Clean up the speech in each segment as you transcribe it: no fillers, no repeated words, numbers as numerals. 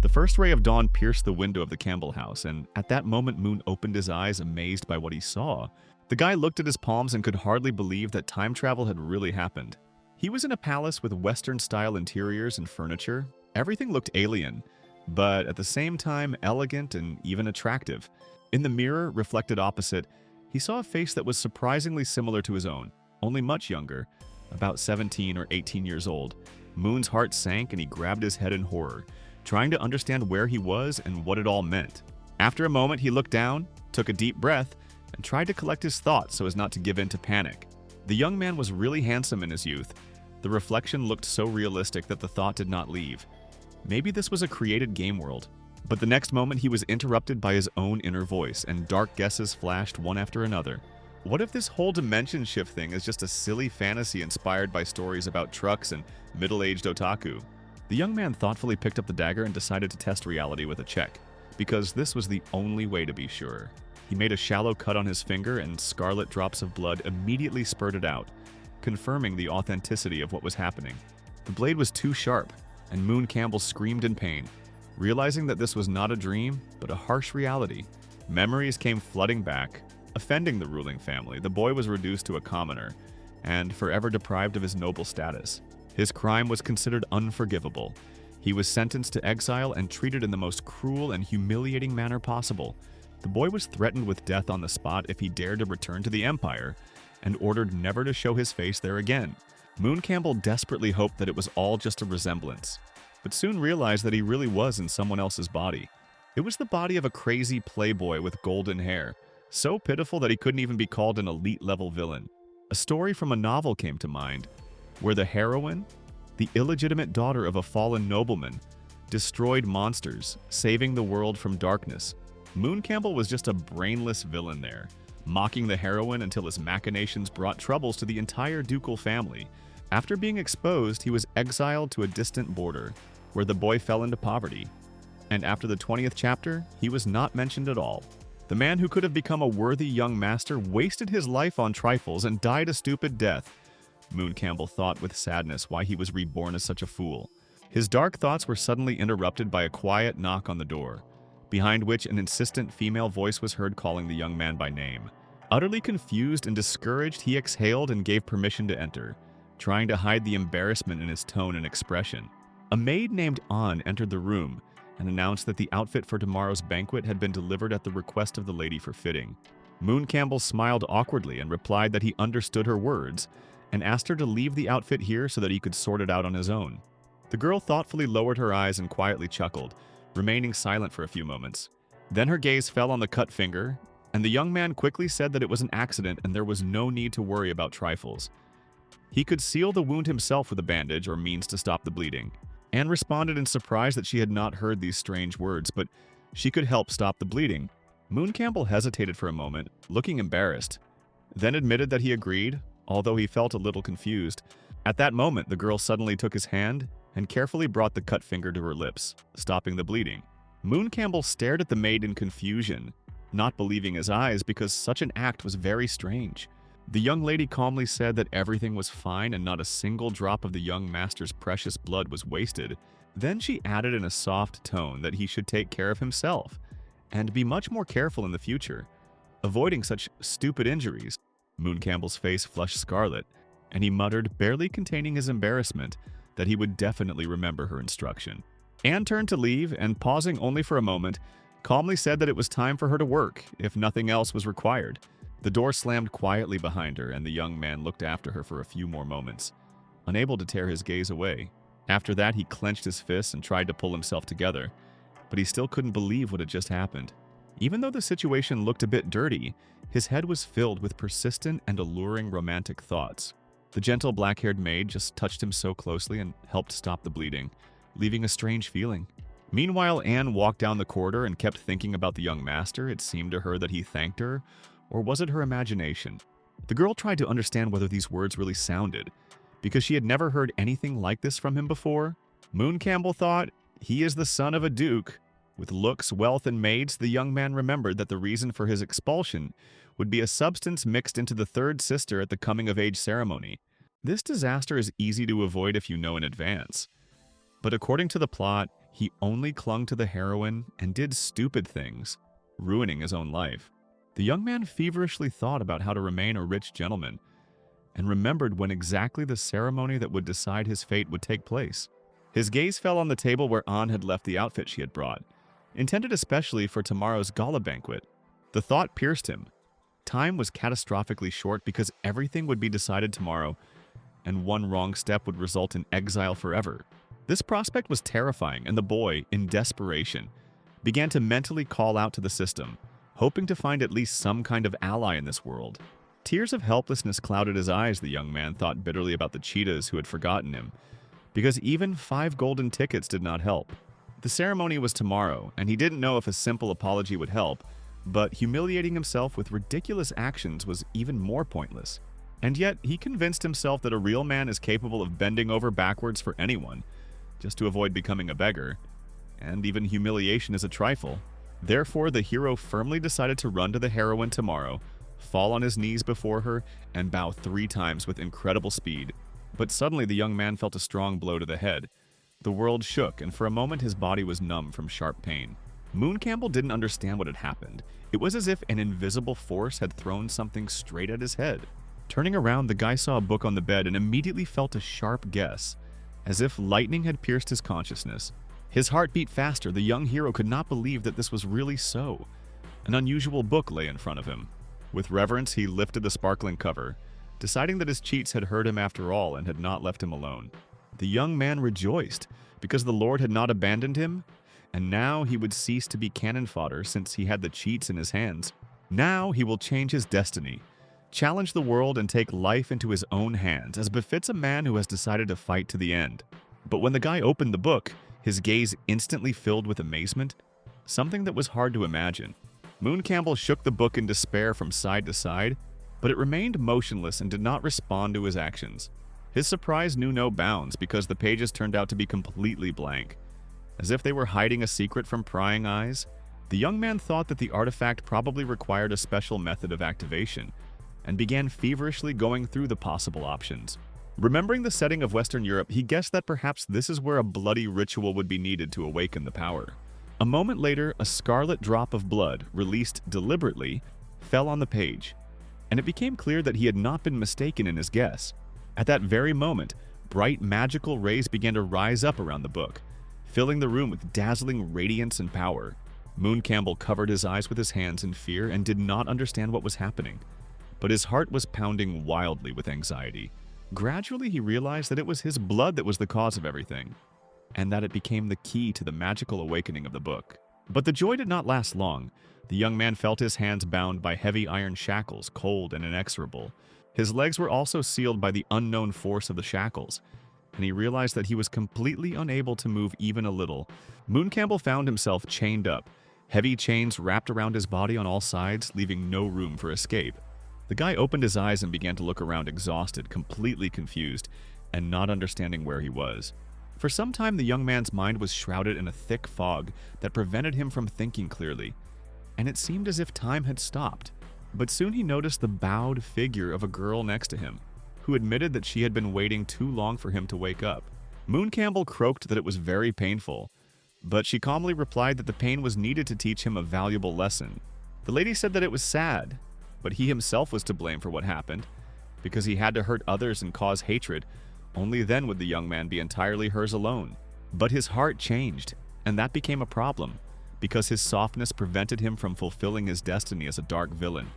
The first ray of dawn pierced the window of the Campbell house, and at that moment Moon opened his eyes, amazed by what he saw. The guy looked at his palms and could hardly believe that time travel had really happened. He was in a palace with Western-style interiors and furniture. Everything looked alien, but at the same time elegant and even attractive. In the mirror, reflected opposite, he saw a face that was surprisingly similar to his own, only much younger, about 17 or 18 years old. Moon's heart sank and he grabbed his head in horror, trying to understand where he was and what it all meant. After a moment, he looked down, took a deep breath, and tried to collect his thoughts so as not to give in to panic. The young man was really handsome in his youth. The reflection looked so realistic that the thought did not leave. Maybe this was a created game world. But the next moment he was interrupted by his own inner voice, and dark guesses flashed one after another. What if this whole dimension shift thing is just a silly fantasy inspired by stories about trucks and middle-aged otaku? The young man thoughtfully picked up the dagger and decided to test reality with a check, because this was the only way to be sure. He made a shallow cut on his finger and scarlet drops of blood immediately spurted out, confirming the authenticity of what was happening. The blade was too sharp, and Moon Campbell screamed in pain, realizing that this was not a dream, but a harsh reality. Memories came flooding back. Offending the ruling family, the boy was reduced to a commoner, and forever deprived of his noble status. His crime was considered unforgivable. He was sentenced to exile and treated in the most cruel and humiliating manner possible. The boy was threatened with death on the spot if he dared to return to the Empire, and ordered never to show his face there again. Moon Campbell desperately hoped that it was all just a resemblance, but soon realized that he really was in someone else's body. It was the body of a crazy playboy with golden hair, so pitiful that he couldn't even be called an elite-level villain. A story from a novel came to mind, where the heroine, the illegitimate daughter of a fallen nobleman, destroyed monsters, saving the world from darkness. Moon Campbell was just a brainless villain there, mocking the heroine until his machinations brought troubles to the entire ducal family. After being exposed, he was exiled to a distant border, where the boy fell into poverty. And after the 20th chapter, he was not mentioned at all. The man who could have become a worthy young master wasted his life on trifles and died a stupid death. Moon Campbell thought with sadness why he was reborn as such a fool. His dark thoughts were suddenly interrupted by a quiet knock on the door, behind which an insistent female voice was heard calling the young man by name. Utterly confused and discouraged, he exhaled and gave permission to enter, trying to hide the embarrassment in his tone and expression. A maid named An entered the room and announced that the outfit for tomorrow's banquet had been delivered at the request of the lady for fitting. Moon Campbell smiled awkwardly and replied that he understood her words, and asked her to leave the outfit here so that he could sort it out on his own. The girl thoughtfully lowered her eyes and quietly chuckled, remaining silent for a few moments. Then her gaze fell on the cut finger, and the young man quickly said that it was an accident and there was no need to worry about trifles. He could seal the wound himself with a bandage or means to stop the bleeding. Anne responded in surprise that she had not heard these strange words, but she could help stop the bleeding. Moon Campbell hesitated for a moment, looking embarrassed, then admitted that he agreed, although he felt a little confused. At that moment, the girl suddenly took his hand and carefully brought the cut finger to her lips, stopping the bleeding. Moon Campbell stared at the maid in confusion, not believing his eyes because such an act was very strange. The young lady calmly said that everything was fine and not a single drop of the young master's precious blood was wasted. Then she added in a soft tone that he should take care of himself and be much more careful in the future, avoiding such stupid injuries. Moon Campbell's face flushed scarlet, and he muttered, barely containing his embarrassment, that he would definitely remember her instruction. Anne turned to leave, and pausing only for a moment, calmly said that it was time for her to work, if nothing else was required. The door slammed quietly behind her, and the young man looked after her for a few more moments, unable to tear his gaze away. After that, he clenched his fists and tried to pull himself together, but he still couldn't believe what had just happened. Even though the situation looked a bit dirty, his head was filled with persistent and alluring romantic thoughts. The gentle black-haired maid just touched him so closely and helped stop the bleeding, leaving a strange feeling. Meanwhile, Anne walked down the corridor and kept thinking about the young master. It seemed to her that he thanked her, or was it her imagination? The girl tried to understand whether these words really sounded, because she had never heard anything like this from him before. Moon Campbell thought, he is the son of a duke. With looks, wealth, and maids, the young man remembered that the reason for his expulsion would be a substance mixed into the third sister at the coming-of-age ceremony. This disaster is easy to avoid if you know in advance. But according to the plot, he only clung to the heroine and did stupid things, ruining his own life. The young man feverishly thought about how to remain a rich gentleman and remembered when exactly the ceremony that would decide his fate would take place. His gaze fell on the table where Anne had left the outfit she had brought, intended especially for tomorrow's gala banquet. The thought pierced him. Time was catastrophically short because everything would be decided tomorrow, and one wrong step would result in exile forever. This prospect was terrifying, and the boy, in desperation, began to mentally call out to the system, hoping to find at least some kind of ally in this world. Tears of helplessness clouded his eyes. The young man thought bitterly about the cheetahs who had forgotten him, because even 5 golden tickets did not help. The ceremony was tomorrow, and he didn't know if a simple apology would help, but humiliating himself with ridiculous actions was even more pointless. And yet, he convinced himself that a real man is capable of bending over backwards for anyone, just to avoid becoming a beggar, and even humiliation is a trifle. Therefore, the hero firmly decided to run to the heroine tomorrow, fall on his knees before her, and bow 3 times with incredible speed. But suddenly the young man felt a strong blow to the head. The world shook, and for a moment his body was numb from sharp pain. Moon Campbell didn't understand what had happened. It was as if an invisible force had thrown something straight at his head. Turning around, the guy saw a book on the bed and immediately felt a sharp guess, as if lightning had pierced his consciousness. His heart beat faster. The young hero could not believe that this was really so. An unusual book lay in front of him. With reverence, he lifted the sparkling cover, deciding that his cheats had heard him after all and had not left him alone. The young man rejoiced, because the Lord had not abandoned him, and now he would cease to be cannon fodder since he had the cheats in his hands. Now he will change his destiny, challenge the world, and take life into his own hands, as befits a man who has decided to fight to the end. But when the guy opened the book, his gaze instantly filled with amazement, something that was hard to imagine. Moon Campbell shook the book in despair from side to side, but it remained motionless and did not respond to his actions. His surprise knew no bounds because the pages turned out to be completely blank. As if they were hiding a secret from prying eyes, the young man thought that the artifact probably required a special method of activation, and began feverishly going through the possible options. Remembering the setting of Western Europe, he guessed that perhaps this is where a bloody ritual would be needed to awaken the power. A moment later, a scarlet drop of blood, released deliberately, fell on the page, and it became clear that he had not been mistaken in his guess. At that very moment, bright magical rays began to rise up around the book, filling the room with dazzling radiance and power. Moon Campbell covered his eyes with his hands in fear and did not understand what was happening, but his heart was pounding wildly with anxiety. Gradually, he realized that it was his blood that was the cause of everything, and that it became the key to the magical awakening of the book. But the joy did not last long. The young man felt his hands bound by heavy iron shackles, cold and inexorable. His legs were also sealed by the unknown force of the shackles, and he realized that he was completely unable to move even a little. Moon Campbell found himself chained up, heavy chains wrapped around his body on all sides, leaving no room for escape. The guy opened his eyes and began to look around, exhausted, completely confused, and not understanding where he was. For some time, the young man's mind was shrouded in a thick fog that prevented him from thinking clearly, and it seemed as if time had stopped. But soon he noticed the bowed figure of a girl next to him, who admitted that she had been waiting too long for him to wake up. Moon Campbell croaked that it was very painful, but she calmly replied that the pain was needed to teach him a valuable lesson. The lady said that it was sad, but he himself was to blame for what happened, because he had to hurt others and cause hatred. Only then would the young man be entirely hers alone. But his heart changed, and that became a problem, because his softness prevented him from fulfilling his destiny as a dark villain.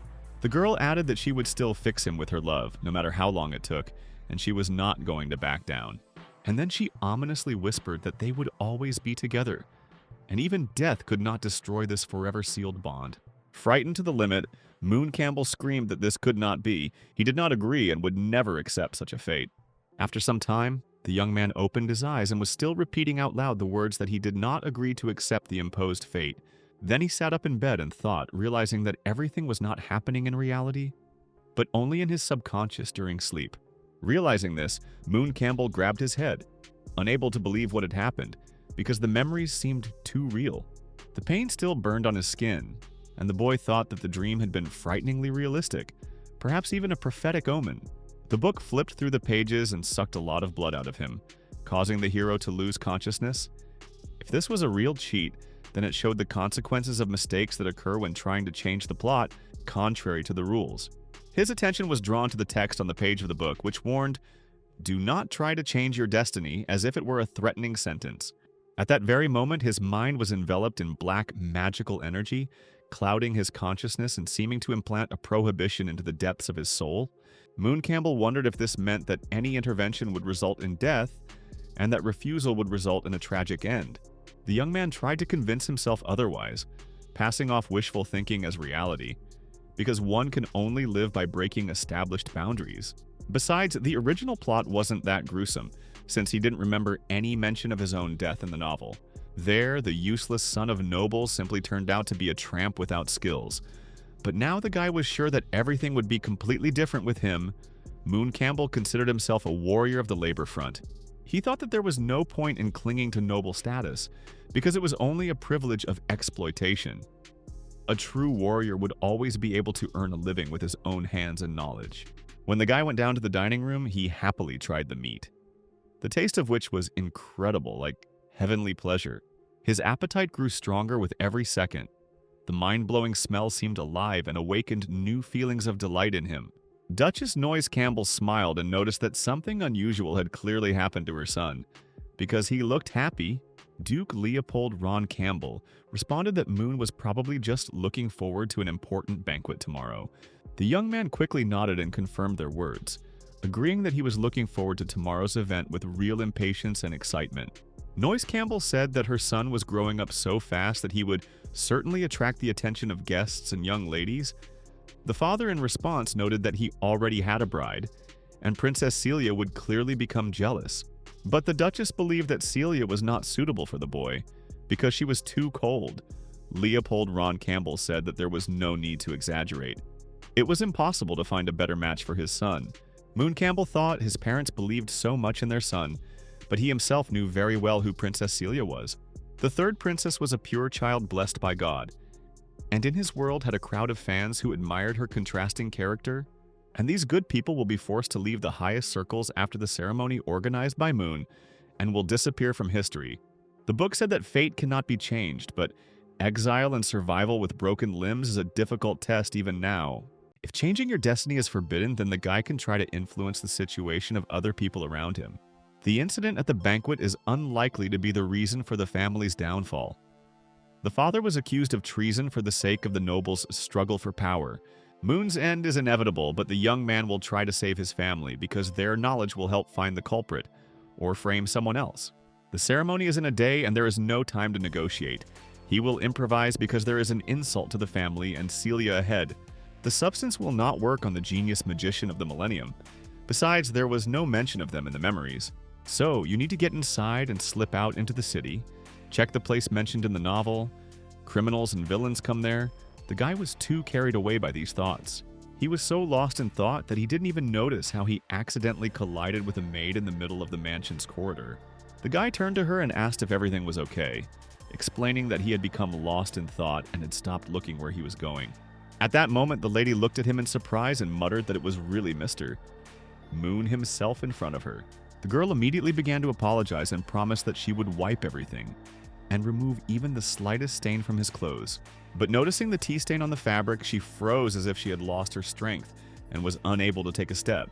The girl added that she would still fix him with her love, no matter how long it took, and she was not going to back down. And then she ominously whispered that they would always be together, and even death could not destroy this forever sealed bond. Frightened to the limit, Moon Campbell screamed that this could not be. He did not agree and would never accept such a fate. After some time, the young man opened his eyes and was still repeating out loud the words that he did not agree to accept the imposed fate. Then he sat up in bed and thought, realizing that everything was not happening in reality, but only in his subconscious during sleep. Realizing this, Moon Campbell grabbed his head, unable to believe what had happened, because the memories seemed too real. The pain still burned on his skin, and the boy thought that the dream had been frighteningly realistic, perhaps even a prophetic omen. The book flipped through the pages and sucked a lot of blood out of him, causing the hero to lose consciousness. If this was a real cheat, then it showed the consequences of mistakes that occur when trying to change the plot, contrary to the rules. His attention was drawn to the text on the page of the book, which warned, "Do not try to change your destiny," as if it were a threatening sentence. At that very moment, his mind was enveloped in black magical energy, clouding his consciousness and seeming to implant a prohibition into the depths of his soul. Moon Campbell wondered if this meant that any intervention would result in death, and that refusal would result in a tragic end. The young man tried to convince himself otherwise, passing off wishful thinking as reality, because one can only live by breaking established boundaries. Besides, the original plot wasn't that gruesome, since he didn't remember any mention of his own death in the novel. There, the useless son of nobles simply turned out to be a tramp without skills. But now the guy was sure that everything would be completely different with him. Moon Campbell considered himself a warrior of the labor front. He thought that there was no point in clinging to noble status, because it was only a privilege of exploitation. A true warrior would always be able to earn a living with his own hands and knowledge. When the guy went down to the dining room, he happily tried the meat, the taste of which was incredible, like heavenly pleasure. His appetite grew stronger with every second. The mind-blowing smell seemed alive and awakened new feelings of delight in him. Duchess Noyes Campbell smiled and noticed that something unusual had clearly happened to her son. Because he looked happy, Duke Leopold Ron Campbell responded that Moon was probably just looking forward to an important banquet tomorrow. The young man quickly nodded and confirmed their words, agreeing that he was looking forward to tomorrow's event with real impatience and excitement. Noyes Campbell said that her son was growing up so fast that he would certainly attract the attention of guests and young ladies. The father, in response, noted that he already had a bride, and Princess Celia would clearly become jealous. But the Duchess believed that Celia was not suitable for the boy, because she was too cold. Leopold Ron Campbell said that there was no need to exaggerate. It was impossible to find a better match for his son. Moon Campbell thought his parents believed so much in their son, but he himself knew very well who Princess Celia was. The third princess was a pure child blessed by God, and in his world had a crowd of fans who admired her contrasting character, and these good people will be forced to leave the highest circles after the ceremony organized by Moon and will disappear from history. The book said that fate cannot be changed, but exile and survival with broken limbs is a difficult test even now. If changing your destiny is forbidden, then the guy can try to influence the situation of other people around him. The incident at the banquet is unlikely to be the reason for the family's downfall. The father was accused of treason for the sake of the nobles' struggle for power. Moon's end is inevitable, but the young man will try to save his family because their knowledge will help find the culprit or frame someone else. The ceremony is in a day and there is no time to negotiate. He will improvise because there is an insult to the family and Celia ahead. The substance will not work on the genius magician of the millennium. Besides, there was no mention of them in the memories. So, you need to get inside and slip out into the city. Check the place mentioned in the novel. Criminals and villains come there. The guy was too carried away by these thoughts. He was so lost in thought that he didn't even notice how he accidentally collided with a maid in the middle of the mansion's corridor. The guy turned to her and asked if everything was okay, explaining that he had become lost in thought and had stopped looking where he was going. At that moment, the lady looked at him in surprise and muttered that it was really Mr. Moon himself in front of her. The girl immediately began to apologize and promised that she would wipe everything and remove even the slightest stain from his clothes. But noticing the tea stain on the fabric, she froze as if she had lost her strength and was unable to take a step.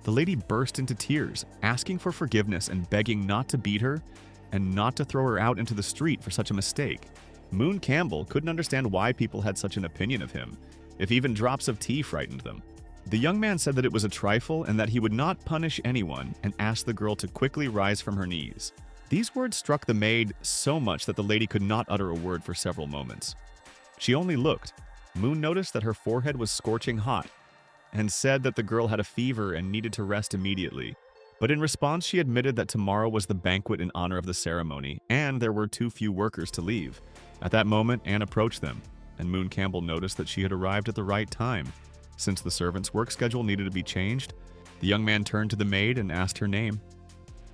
The lady burst into tears, asking for forgiveness and begging not to beat her and not to throw her out into the street for such a mistake. Moon Campbell couldn't understand why people had such an opinion of him, if even drops of tea frightened them. The young man said that it was a trifle and that he would not punish anyone and asked the girl to quickly rise from her knees. These words struck the maid so much that the lady could not utter a word for several moments. She only looked. Moon noticed that her forehead was scorching hot and said that the girl had a fever and needed to rest immediately. But in response, she admitted that tomorrow was the banquet in honor of the ceremony and there were too few workers to leave. At that moment, Anne approached them, and Moon Campbell noticed that she had arrived at the right time. Since the servant's work schedule needed to be changed, the young man turned to the maid and asked her name.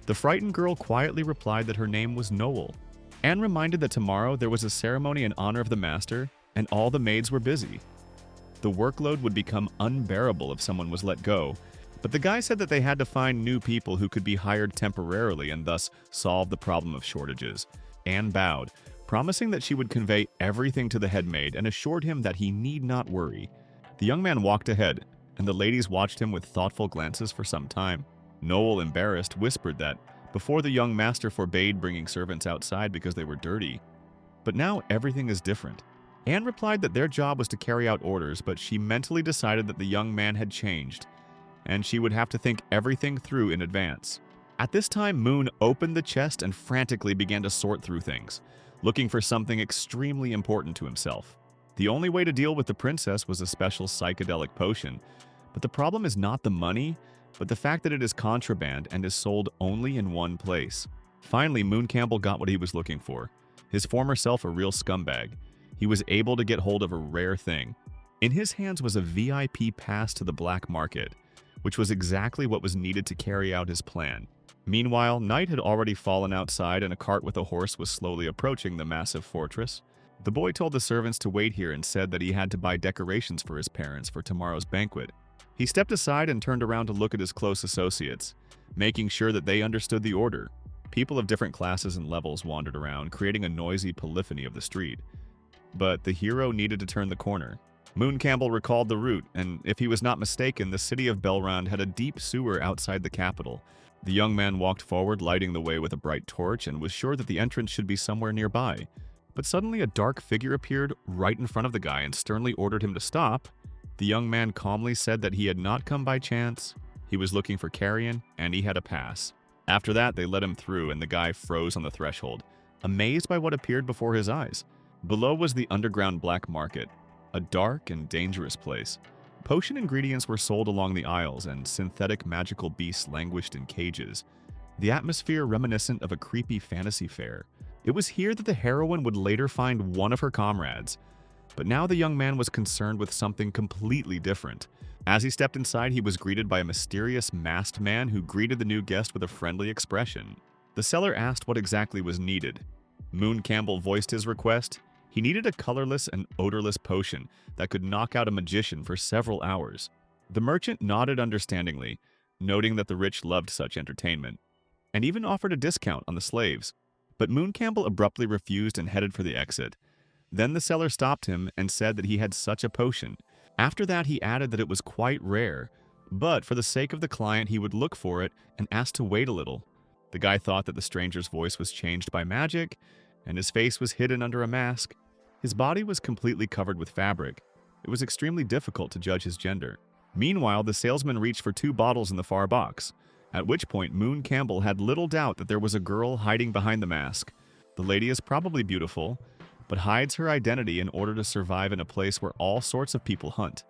The frightened girl quietly replied that her name was Noel. Anne reminded that tomorrow there was a ceremony in honor of the master, and all the maids were busy. The workload would become unbearable if someone was let go, but the guy said that they had to find new people who could be hired temporarily and thus solve the problem of shortages. and bowed, promising that she would convey everything to the head maid and assured him that he need not worry. The young man walked ahead, and the ladies watched him with thoughtful glances for some time. Noel, embarrassed, whispered that before the young master forbade bringing servants outside because they were dirty. But now everything is different. Anne replied that their job was to carry out orders, but she mentally decided that the young man had changed, and she would have to think everything through in advance. At this time, Moon opened the chest and frantically began to sort through things, looking for something extremely important to himself. The only way to deal with the princess was a special psychedelic potion, but the problem is not the money, but the fact that it is contraband and is sold only in one place. Finally, Moon Campbell got what he was looking for. His former self a real scumbag. He was able to get hold of a rare thing. In his hands was a VIP pass to the black market, which was exactly what was needed to carry out his plan. Meanwhile, night had already fallen outside and a cart with a horse was slowly approaching the massive fortress. The boy told the servants to wait here and said that he had to buy decorations for his parents for tomorrow's banquet. He stepped aside and turned around to look at his close associates, making sure that they understood the order. People of different classes and levels wandered around, creating a noisy polyphony of the street. But the hero needed to turn the corner. Moon Campbell recalled the route, and if he was not mistaken, the city of Belrand had a deep sewer outside the capital. The young man walked forward, lighting the way with a bright torch, and was sure that the entrance should be somewhere nearby. But suddenly a dark figure appeared right in front of the guy and sternly ordered him to stop. The young man calmly said that he had not come by chance, he was looking for carrion, and he had a pass. After that, they let him through, and the guy froze on the threshold, amazed by what appeared before his eyes. Below was the underground black market, a dark and dangerous place. Potion ingredients were sold along the aisles, and synthetic magical beasts languished in cages, the atmosphere reminiscent of a creepy fantasy fair. It was here that the heroine would later find one of her comrades. But now the young man was concerned with something completely different. As he stepped inside, he was greeted by a mysterious masked man who greeted the new guest with a friendly expression. The seller asked what exactly was needed. Moon Campbell voiced his request. He needed a colorless and odorless potion that could knock out a magician for several hours. The merchant nodded understandingly, noting that the rich loved such entertainment, and even offered a discount on the slaves. But Moon Campbell abruptly refused and headed for the exit. Then the seller stopped him and said that he had such a potion. After that, he added that it was quite rare, but for the sake of the client, he would look for it and asked to wait a little. The guy thought that the stranger's voice was changed by magic, and his face was hidden under a mask. His body was completely covered with fabric. It was extremely difficult to judge his gender. Meanwhile, the salesman reached for 2 bottles in the far box, at which point Moon Campbell had little doubt that there was a girl hiding behind the mask. The lady is probably beautiful, but hides her identity in order to survive in a place where all sorts of people hunt.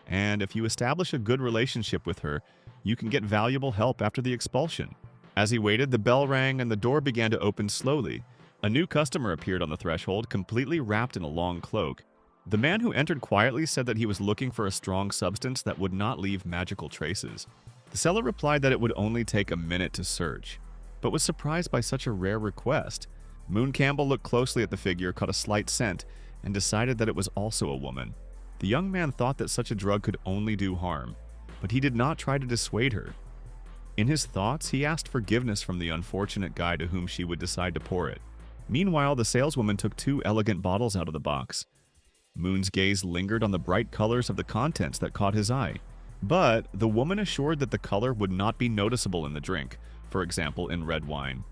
And if you establish a good relationship with her, you can get valuable help after the expulsion. As he waited, the bell rang and the door began to open slowly. A new customer appeared on the threshold, completely wrapped in a long cloak. The man who entered quietly said that he was looking for a strong substance that would not leave magical traces. The seller replied that it would only take a minute to search, but was surprised by such a rare request. Moon Campbell looked closely at the figure, caught a slight scent, and decided that it was also a woman. The young man thought that such a drug could only do harm, but he did not try to dissuade her. In his thoughts, he asked forgiveness from the unfortunate guy to whom she would decide to pour it. Meanwhile, the saleswoman took 2 elegant bottles out of the box. Moon's gaze lingered on the bright colors of the contents that caught his eye. But the woman assured that the color would not be noticeable in the drink, for example in red wine,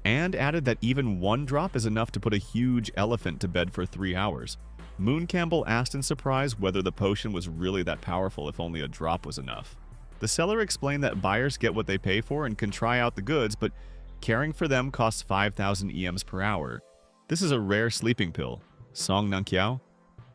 and added that even 1 drop is enough to put a huge elephant to bed for 3 hours. Moon Campbell asked in surprise whether the potion was really that powerful if only a drop was enough. The seller explained that buyers get what they pay for and can try out the goods, but caring for them costs 5,000 EMs per hour. This is a rare sleeping pill, Song Nang Kiao.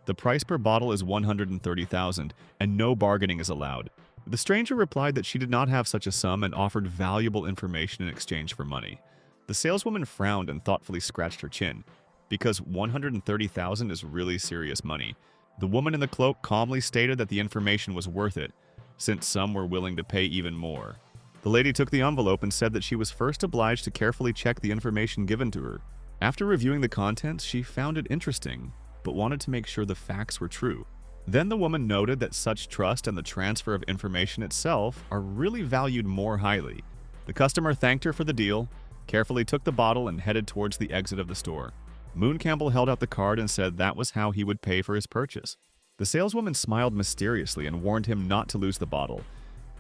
The price per bottle is 130,000, and no bargaining is allowed. The stranger replied that she did not have such a sum and offered valuable information in exchange for money. The saleswoman frowned and thoughtfully scratched her chin, because 130,000 is really serious money. The woman in the cloak calmly stated that the information was worth it, since some were willing to pay even more. The lady took the envelope and said that she was first obliged to carefully check the information given to her. After reviewing the contents, she found it interesting, but wanted to make sure the facts were true. Then the woman noted that such trust and the transfer of information itself are really valued more highly. The customer thanked her for the deal, carefully took the bottle and headed towards the exit of the store. Moon Campbell held out the card and said that was how he would pay for his purchase. The saleswoman smiled mysteriously and warned him not to lose the bottle,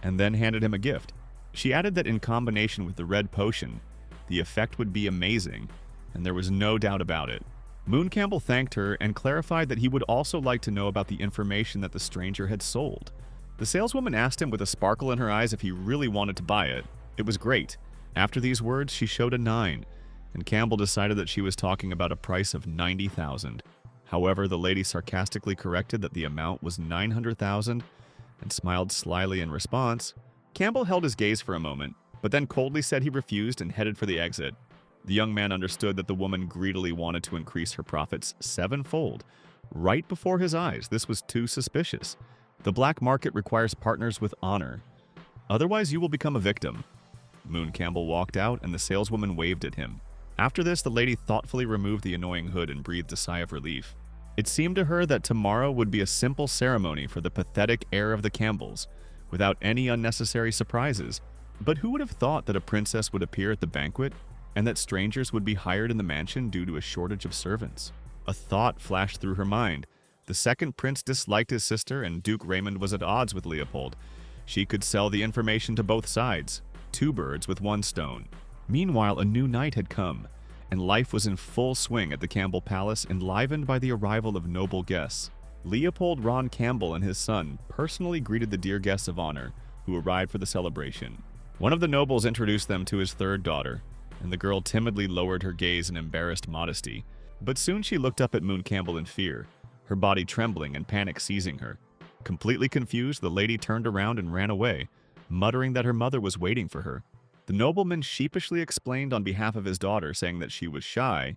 and then handed him a gift. She added that in combination with the red potion, the effect would be amazing, and there was no doubt about it. Moon Campbell thanked her and clarified that he would also like to know about the information that the stranger had sold. The saleswoman asked him with a sparkle in her eyes if he really wanted to buy it. It was great. After these words, she showed a 9, and Campbell decided that she was talking about a price of $90,000. However, the lady sarcastically corrected that the amount was $900,000 and smiled slyly in response. Campbell held his gaze for a moment, but then coldly said he refused and headed for the exit. The young man understood that the woman greedily wanted to increase her profits 7-fold. Right before his eyes, this was too suspicious. The black market requires partners with honor. Otherwise, you will become a victim. Moon Campbell walked out, and the saleswoman waved at him. After this, the lady thoughtfully removed the annoying hood and breathed a sigh of relief. It seemed to her that tomorrow would be a simple ceremony for the pathetic heir of the Campbells, without any unnecessary surprises. But who would have thought that a princess would appear at the banquet, and that strangers would be hired in the mansion due to a shortage of servants? A thought flashed through her mind. The second prince disliked his sister, and Duke Raymond was at odds with Leopold. She could sell the information to both sides. 2 birds with 1 stone. Meanwhile, a new night had come, and life was in full swing at the Campbell Palace, enlivened by the arrival of noble guests. Leopold Ron Campbell and his son personally greeted the dear guests of honor who arrived for the celebration. One of the nobles introduced them to his 3rd daughter, and the girl timidly lowered her gaze in embarrassed modesty. But soon she looked up at Moon Campbell in fear, her body trembling and panic seizing her. Completely confused, the lady turned around and ran away, muttering that her mother was waiting for her. The nobleman sheepishly explained on behalf of his daughter, saying that she was shy,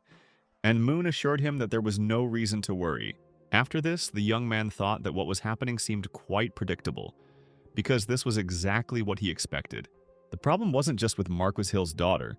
and Moon assured him that there was no reason to worry. After this, the young man thought that what was happening seemed quite predictable, because this was exactly what he expected. The problem wasn't just with Marquis Hill's daughter.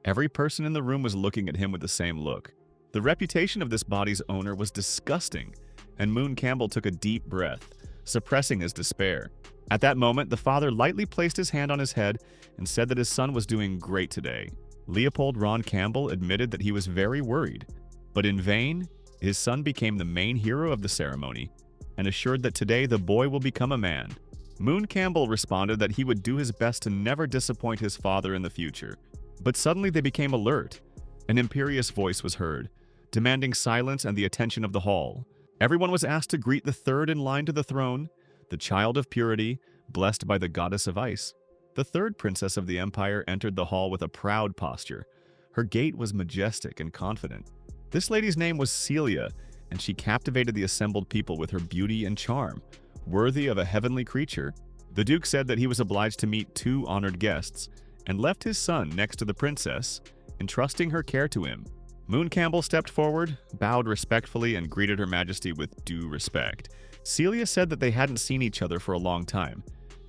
Every person in the room was looking at him with the same look. The reputation of this body's owner was disgusting, and Moon Campbell took a deep breath, suppressing his despair. At that moment, the father lightly placed his hand on his head and said that his son was doing great today. Leopold Ron Campbell admitted that he was very worried, but in vain. His son became the main hero of the ceremony and assured that today the boy will become a man. Moon Campbell responded that he would do his best to never disappoint his father in the future. But suddenly they became alert. An imperious voice was heard, demanding silence and the attention of the hall. Everyone was asked to greet the 3rd in line to the throne, the child of purity, blessed by the goddess of ice. The 3rd princess of the empire entered the hall with a proud posture. Her gait was majestic and confident. This lady's name was Celia, and she captivated the assembled people with her beauty and charm, worthy of a heavenly creature. The Duke said that he was obliged to meet 2 honored guests, and left his son next to the princess, entrusting her care to him. Moon Campbell stepped forward, bowed respectfully, and greeted Her Majesty with due respect. Celia said that they hadn't seen each other for a long time,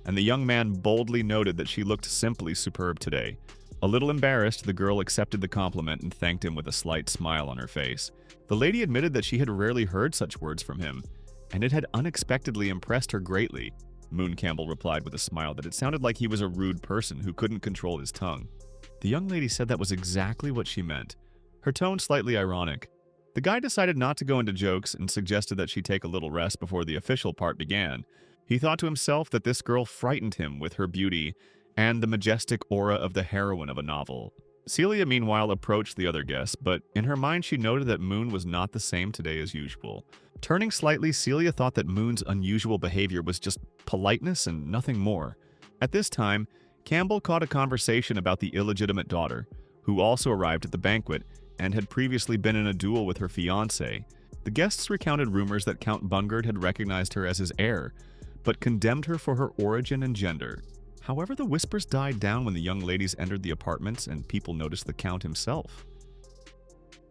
and the young man boldly noted that she looked simply superb today. A little embarrassed, the girl accepted the compliment and thanked him with a slight smile on her face. The lady admitted that she had rarely heard such words from him, and it had unexpectedly impressed her greatly. Moon Campbell replied with a smile that it sounded like he was a rude person who couldn't control his tongue. The young lady said that was exactly what she meant, her tone slightly ironic. The guy decided not to go into jokes and suggested that she take a little rest before the official part began. He thought to himself that this girl frightened him with her beauty and the majestic aura of the heroine of a novel. Celia, meanwhile, approached the other guests, but in her mind she noted that Moon was not the same today as usual. Turning slightly, Celia thought that Moon's unusual behavior was just politeness and nothing more. At this time, Campbell caught a conversation about the illegitimate daughter, who also arrived at the banquet and had previously been in a duel with her fiancé. The guests recounted rumors that Count Bungard had recognized her as his heir, but condemned her for her origin and gender. However, the whispers died down when the young ladies entered the apartments and people noticed the Count himself.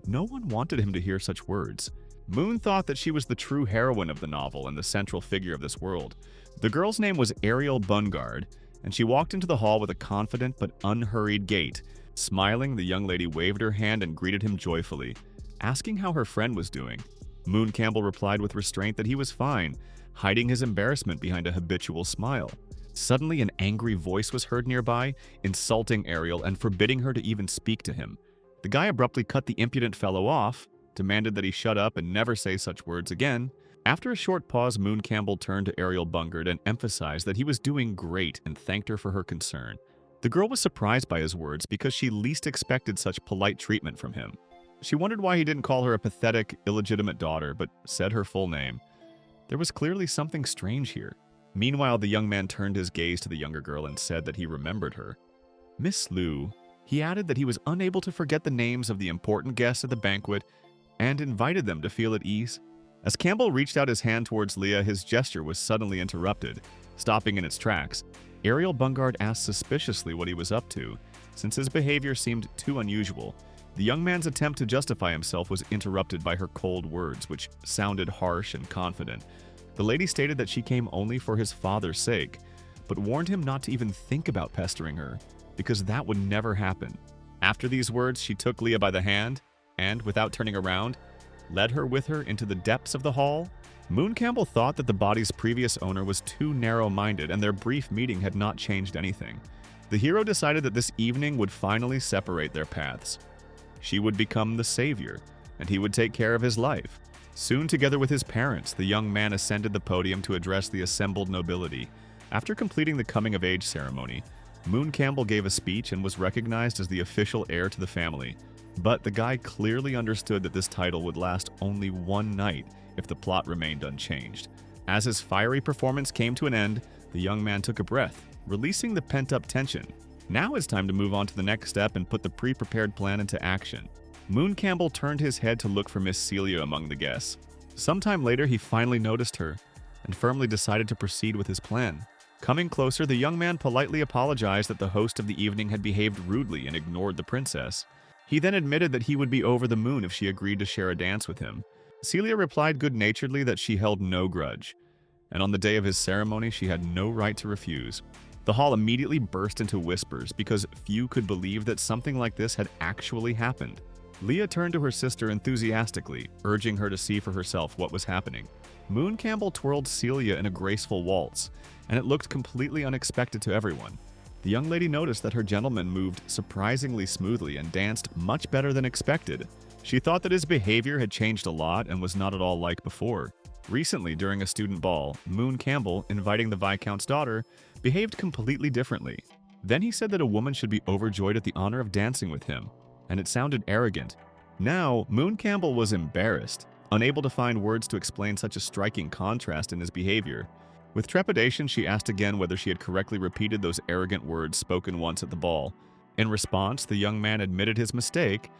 No one wanted him to hear such words. Moon thought that she was the true heroine of the novel and the central figure of this world. The girl's name was Ariel Bungard, and she walked into the hall with a confident but unhurried gait. Smiling, the young lady waved her hand and greeted him joyfully, asking how her friend was doing. Moon Campbell replied with restraint that he was fine, hiding his embarrassment behind a habitual smile. Suddenly, an angry voice was heard nearby, insulting Ariel and forbidding her to even speak to him. The guy abruptly cut the impudent fellow off, demanded that he shut up and never say such words again. After a short pause, Moon Campbell turned to Ariel Bungard and emphasized that he was doing great and thanked her for her concern. The girl was surprised by his words because she least expected such polite treatment from him. She wondered why he didn't call her a pathetic, illegitimate daughter, but said her full name. There was clearly something strange here. Meanwhile, the young man turned his gaze to the younger girl and said that he remembered her. Miss Liu. He added that he was unable to forget the names of the important guests at the banquet and invited them to feel at ease. As Campbell reached out his hand towards Leah, his gesture was suddenly interrupted, stopping in its tracks. Ariel Bungard asked suspiciously what he was up to, since his behavior seemed too unusual. The young man's attempt to justify himself was interrupted by her cold words, which sounded harsh and confident. The lady stated that she came only for his father's sake, but warned him not to even think about pestering her, because that would never happen. After these words, she took Leah by the hand and, without turning around, led her with her into the depths of the hall. Moon Campbell thought that the body's previous owner was too narrow-minded and their brief meeting had not changed anything. The hero decided that this evening would finally separate their paths. She would become the savior, and he would take care of his life. Soon, together with his parents, the young man ascended the podium to address the assembled nobility. After completing the coming-of-age ceremony, Moon Campbell gave a speech and was recognized as the official heir to the family. But the guy clearly understood that this title would last only one night if the plot remained unchanged. As his fiery performance came to an end, the young man took a breath, releasing the pent-up tension. Now it's time to move on to the next step and put the pre-prepared plan into action. Moon Campbell turned his head to look for Miss Celia among the guests. Sometime later, he finally noticed her and firmly decided to proceed with his plan. Coming closer, the young man politely apologized that the host of the evening had behaved rudely and ignored the princess. He then admitted that he would be over the moon if she agreed to share a dance with him. Celia replied good-naturedly that she held no grudge, and on the day of his ceremony, she had no right to refuse. The hall immediately burst into whispers because few could believe that something like this had actually happened. Leah turned to her sister enthusiastically, urging her to see for herself what was happening. Moon Campbell twirled Celia in a graceful waltz, and it looked completely unexpected to everyone. The young lady noticed that her gentleman moved surprisingly smoothly and danced much better than expected. She thought that his behavior had changed a lot and was not at all like before. Recently, during a student ball, Moon Campbell, inviting the Viscount's daughter, behaved completely differently. Then he said that a woman should be overjoyed at the honor of dancing with him, and it sounded arrogant. Now, Moon Campbell was embarrassed, unable to find words to explain such a striking contrast in his behavior. With trepidation, she asked again whether she had correctly repeated those arrogant words spoken once at the ball. In response, the young man admitted his mistake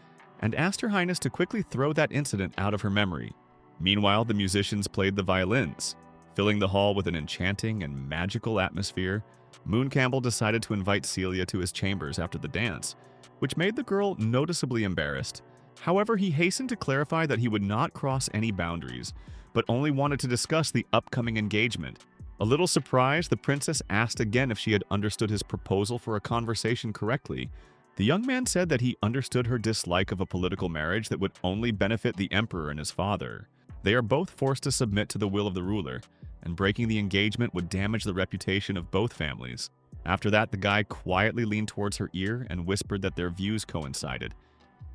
and asked Her Highness to quickly throw that incident out of her memory. Meanwhile, the musicians played the violins, filling the hall with an enchanting and magical atmosphere. Moon Campbell decided to invite Celia to his chambers after the dance, which made the girl noticeably embarrassed. However, he hastened to clarify that he would not cross any boundaries, but only wanted to discuss the upcoming engagement. A little surprised, the princess asked again if she had understood his proposal for a conversation correctly. The young man said that he understood her dislike of a political marriage that would only benefit the emperor and his father. They are both forced to submit to the will of the ruler, and breaking the engagement would damage the reputation of both families. After that, the guy quietly leaned towards her ear and whispered that their views coincided,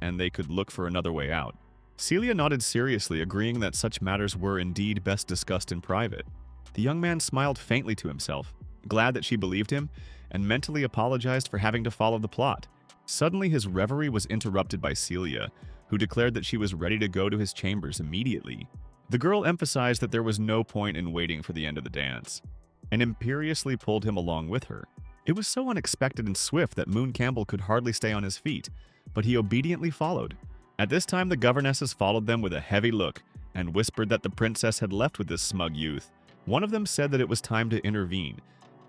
and they could look for another way out. Celia nodded seriously, agreeing that such matters were indeed best discussed in private. The young man smiled faintly to himself, glad that she believed him, and mentally apologized for having to follow the plot. Suddenly, his reverie was interrupted by Celia, who declared that she was ready to go to his chambers immediately. The girl emphasized that there was no point in waiting for the end of the dance, and imperiously pulled him along with her. It was so unexpected and swift that Moon Campbell could hardly stay on his feet, but he obediently followed. At this time, the governesses followed them with a heavy look and whispered that the princess had left with this smug youth. One of them said that it was time to intervene,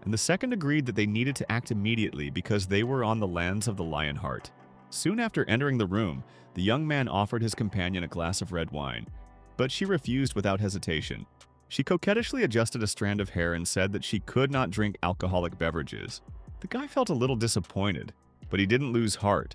and the second agreed that they needed to act immediately because they were on the lands of the Lionheart. Soon after entering the room, the young man offered his companion a glass of red wine, but she refused without hesitation. She coquettishly adjusted a strand of hair and said that she could not drink alcoholic beverages. The guy felt a little disappointed, but he didn't lose heart,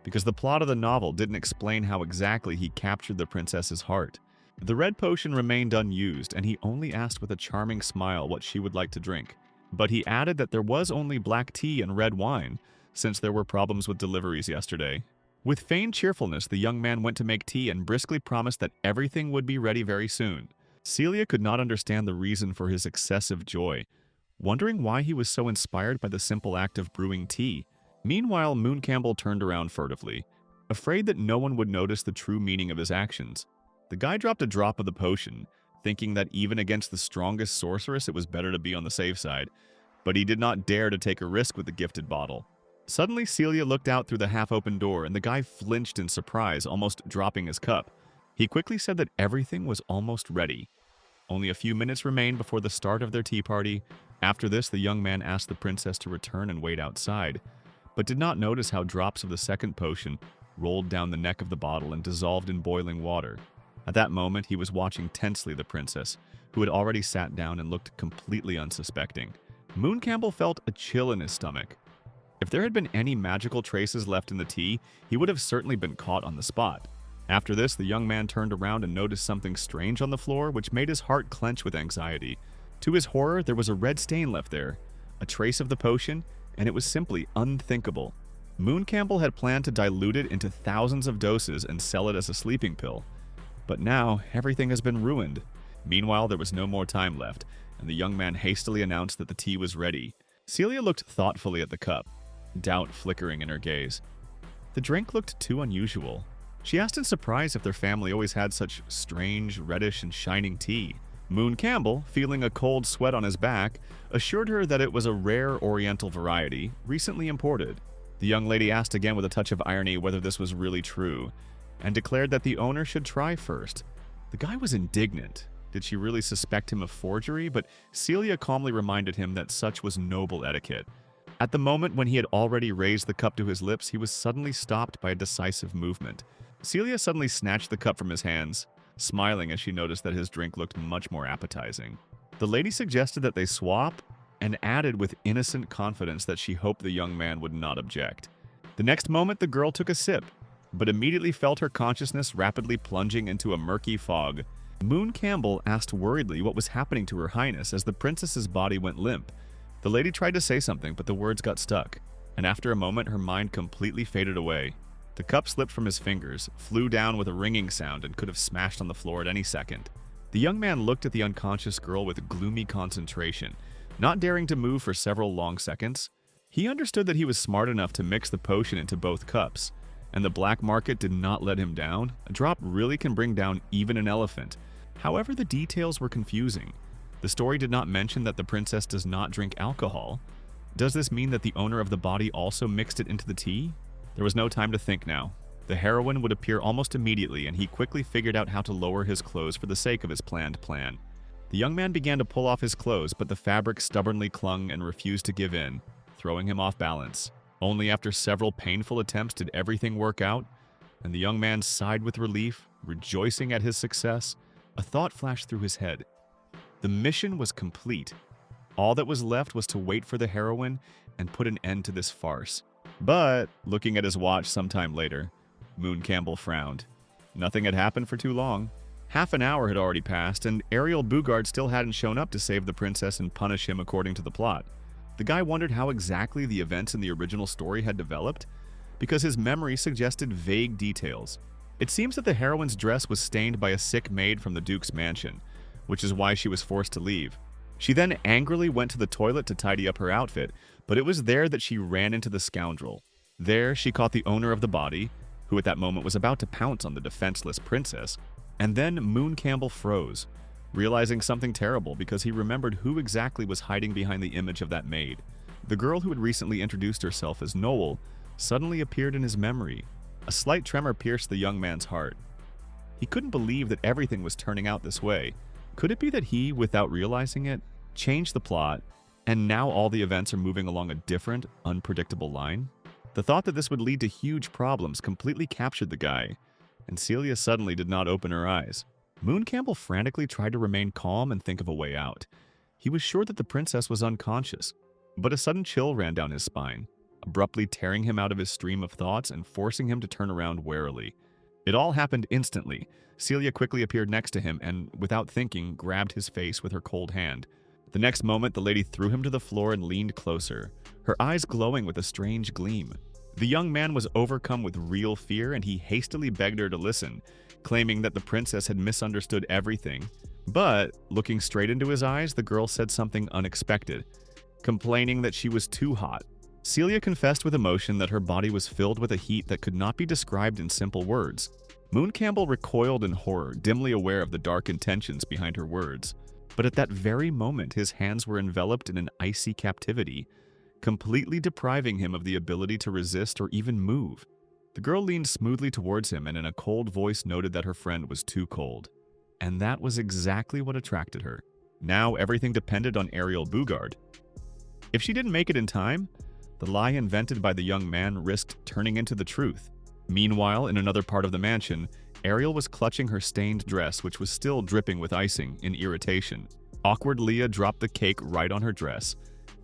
because the plot of the novel didn't explain how exactly he captured the princess's heart. The red potion remained unused, and he only asked with a charming smile what she would like to drink. but he added that there was only black tea and red wine, since there were problems with deliveries yesterday. With feigned cheerfulness, the young man went to make tea and briskly promised that everything would be ready very soon. Celia could not understand the reason for his excessive joy, wondering why he was so inspired by the simple act of brewing tea. Meanwhile, Moon Campbell turned around furtively, afraid that no one would notice the true meaning of his actions. The guy dropped a drop of the potion, thinking that even against the strongest sorceress it was better to be on the safe side, but he did not dare to take a risk with the gifted bottle. Suddenly, Celia looked out through the half-open door, and the guy flinched in surprise, almost dropping his cup. He quickly said that everything was almost ready. Only a few minutes remained before the start of their tea party. After this, the young man asked the princess to return and wait outside, but did not notice how drops of the second potion rolled down the neck of the bottle and dissolved in boiling water. At that moment, he was watching tensely the princess, who had already sat down and looked completely unsuspecting. Moon Campbell felt a chill in his stomach. If there had been any magical traces left in the tea, he would have certainly been caught on the spot. After this, the young man turned around and noticed something strange on the floor, which made his heart clench with anxiety. To his horror, there was a red stain left there, a trace of the potion, and it was simply unthinkable. Moon Campbell had planned to dilute it into thousands of doses and sell it as a sleeping pill. But now, everything has been ruined. Meanwhile, there was no more time left, and the young man hastily announced that the tea was ready. Celia looked thoughtfully at the cup, doubt flickering in her gaze. The drink looked too unusual. She asked in surprise if their family always had such strange, reddish, and shining tea. Moon Campbell, feeling a cold sweat on his back, assured her that it was a rare Oriental variety, recently imported. The young lady asked again with a touch of irony whether this was really true, and declared that the owner should try first. The guy was indignant. Did she really suspect him of forgery? But Celia calmly reminded him that such was noble etiquette. At the moment when he had already raised the cup to his lips, he was suddenly stopped by a decisive movement. Celia suddenly snatched the cup from his hands, smiling as she noticed that his drink looked much more appetizing. The lady suggested that they swap, and added with innocent confidence that she hoped the young man would not object. The next moment, the girl took a sip, but immediately felt her consciousness rapidly plunging into a murky fog. Moon Campbell asked worriedly what was happening to Her Highness as the princess's body went limp. The lady tried to say something, but the words got stuck, and after a moment her mind completely faded away. The cup slipped from his fingers, flew down with a ringing sound, and could have smashed on the floor at any second. The young man looked at the unconscious girl with gloomy concentration, not daring to move for several long seconds. He understood that he was smart enough to mix the potion into both cups, and the black market did not let him down. A drop really can bring down even an elephant. However, the details were confusing. The story did not mention that the princess does not drink alcohol. Does this mean that the owner of the body also mixed it into the tea? There was no time to think now. The heroine would appear almost immediately, and he quickly figured out how to lower his clothes for the sake of his planned plan. The young man began to pull off his clothes, but the fabric stubbornly clung and refused to give in, throwing him off balance. Only after several painful attempts did everything work out, and the young man sighed with relief, rejoicing at his success. A thought flashed through his head. The mission was complete. All that was left was to wait for the heroine and put an end to this farce. But, looking at his watch sometime later, Moon Campbell frowned. Nothing had happened for too long. Half an hour had already passed, and Ariel Bugard still hadn't shown up to save the princess and punish him according to the plot. The guy wondered how exactly the events in the original story had developed, because his memory suggested vague details. It seems that the heroine's dress was stained by a sick maid from the Duke's mansion, which is why she was forced to leave. She then angrily went to the toilet to tidy up her outfit, but it was there that she ran into the scoundrel. There, she caught the owner of the body, who at that moment was about to pounce on the defenseless princess, and then Moon Campbell froze, realizing something terrible because he remembered who exactly was hiding behind the image of that maid. The girl who had recently introduced herself as Noel suddenly appeared in his memory. A slight tremor pierced the young man's heart. He couldn't believe that everything was turning out this way. Could it be that he, without realizing it, changed the plot, and now all the events are moving along a different, unpredictable line? The thought that this would lead to huge problems completely captured the guy, and Celia suddenly did not open her eyes. Moon Campbell frantically tried to remain calm and think of a way out. He was sure that the princess was unconscious, but a sudden chill ran down his spine, abruptly tearing him out of his stream of thoughts and forcing him to turn around warily. It all happened instantly. Celia quickly appeared next to him and, without thinking, grabbed his face with her cold hand. The next moment, the lady threw him to the floor and leaned closer, her eyes glowing with a strange gleam. The young man was overcome with real fear, and he hastily begged her to listen, claiming that the princess had misunderstood everything. But, looking straight into his eyes, the girl said something unexpected, complaining that she was too hot. Celia confessed with emotion that her body was filled with a heat that could not be described in simple words. Moon Campbell recoiled in horror, dimly aware of the dark intentions behind her words. But at that very moment, his hands were enveloped in an icy captivity, completely depriving him of the ability to resist or even move. The girl leaned smoothly towards him and in a cold voice noted that her friend was too cold. And that was exactly what attracted her. Now everything depended on Ariel Bugard. If she didn't make it in time, the lie invented by the young man risked turning into the truth. Meanwhile, in another part of the mansion, Ariel was clutching her stained dress, which was still dripping with icing, in irritation. Awkward Leah dropped the cake right on her dress,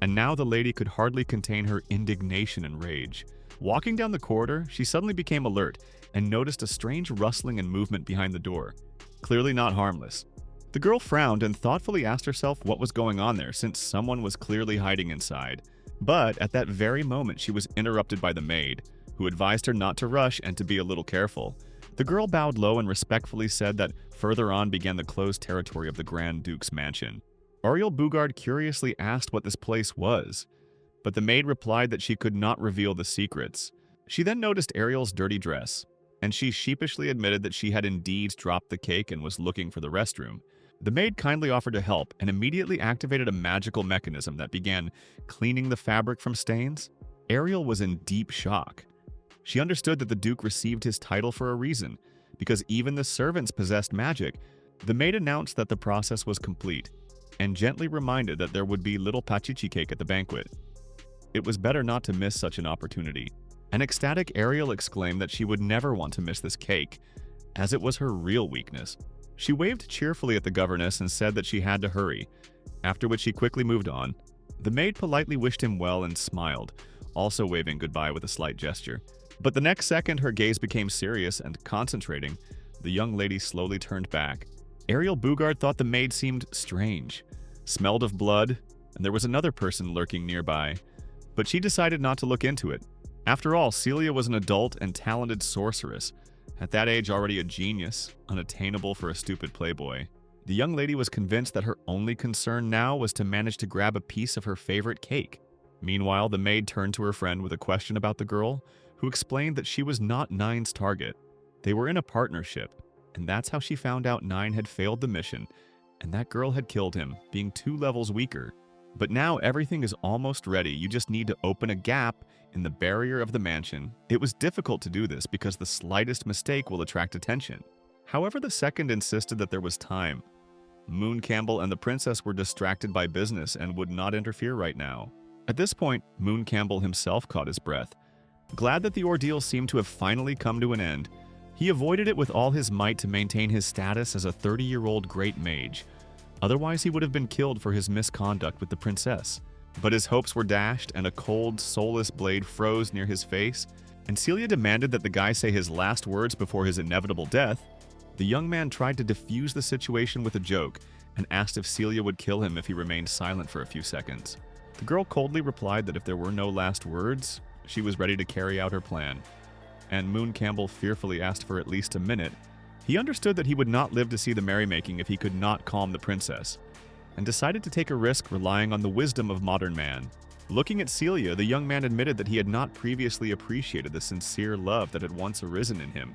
and now the lady could hardly contain her indignation and rage. Walking down the corridor, she suddenly became alert and noticed a strange rustling and movement behind the door. Clearly not harmless. The girl frowned and thoughtfully asked herself what was going on there, since someone was clearly hiding inside. But at that very moment, she was interrupted by the maid, who advised her not to rush and to be a little careful. The girl bowed low and respectfully said that further on began the closed territory of the Grand Duke's mansion. Ariel Bugard curiously asked what this place was, but the maid replied that she could not reveal the secrets. She then noticed Ariel's dirty dress, and she sheepishly admitted that she had indeed dropped the cake and was looking for the restroom. The maid kindly offered to help and immediately activated a magical mechanism that began cleaning the fabric from stains. Ariel was in deep shock. She understood that the Duke received his title for a reason, because even the servants possessed magic. The maid announced that the process was complete, and gently reminded that there would be little pachichi cake at the banquet. It was better not to miss such an opportunity. An ecstatic Ariel exclaimed that she would never want to miss this cake, as it was her real weakness. She waved cheerfully at the governess and said that she had to hurry, after which he quickly moved on. The maid politely wished him well and smiled, also waving goodbye with a slight gesture. But the next second, her gaze became serious and concentrating. The young lady slowly turned back. Ariel Bugard thought the maid seemed strange, smelled of blood, and there was another person lurking nearby. But she decided not to look into it. After all, Celia was an adult and talented sorceress, at that age already a genius, unattainable for a stupid playboy. The young lady was convinced that her only concern now was to manage to grab a piece of her favorite cake. Meanwhile, the maid turned to her friend with a question about the girl, who explained that she was not Nine's target. They were in a partnership, and that's how she found out Nine had failed the mission, and that girl had killed him, being 2 levels weaker. But now everything is almost ready. You just need to open a gap in the barrier of the mansion. It was difficult to do this because the slightest mistake will attract attention. However, the second insisted that there was time. Moon Campbell and the princess were distracted by business and would not interfere right now. At this point, Moon Campbell himself caught his breath. Glad that the ordeal seemed to have finally come to an end, he avoided it with all his might to maintain his status as a 30-year-old great mage. Otherwise, he would have been killed for his misconduct with the princess. But his hopes were dashed, and a cold, soulless blade froze near his face, and Celia demanded that the guy say his last words before his inevitable death. The young man tried to defuse the situation with a joke, and asked if Celia would kill him if he remained silent for a few seconds. The girl coldly replied that if there were no last words, she was ready to carry out her plan. And Moon Campbell fearfully asked for at least a minute. He understood that he would not live to see the merrymaking if he could not calm the princess, and decided to take a risk relying on the wisdom of modern man. Looking at Celia, the young man admitted that he had not previously appreciated the sincere love that had once arisen in him,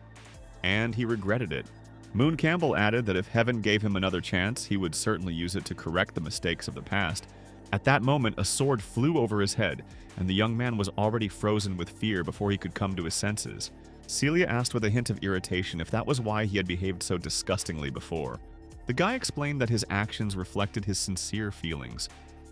and he regretted it. Moon Campbell added that if heaven gave him another chance, he would certainly use it to correct the mistakes of the past. At that moment, a sword flew over his head, and the young man was already frozen with fear before he could come to his senses. Celia asked with a hint of irritation if that was why he had behaved so disgustingly before. The guy explained that his actions reflected his sincere feelings,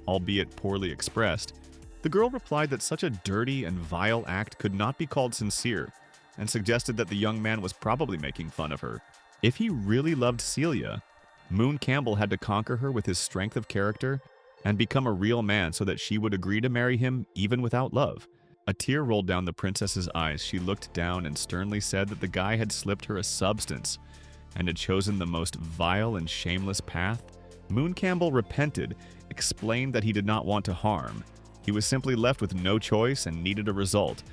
albeit poorly expressed. The girl replied that such a dirty and vile act could not be called sincere, and suggested that the young man was probably making fun of her. If he really loved Celia, Moon Campbell had to conquer her with his strength of character and become a real man so that she would agree to marry him even without love. A tear rolled down the princess's eyes. She looked down and sternly said that the guy had slipped her a substance and had chosen the most vile and shameless path. Moon Campbell repented, explained that he did not want to harm. He was simply left with no choice and needed a result.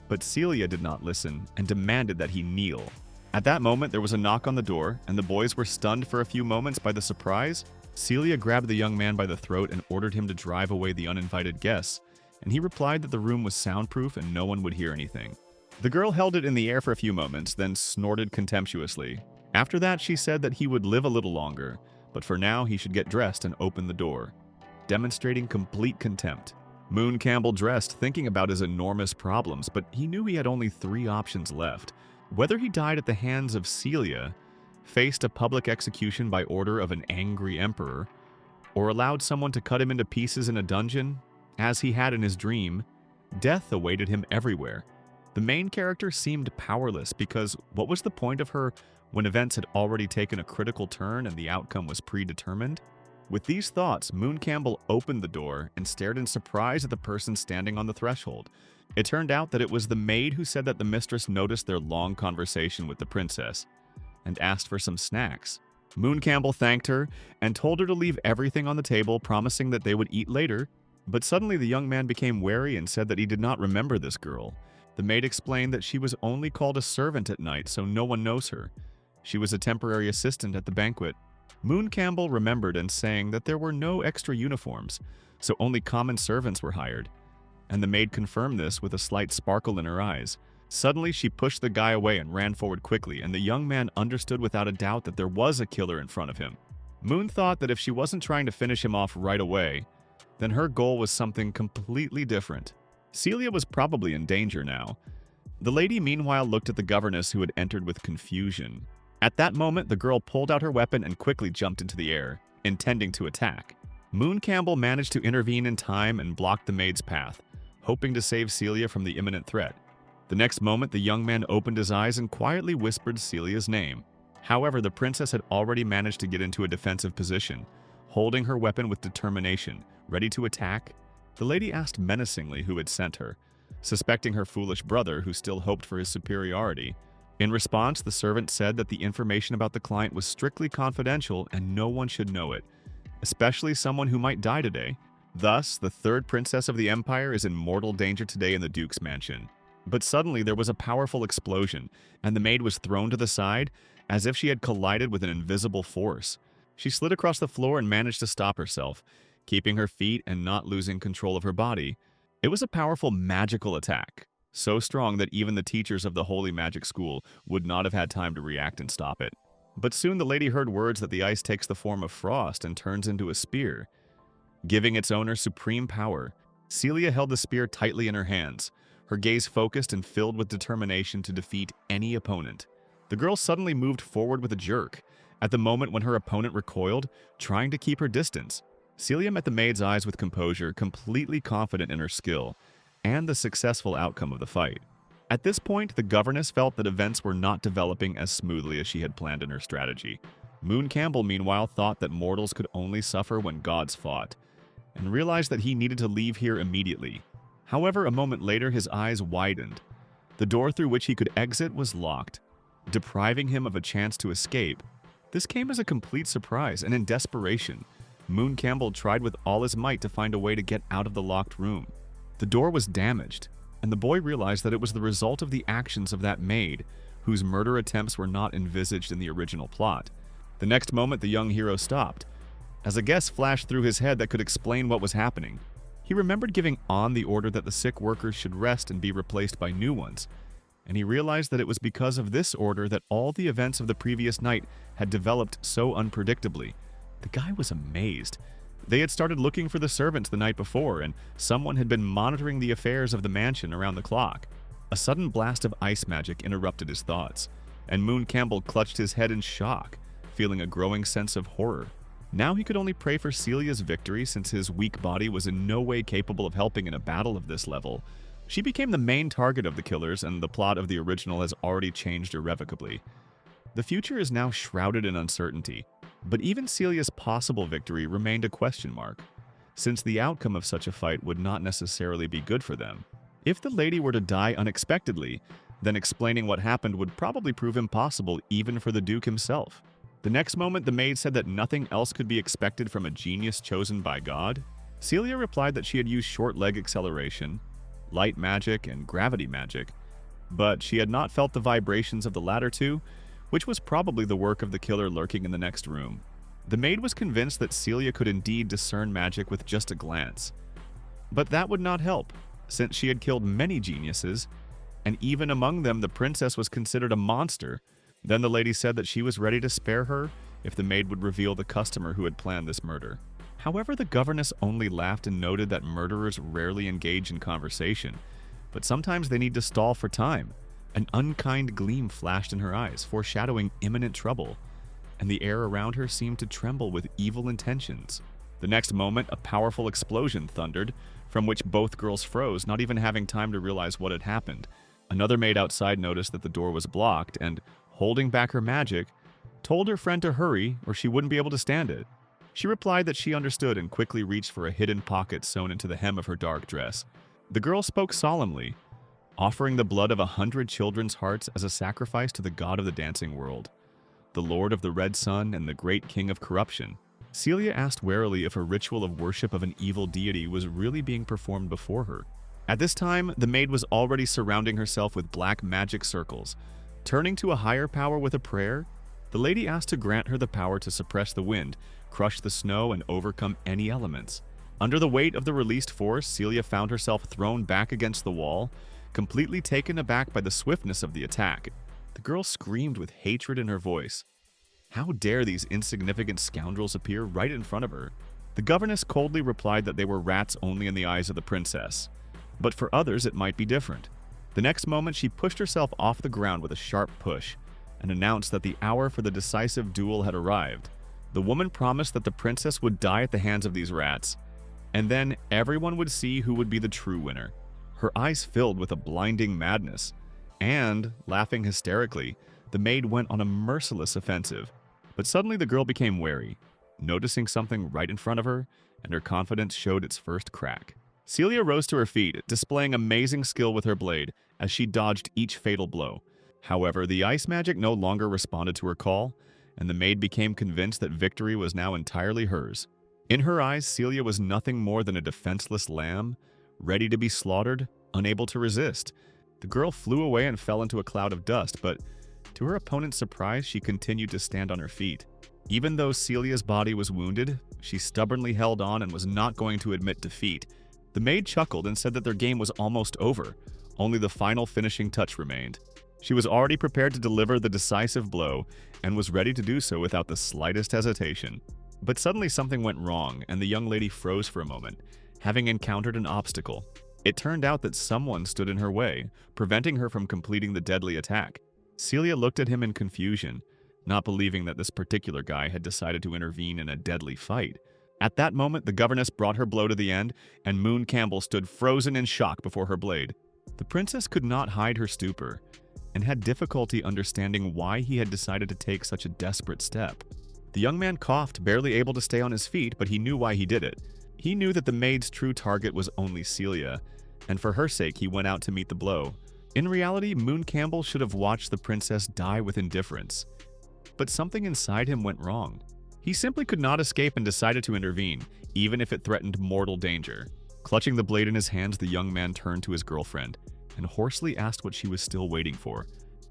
But Celia did not listen and demanded that he kneel. At that moment, there was a knock on the door, and the boys were stunned for a few moments by the surprise. Celia grabbed the young man by the throat and ordered him to drive away the uninvited guests, and he replied that the room was soundproof and no one would hear anything. The girl held it in the air for a few moments, then snorted contemptuously. After that, she said that he would live a little longer, but for now he should get dressed and open the door, demonstrating complete contempt. Moon Campbell dressed, thinking about his enormous problems, but he knew he had only 3 options left. Whether he died at the hands of Celia, faced a public execution by order of an angry emperor, or allowed someone to cut him into pieces in a dungeon, as he had in his dream, death awaited him everywhere. The main character seemed powerless because what was the point of her when events had already taken a critical turn and the outcome was predetermined? With these thoughts, Moon Campbell opened the door and stared in surprise at the person standing on the threshold. It turned out that it was the maid who said that the mistress noticed their long conversation with the princess and asked for some snacks. Moon Campbell thanked her and told her to leave everything on the table, promising that they would eat later. But suddenly the young man became wary and said that he did not remember this girl. The maid explained that she was only called a servant at night, so no one knows her. She was a temporary assistant at the banquet. Moon Campbell remembered and saying that there were no extra uniforms, so only common servants were hired. And the maid confirmed this with a slight sparkle in her eyes. Suddenly, she pushed the guy away and ran forward quickly, and the young man understood without a doubt that there was a killer in front of him. Moon thought that if she wasn't trying to finish him off right away, then her goal was something completely different. Celia was probably in danger now. The lady meanwhile looked at the governess who had entered with confusion. At that moment, the girl pulled out her weapon and quickly jumped into the air, intending to attack. Moon Campbell managed to intervene in time and blocked the maid's path, hoping to save Celia from the imminent threat. The next moment, the young man opened his eyes and quietly whispered Celia's name. However, the princess had already managed to get into a defensive position, holding her weapon with determination, ready to attack. The lady asked menacingly who had sent her, suspecting her foolish brother who still hoped for his superiority. In response, the servant said that the information about the client was strictly confidential and no one should know it, especially someone who might die today. Thus, the third princess of the empire is in mortal danger today in the duke's mansion. But suddenly there was a powerful explosion, and the maid was thrown to the side as if she had collided with an invisible force. She slid across the floor and managed to stop herself, keeping her feet and not losing control of her body. It was a powerful magical attack, so strong that even the teachers of the Holy Magic School would not have had time to react and stop it. But soon the lady heard words that the ice takes the form of frost and turns into a spear, giving its owner supreme power. Celia held the spear tightly in her hands, her gaze focused and filled with determination to defeat any opponent. The girl suddenly moved forward with a jerk, at the moment when her opponent recoiled, trying to keep her distance. Celia met the maid's eyes with composure, completely confident in her skill and the successful outcome of the fight. At this point, the governess felt that events were not developing as smoothly as she had planned in her strategy. Moon Campbell, meanwhile, thought that mortals could only suffer when gods fought, and realized that he needed to leave here immediately. However, a moment later, his eyes widened. The door through which he could exit was locked, depriving him of a chance to escape. This came as a complete surprise, and in desperation, Moon Campbell tried with all his might to find a way to get out of the locked room. The door was damaged, and the boy realized that it was the result of the actions of that maid, whose murder attempts were not envisaged in the original plot. The next moment, the young hero stopped, as a guess flashed through his head that could explain what was happening. He remembered giving On the order that the sick workers should rest and be replaced by new ones, and he realized that it was because of this order that all the events of the previous night had developed so unpredictably. The guy was amazed. They had started looking for the servants the night before, and someone had been monitoring the affairs of the mansion around the clock. A sudden blast of ice magic interrupted his thoughts, and Moon Campbell clutched his head in shock, feeling a growing sense of horror. Now he could only pray for Celia's victory since his weak body was in no way capable of helping in a battle of this level. She became the main target of the killers, and the plot of the original has already changed irrevocably. The future is now shrouded in uncertainty, but even Celia's possible victory remained a question mark, since the outcome of such a fight would not necessarily be good for them. If the lady were to die unexpectedly, then explaining what happened would probably prove impossible even for the Duke himself. The next moment, the maid said that nothing else could be expected from a genius chosen by God. Celia replied that she had used short leg acceleration, light magic, and gravity magic, but she had not felt the vibrations of the latter two, which was probably the work of the killer lurking in the next room. The maid was convinced that Celia could indeed discern magic with just a glance. But that would not help, since she had killed many geniuses, and even among them the princess was considered a monster. Then the lady said that she was ready to spare her if the maid would reveal the customer who had planned this murder. However, the governess only laughed and noted that murderers rarely engage in conversation, but sometimes they need to stall for time. An unkind gleam flashed in her eyes, foreshadowing imminent trouble, and the air around her seemed to tremble with evil intentions. The next moment, a powerful explosion thundered, from which both girls froze, not even having time to realize what had happened. Another maid outside noticed that the door was blocked and, holding back her magic, told her friend to hurry or she wouldn't be able to stand it. She replied that she understood and quickly reached for a hidden pocket sewn into the hem of her dark dress. The girl spoke solemnly, offering the blood of 100 children's hearts as a sacrifice to the god of the dancing world, the lord of the red sun and the great king of corruption. Celia asked warily if a ritual of worship of an evil deity was really being performed before her. At this time, the maid was already surrounding herself with black magic circles. Turning to a higher power with a prayer, the lady asked to grant her the power to suppress the wind, crush the snow, and overcome any elements. Under the weight of the released force, Celia found herself thrown back against the wall, completely taken aback by the swiftness of the attack. The girl screamed with hatred in her voice. How dare these insignificant scoundrels appear right in front of her? The governess coldly replied that they were rats only in the eyes of the princess, but for others it might be different. The next moment, she pushed herself off the ground with a sharp push and announced that the hour for the decisive duel had arrived. The woman promised that the princess would die at the hands of these rats, and then everyone would see who would be the true winner. Her eyes filled with a blinding madness, and, laughing hysterically, the maid went on a merciless offensive. But suddenly the girl became wary, noticing something right in front of her, and her confidence showed its first crack. Celia rose to her feet, displaying amazing skill with her blade as she dodged each fatal blow. However, the ice magic no longer responded to her call, and the maid became convinced that victory was now entirely hers. In her eyes, Celia was nothing more than a defenseless lamb, ready to be slaughtered, unable to resist. The girl flew away and fell into a cloud of dust, but to her opponent's surprise, she continued to stand on her feet. Even though Celia's body was wounded, she stubbornly held on and was not going to admit defeat. The maid chuckled and said that their game was almost over, only the final finishing touch remained. She was already prepared to deliver the decisive blow and was ready to do so without the slightest hesitation. But suddenly something went wrong, and the young lady froze for a moment, having encountered an obstacle. It turned out that someone stood in her way, preventing her from completing the deadly attack. Celia looked at him in confusion, not believing that this particular guy had decided to intervene in a deadly fight. At that moment, the governess brought her blow to the end, and Moon Campbell stood frozen in shock before her blade. The princess could not hide her stupor, and had difficulty understanding why he had decided to take such a desperate step. The young man coughed, barely able to stay on his feet, but he knew why he did it. He knew that the maid's true target was only Celia, and for her sake he went out to meet the blow. In reality, Moon Campbell should have watched the princess die with indifference. But something inside him went wrong. He simply could not escape and decided to intervene, even if it threatened mortal danger. Clutching the blade in his hands, the young man turned to his girlfriend and hoarsely asked what she was still waiting for.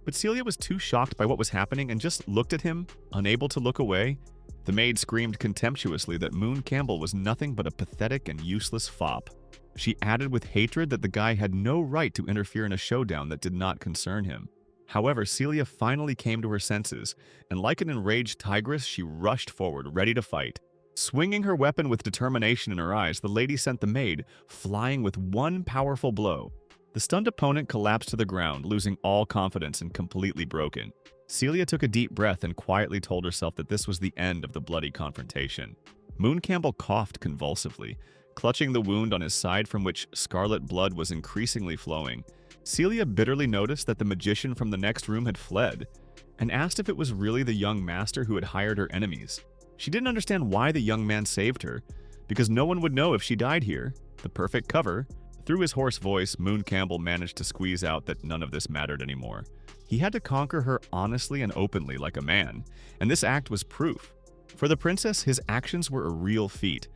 But Celia was too shocked by what was happening and just looked at him, unable to look away. The maid screamed contemptuously that Moon Campbell was nothing but a pathetic and useless fop. She added with hatred that the guy had no right to interfere in a showdown that did not concern him. However, Celia finally came to her senses, and like an enraged tigress, she rushed forward, ready to fight. Swinging her weapon with determination in her eyes, the lady sent the maid flying with one powerful blow. The stunned opponent collapsed to the ground, losing all confidence and completely broken. Celia took a deep breath and quietly told herself that this was the end of the bloody confrontation. Moon Campbell coughed convulsively, clutching the wound on his side from which scarlet blood was increasingly flowing. Celia bitterly noticed that the magician from the next room had fled, and asked if it was really the young master who had hired her enemies. She didn't understand why the young man saved her, because no one would know if she died here. The perfect cover. Through his hoarse voice, Moon Campbell managed to squeeze out that none of this mattered anymore. He had to conquer her honestly and openly like a man, and this act was proof. For the princess, his actions were a real feat,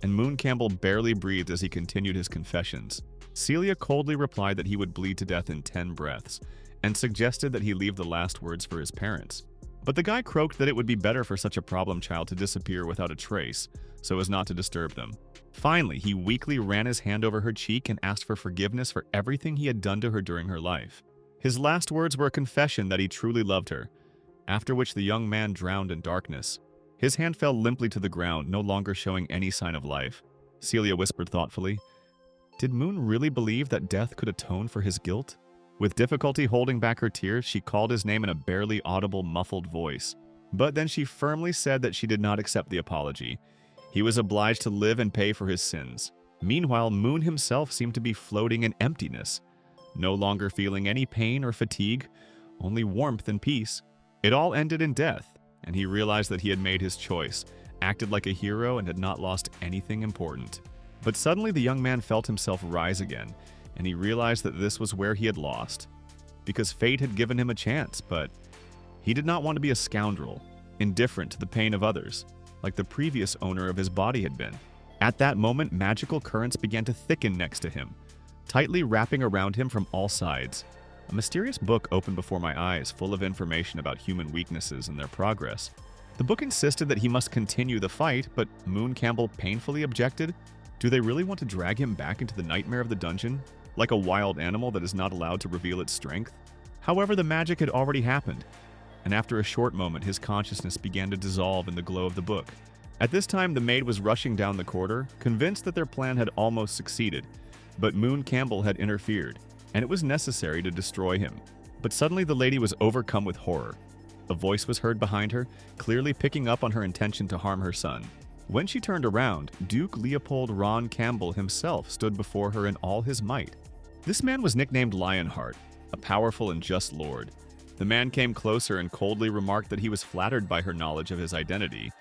and Moon Campbell barely breathed as he continued his confessions. Celia coldly replied that he would bleed to death in 10 breaths, and suggested that he leave the last words for his parents. But the guy croaked that it would be better for such a problem child to disappear without a trace, so as not to disturb them. Finally, he weakly ran his hand over her cheek and asked for forgiveness for everything he had done to her during her life. His last words were a confession that he truly loved her, after which the young man drowned in darkness. His hand fell limply to the ground, no longer showing any sign of life. Celia whispered thoughtfully, "Did Moon really believe that death could atone for his guilt?" With difficulty holding back her tears, she called his name in a barely audible, muffled voice. But then she firmly said that she did not accept the apology. He was obliged to live and pay for his sins. Meanwhile, Moon himself seemed to be floating in emptiness, no longer feeling any pain or fatigue, only warmth and peace. It all ended in death, and he realized that he had made his choice, acted like a hero, and had not lost anything important. But suddenly the young man felt himself rise again, and he realized that this was where he had lost, because fate had given him a chance, but he did not want to be a scoundrel, indifferent to the pain of others, like the previous owner of his body had been. At that moment, magical currents began to thicken next to him, tightly wrapping around him from all sides. A mysterious book opened before my eyes, full of information about human weaknesses and their progress. The book insisted that he must continue the fight, but Moon Campbell painfully objected. Do they really want to drag him back into the nightmare of the dungeon, like a wild animal that is not allowed to reveal its strength? However, the magic had already happened, and after a short moment, his consciousness began to dissolve in the glow of the book. At this time, the maid was rushing down the corridor, convinced that their plan had almost succeeded, but Moon Campbell had interfered, and it was necessary to destroy him. But suddenly the lady was overcome with horror. A voice was heard behind her, clearly picking up on her intention to harm her son. When she turned around, Duke Leopold Ron Campbell himself stood before her in all his might. This man was nicknamed Lionheart, a powerful and just lord. The man came closer and coldly remarked that he was flattered by her knowledge of his identity,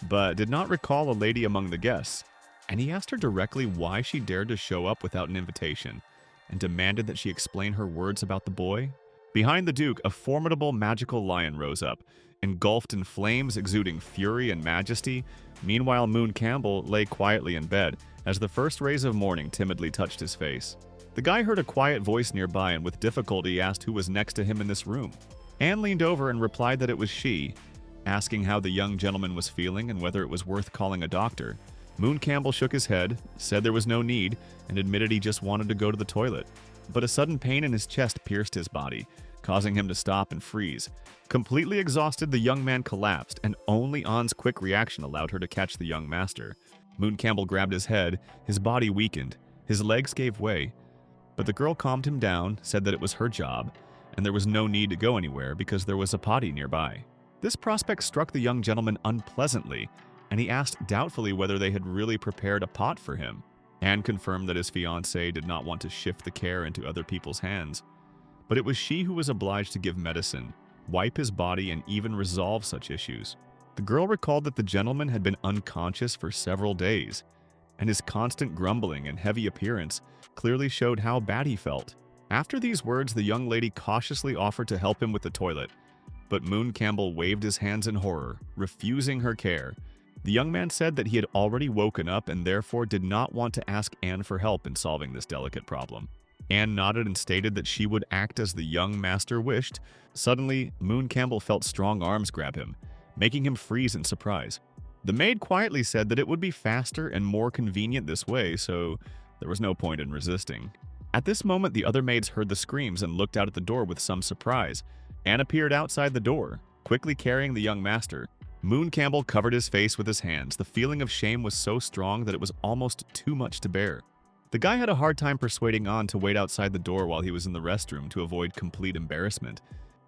but did not recall a lady among the guests, and he asked her directly why she dared to show up without an invitation, and demanded that she explain her words about the boy. Behind the Duke, a formidable magical lion rose up, engulfed in flames exuding fury and majesty. Meanwhile, Moon Campbell lay quietly in bed, as the first rays of morning timidly touched his face. The guy heard a quiet voice nearby and with difficulty asked who was next to him in this room. Anne leaned over and replied that it was she, asking how the young gentleman was feeling and whether it was worth calling a doctor. Moon Campbell shook his head, said there was no need, and admitted he just wanted to go to the toilet. But a sudden pain in his chest pierced his body, causing him to stop and freeze. Completely exhausted, the young man collapsed, and only Anne's quick reaction allowed her to catch the young master. Moon Campbell grabbed his head, his body weakened, his legs gave way. But the girl calmed him down, said that it was her job, and there was no need to go anywhere because there was a potty nearby. This prospect struck the young gentleman unpleasantly, and he asked doubtfully whether they had really prepared a pot for him. Anne confirmed that his fiancée did not want to shift the care into other people's hands, but it was she who was obliged to give medicine, wipe his body, and even resolve such issues. The girl recalled that the gentleman had been unconscious for several days, and his constant grumbling and heavy appearance clearly showed how bad he felt. After these words, the young lady cautiously offered to help him with the toilet, but Moon Campbell waved his hands in horror, refusing her care. The young man said that he had already woken up and therefore did not want to ask Anne for help in solving this delicate problem. Anne nodded and stated that she would act as the young master wished. Suddenly, Moon Campbell felt strong arms grab him, making him freeze in surprise. The maid quietly said that it would be faster and more convenient this way, so there was no point in resisting. At this moment, the other maids heard the screams and looked out at the door with some surprise. Anne appeared outside the door, quickly carrying the young master. Moon Campbell covered his face with his hands. The feeling of shame was so strong that it was almost too much to bear. The guy had a hard time persuading Anne to wait outside the door while he was in the restroom to avoid complete embarrassment.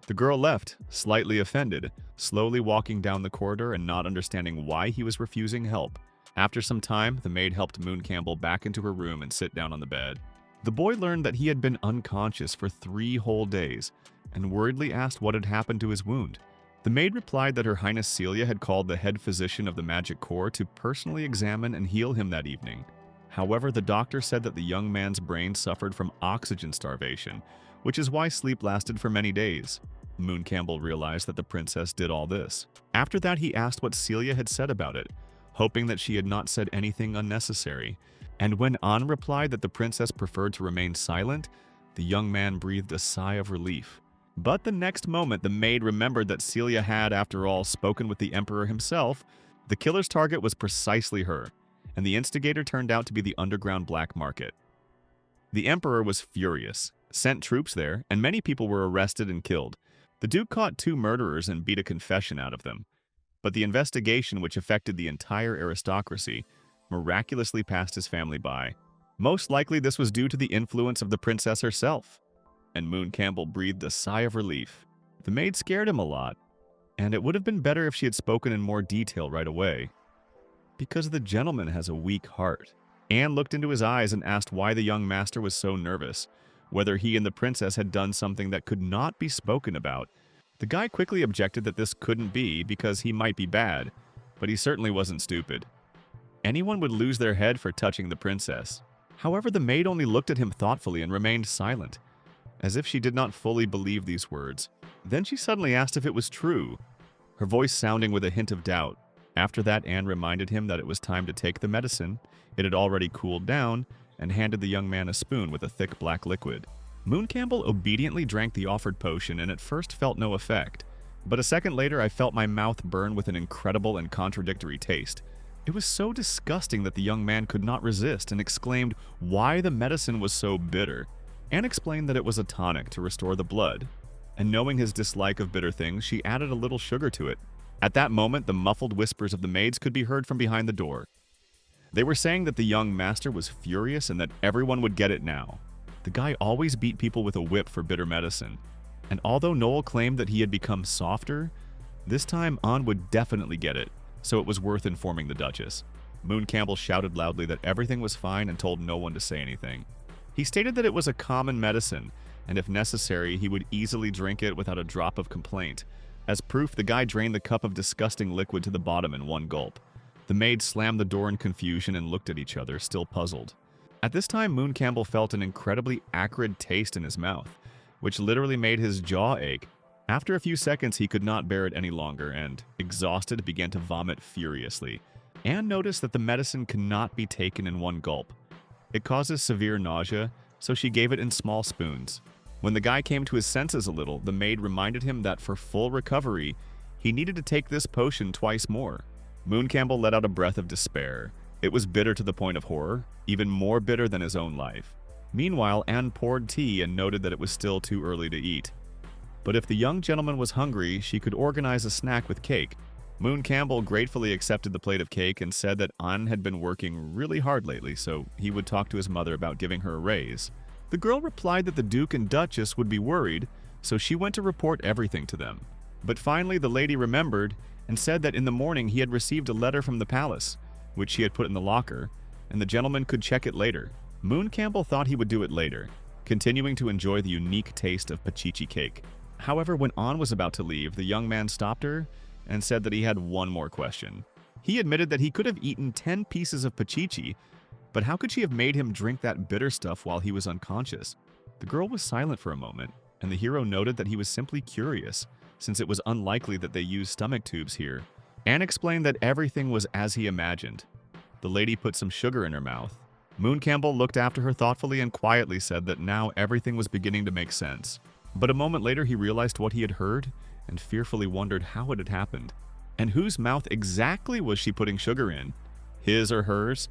The girl left, slightly offended, slowly walking down the corridor and not understanding why he was refusing help. After some time, the maid helped Moon Campbell back into her room and sit down on the bed. The boy learned that he had been unconscious for 3 whole days and worriedly asked what had happened to his wound. The maid replied that Her Highness Celia had called the head physician of the Magic Corps to personally examine and heal him that evening. However, the doctor said that the young man's brain suffered from oxygen starvation, which is why sleep lasted for many days. Moon Campbell realized that the princess did all this. After that, he asked what Celia had said about it, hoping that she had not said anything unnecessary. And when An replied that the princess preferred to remain silent, the young man breathed a sigh of relief. But the next moment, the maid remembered that Celia had, after all, spoken with the emperor himself. The killer's target was precisely her, and the instigator turned out to be the underground black market. The emperor was furious, sent troops there, and many people were arrested and killed. The Duke caught 2 murderers and beat a confession out of them. But the investigation, which affected the entire aristocracy, miraculously passed his family by. Most likely this was due to the influence of the princess herself. And Moon Campbell breathed a sigh of relief. The maid scared him a lot, and it would have been better if she had spoken in more detail right away. Because the gentleman has a weak heart. Anne looked into his eyes and asked why the young master was so nervous, whether he and the princess had done something that could not be spoken about. The guy quickly objected that this couldn't be because he might be bad, but he certainly wasn't stupid. Anyone would lose their head for touching the princess. However, the maid only looked at him thoughtfully and remained silent, as if she did not fully believe these words. Then she suddenly asked if it was true, her voice sounding with a hint of doubt. After that, Anne reminded him that it was time to take the medicine. It had already cooled down, and handed the young man a spoon with a thick black liquid. Moon Campbell obediently drank the offered potion and at first felt no effect. But a second later, I felt my mouth burn with an incredible and contradictory taste. It was so disgusting that the young man could not resist and exclaimed why the medicine was so bitter. Anne explained that it was a tonic to restore the blood, and knowing his dislike of bitter things, she added a little sugar to it. At that moment, the muffled whispers of the maids could be heard from behind the door. They were saying that the young master was furious and that everyone would get it now. The guy always beat people with a whip for bitter medicine. And although Noel claimed that he had become softer, this time An would definitely get it, so it was worth informing the Duchess. Moon Campbell shouted loudly that everything was fine and told no one to say anything. He stated that it was a common medicine, and if necessary, he would easily drink it without a drop of complaint. As proof, the guy drained the cup of disgusting liquid to the bottom in one gulp. The maid slammed the door in confusion and looked at each other, still puzzled. At this time, Moon Campbell felt an incredibly acrid taste in his mouth, which literally made his jaw ache. After a few seconds, he could not bear it any longer and, exhausted, began to vomit furiously. Anne noticed that the medicine cannot be taken in one gulp. It causes severe nausea, so she gave it in small spoons. When the guy came to his senses a little, the maid reminded him that for full recovery, he needed to take this potion twice more. Moon Campbell let out a breath of despair. It was bitter to the point of horror, even more bitter than his own life. Meanwhile, Anne poured tea and noted that it was still too early to eat. But if the young gentleman was hungry, she could organize a snack with cake. Moon Campbell gratefully accepted the plate of cake and said that Anne had been working really hard lately, so he would talk to his mother about giving her a raise. The girl replied that the Duke and Duchess would be worried, so she went to report everything to them. But finally, the lady remembered and said that in the morning he had received a letter from the palace, which she had put in the locker, and the gentleman could check it later. Moon Campbell thought he would do it later, continuing to enjoy the unique taste of pachichi cake. However, when Anne was about to leave, the young man stopped her and said that he had one more question. He admitted that he could have eaten 10 pieces of pachichi, but how could she have made him drink that bitter stuff while he was unconscious? The girl was silent for a moment, and the hero noted that he was simply curious, since it was unlikely that they used stomach tubes here. Anne explained that everything was as he imagined. The lady put some sugar in her mouth. Moon Campbell looked after her thoughtfully and quietly said that now everything was beginning to make sense. But a moment later he realized what he had heard and fearfully wondered how it had happened. And whose mouth exactly was she putting sugar in? His or hers?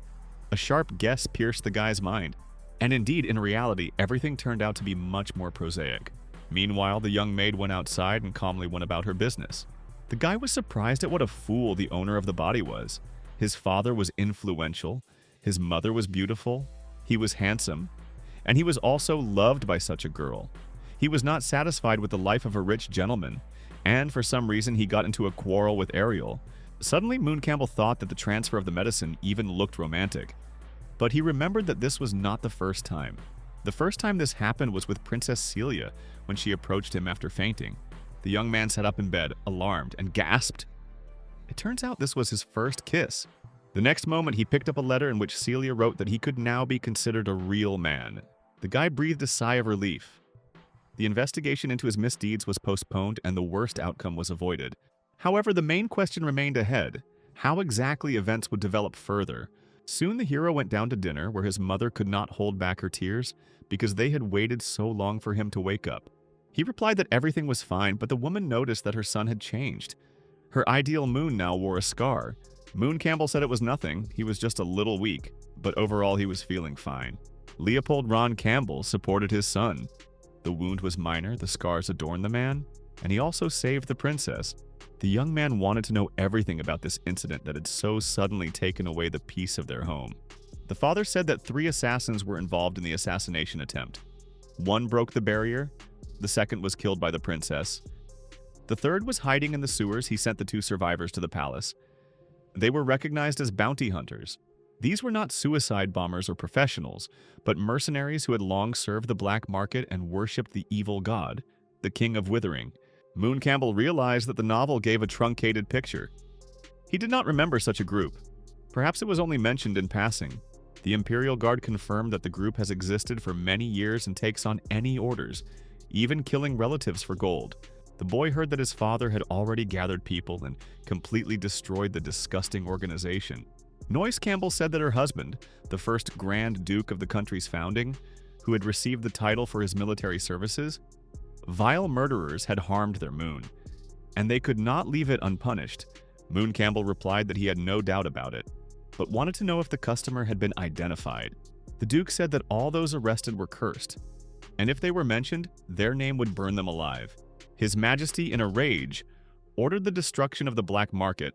A sharp guess pierced the guy's mind. And indeed, in reality, everything turned out to be much more prosaic. Meanwhile, the young maid went outside and calmly went about her business. The guy was surprised at what a fool the owner of the body was. His father was influential, his mother was beautiful, he was handsome, and he was also loved by such a girl. He was not satisfied with the life of a rich gentleman, and for some reason he got into a quarrel with Ariel. Suddenly, Moon Campbell thought that the transfer of the medicine even looked romantic. But he remembered that this was not the first time. The first time this happened was with Princess Celia, when she approached him after fainting. The young man sat up in bed, alarmed, and gasped. It turns out this was his first kiss. The next moment, he picked up a letter in which Celia wrote that he could now be considered a real man. The guy breathed a sigh of relief. The investigation into his misdeeds was postponed and the worst outcome was avoided. However, the main question remained ahead: how exactly events would develop further. Soon the hero went down to dinner where his mother could not hold back her tears because they had waited so long for him to wake up. He replied that everything was fine, but the woman noticed that her son had changed. Her ideal Moon now wore a scar. Moon Campbell said it was nothing, he was just a little weak, but overall he was feeling fine. Leopold Ron Campbell supported his son. The wound was minor, the scars adorned the man, and he also saved the princess. The young man wanted to know everything about this incident that had so suddenly taken away the peace of their home. The father said that 3 assassins were involved in the assassination attempt. 1 broke the barrier, the second was killed by the princess. The third was hiding in the sewers. He sent the 2 survivors to the palace. They were recognized as bounty hunters. These were not suicide bombers or professionals, but mercenaries who had long served the black market and worshipped the evil god, the King of Withering. Moon Campbell realized that the novel gave a truncated picture. He did not remember such a group. Perhaps it was only mentioned in passing. The Imperial Guard confirmed that the group has existed for many years and takes on any orders, even killing relatives for gold. The boy heard that his father had already gathered people and completely destroyed the disgusting organization. Noyce Campbell said that her husband, the first Grand Duke of the country's founding, who had received the title for his military services, vile murderers had harmed their Moon, and they could not leave it unpunished. Moon Campbell replied that he had no doubt about it, but wanted to know if the customer had been identified. The Duke said that all those arrested were cursed, and if they were mentioned, their name would burn them alive. His Majesty, in a rage, ordered the destruction of the black market,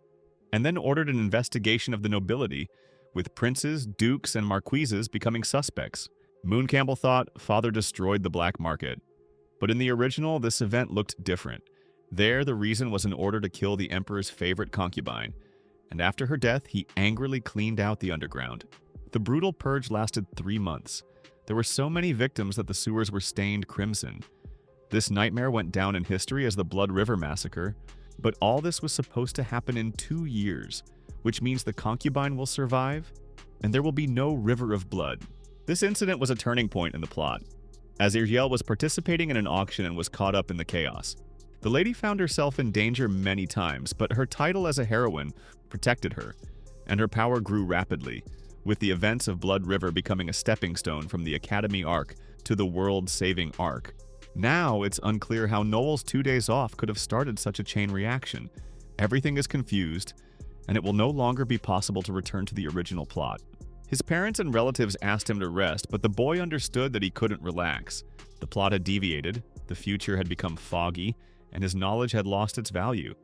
and then ordered an investigation of the nobility, with princes, dukes, and marquises becoming suspects. Moon Campbell thought father destroyed the black market. But in the original, this event looked different. There, the reason was an order to kill the emperor's favorite concubine, and after her death, he angrily cleaned out the underground. The brutal purge lasted 3 months. There were so many victims that the sewers were stained crimson. This nightmare went down in history as the Blood River Massacre, but all this was supposed to happen in 2 years, which means the concubine will survive, and there will be no river of blood. This incident was a turning point in the plot, as Ariel was participating in an auction and was caught up in the chaos. The lady found herself in danger many times, but her title as a heroine protected her, and her power grew rapidly, with the events of Blood River becoming a stepping stone from the Academy arc to the world-saving arc. Now, it's unclear how Noel's 2 days off could have started such a chain reaction. Everything is confused, and it will no longer be possible to return to the original plot. His parents and relatives asked him to rest, but the boy understood that he couldn't relax. The plot had deviated, the future had become foggy, and his knowledge had lost its value.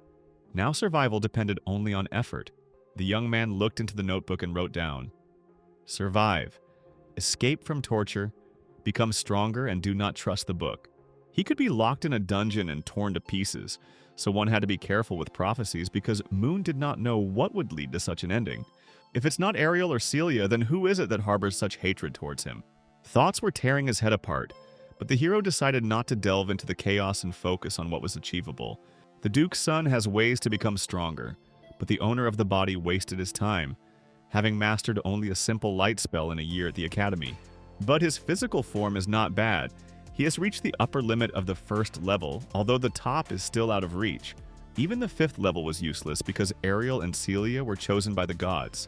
Now survival depended only on effort. The young man looked into the notebook and wrote down, "Survive. Escape from torture. Become stronger and do not trust the book." He could be locked in a dungeon and torn to pieces, so one had to be careful with prophecies because Moon did not know what would lead to such an ending. If it's not Ariel or Celia, then who is it that harbors such hatred towards him? Thoughts were tearing his head apart, but the hero decided not to delve into the chaos and focus on what was achievable. The Duke's son has ways to become stronger, but the owner of the body wasted his time, having mastered only a simple light spell in a year at the academy. But his physical form is not bad. He has reached the upper limit of the 1st level, although the top is still out of reach. Even the 5th level was useless because Ariel and Celia were chosen by the gods.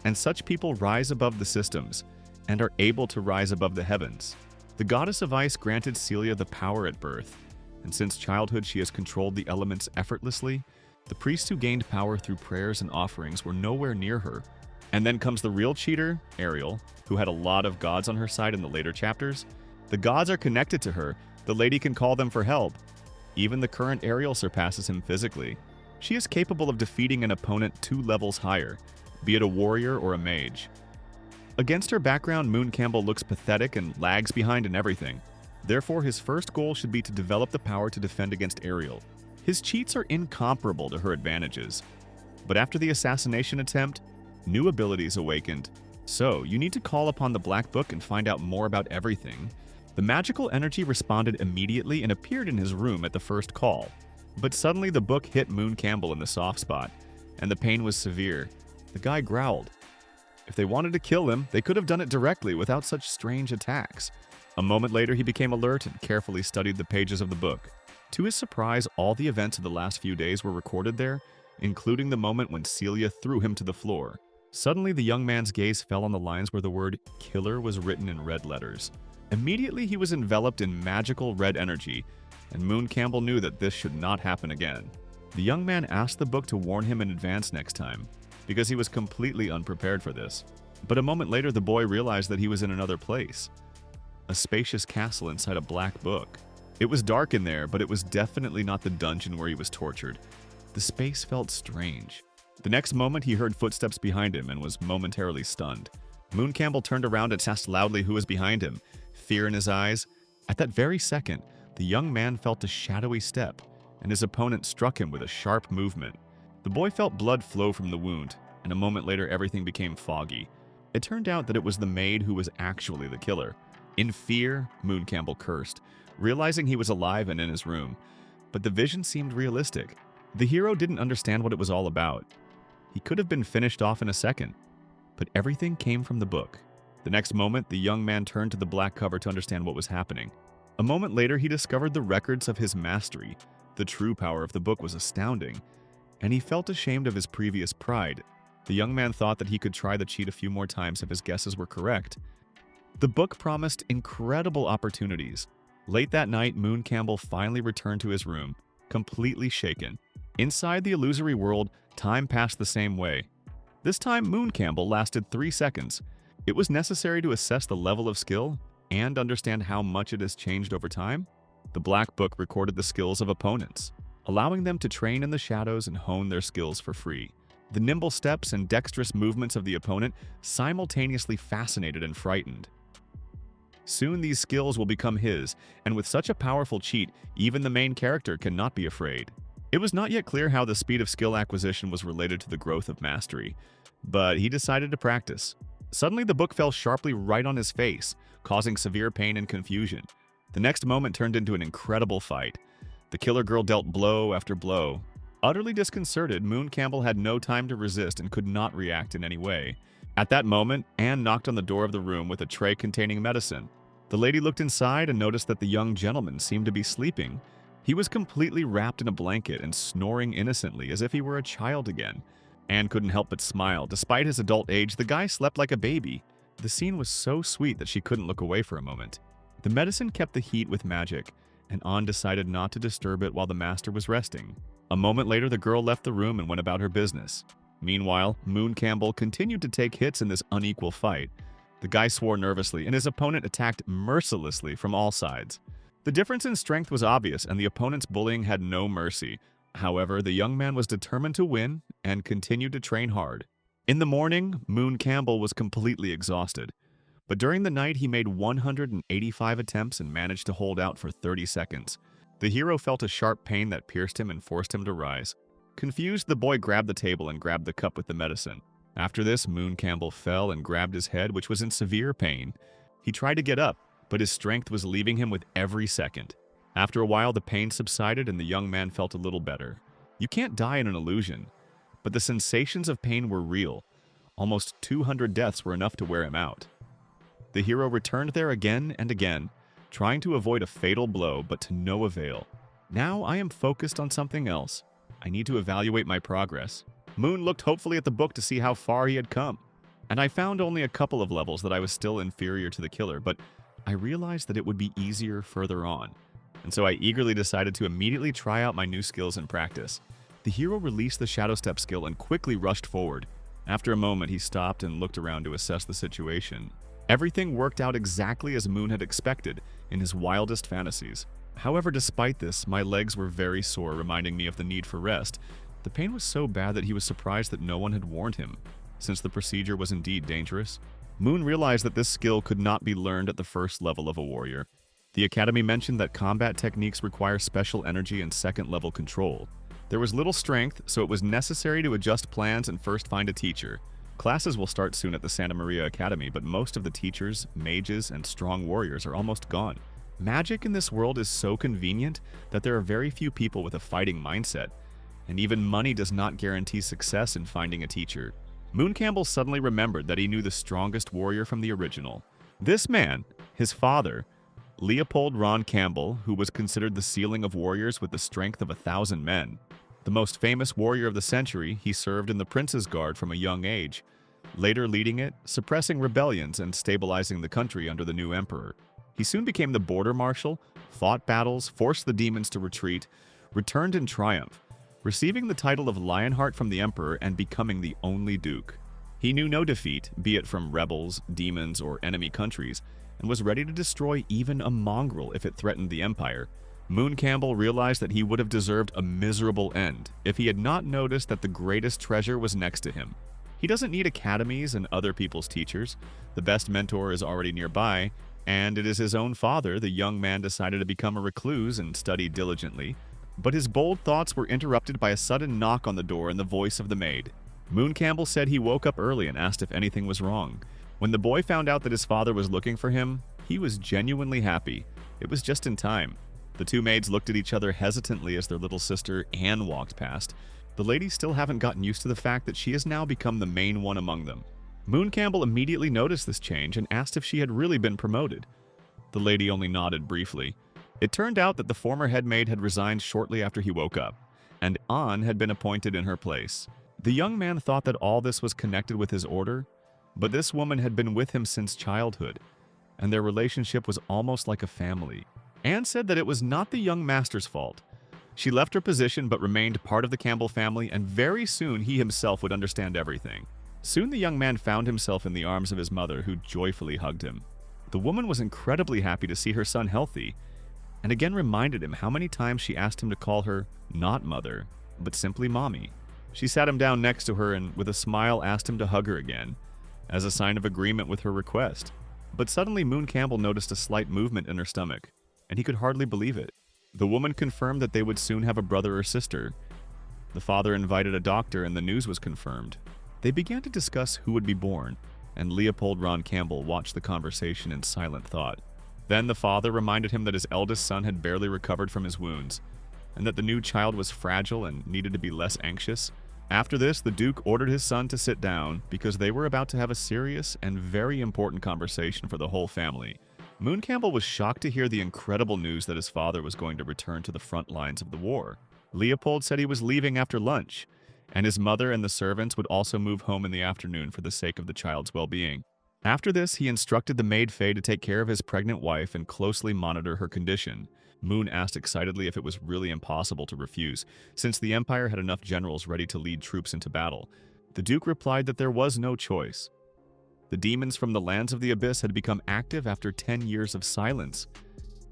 And such people rise above the systems, and are able to rise above the heavens. The goddess of ice granted Celia the power at birth, and since childhood she has controlled the elements effortlessly. The priests who gained power through prayers and offerings were nowhere near her. And then comes the real cheater, Ariel, who had a lot of gods on her side in the later chapters. The gods are connected to her, the lady can call them for help. Even the current Ariel surpasses him physically. She is capable of defeating an opponent 2 levels higher, be it a warrior or a mage. Against her background, Moon Campbell looks pathetic and lags behind in everything. Therefore, his first goal should be to develop the power to defend against Ariel. His cheats are incomparable to her advantages. But after the assassination attempt, new abilities awakened. So, you need to call upon the Black Book and find out more about everything. The magical energy responded immediately and appeared in his room at the first call. But suddenly the book hit Moon Campbell in the soft spot, and the pain was severe. The guy growled. If they wanted to kill him, they could have done it directly without such strange attacks. A moment later, he became alert and carefully studied the pages of the book. To his surprise, all the events of the last few days were recorded there, including the moment when Celia threw him to the floor. Suddenly, the young man's gaze fell on the lines where the word killer was written in red letters. Immediately, he was enveloped in magical red energy, and Moon Campbell knew that this should not happen again. The young man asked the book to warn him in advance next time, because he was completely unprepared for this. But a moment later, the boy realized that he was in another place. A spacious castle inside a black book. It was dark in there, but it was definitely not the dungeon where he was tortured. The space felt strange. The next moment, he heard footsteps behind him and was momentarily stunned. Moon Campbell turned around and asked loudly who was behind him, fear in his eyes. At that very second, the young man felt a shadowy step, and his opponent struck him with a sharp movement. The boy felt blood flow from the wound, and a moment later everything became foggy. It turned out that it was the maid who was actually the killer. In fear, Moon Campbell cursed, realizing he was alive and in his room. But the vision seemed realistic. The hero didn't understand what it was all about. He could have been finished off in a second, but everything came from the book. The next moment, the young man turned to the black cover to understand what was happening. A moment later, he discovered the records of his mastery. The true power of the book was astounding, and he felt ashamed of his previous pride. The young man thought that he could try the cheat a few more times if his guesses were correct. The book promised incredible opportunities. Late that night, Moon Campbell finally returned to his room, completely shaken. Inside the illusory world, time passed the same way. This time, Moon Campbell lasted 3 seconds. It was necessary to assess the level of skill and understand how much it has changed over time. The Black Book recorded the skills of opponents, allowing them to train in the shadows and hone their skills for free. The nimble steps and dexterous movements of the opponent simultaneously fascinated and frightened. Soon these skills will become his, and with such a powerful cheat, even the main character cannot be afraid. It was not yet clear how the speed of skill acquisition was related to the growth of mastery, but he decided to practice. Suddenly, the book fell sharply right on his face, causing severe pain and confusion. The next moment turned into an incredible fight. The killer girl dealt blow after blow. Utterly disconcerted, Moon Campbell had no time to resist and could not react in any way. At that moment, Anne knocked on the door of the room with a tray containing medicine. The lady looked inside and noticed that the young gentleman seemed to be sleeping. He was completely wrapped in a blanket and snoring innocently as if he were a child again. Anne couldn't help but smile. Despite his adult age, the guy slept like a baby. The scene was so sweet that she couldn't look away for a moment. The medicine kept the heat with magic, and Anne decided not to disturb it while the master was resting. A moment later, the girl left the room and went about her business. Meanwhile, Moon Campbell continued to take hits in this unequal fight. The guy swore nervously, and his opponent attacked mercilessly from all sides. The difference in strength was obvious, and the opponent's bullying had no mercy. However, the young man was determined to win and continued to train hard. In the morning, Moon Campbell was completely exhausted. But during the night, he made 185 attempts and managed to hold out for 30 seconds. The hero felt a sharp pain that pierced him and forced him to rise. Confused, the boy grabbed the table and grabbed the cup with the medicine. After this, Moon Campbell fell and grabbed his head, which was in severe pain. He tried to get up, but his strength was leaving him with every second. After a while, the pain subsided and the young man felt a little better. You can't die in an illusion, but the sensations of pain were real. Almost 200 deaths were enough to wear him out. The hero returned there again and again, trying to avoid a fatal blow, but to no avail. Now I am focused on something else. I need to evaluate my progress. Moon looked hopefully at the book to see how far he had come, and I found only a couple of levels that I was still inferior to the killer, but I realized that it would be easier further on, and so I eagerly decided to immediately try out my new skills in practice. The hero released the Shadow Step skill and quickly rushed forward. After a moment, he stopped and looked around to assess the situation. Everything worked out exactly as Moon had expected in his wildest fantasies. However, despite this, my legs were very sore, reminding me of the need for rest. The pain was so bad that he was surprised that no one had warned him, since the procedure was indeed dangerous. Moon realized that this skill could not be learned at the first level of a warrior. The Academy mentioned that combat techniques require special energy and second-level control. There was little strength, so it was necessary to adjust plans and first find a teacher. Classes will start soon at the Santa Maria Academy, but most of the teachers, mages, and strong warriors are almost gone. Magic in this world is so convenient that there are very few people with a fighting mindset, and even money does not guarantee success in finding a teacher. Moon Campbell suddenly remembered that he knew the strongest warrior from the original. This man, his father, Leopold Ron Campbell, who was considered the ceiling of warriors with the strength of 1,000 men. The most famous warrior of the century, he served in the Prince's Guard from a young age, later leading it, suppressing rebellions and stabilizing the country under the new emperor. He soon became the border marshal, fought battles, forced the demons to retreat, returned in triumph, receiving the title of Lionheart from the emperor and becoming the only duke. He knew no defeat, be it from rebels, demons, or enemy countries, and was ready to destroy even a mongrel if it threatened the empire. Moon Campbell realized that he would have deserved a miserable end if he had not noticed that the greatest treasure was next to him. He doesn't need academies and other people's teachers. The best mentor is already nearby, and it is his own father. The young man decided to become a recluse and study diligently. But his bold thoughts were interrupted by a sudden knock on the door and the voice of the maid. Moon Campbell said he woke up early and asked if anything was wrong. When the boy found out that his father was looking for him, he was genuinely happy. It was just in time. The two maids looked at each other hesitantly as their little sister, Anne, walked past. The ladies still haven't gotten used to the fact that she has now become the main one among them. Moon Campbell immediately noticed this change and asked if she had really been promoted. The lady only nodded briefly. It turned out that the former head maid had resigned shortly after he woke up, and Anne had been appointed in her place. The young man thought that all this was connected with his order, but this woman had been with him since childhood, and their relationship was almost like a family. Anne said that it was not the young master's fault. She left her position but remained part of the Campbell family, and very soon he himself would understand everything. Soon the young man found himself in the arms of his mother, who joyfully hugged him. The woman was incredibly happy to see her son healthy, and again reminded him how many times she asked him to call her not mother, but simply mommy. She sat him down next to her and with a smile asked him to hug her again, as a sign of agreement with her request. But suddenly Moon Campbell noticed a slight movement in her stomach, and he could hardly believe it. The woman confirmed that they would soon have a brother or sister. The father invited a doctor, and the news was confirmed. They began to discuss who would be born, and Leopold Ron Campbell watched the conversation in silent thought. Then the father reminded him that his eldest son had barely recovered from his wounds, and that the new child was fragile and needed to be less anxious. After this, the Duke ordered his son to sit down because they were about to have a serious and very important conversation for the whole family. Moon Campbell was shocked to hear the incredible news that his father was going to return to the front lines of the war. Leopold said he was leaving after lunch, and his mother and the servants would also move home in the afternoon for the sake of the child's well-being. After this, he instructed the maid Faye to take care of his pregnant wife and closely monitor her condition. Moon asked excitedly if it was really impossible to refuse, since the Empire had enough generals ready to lead troops into battle. The Duke replied that there was no choice. The demons from the lands of the Abyss had become active after 10 years of silence,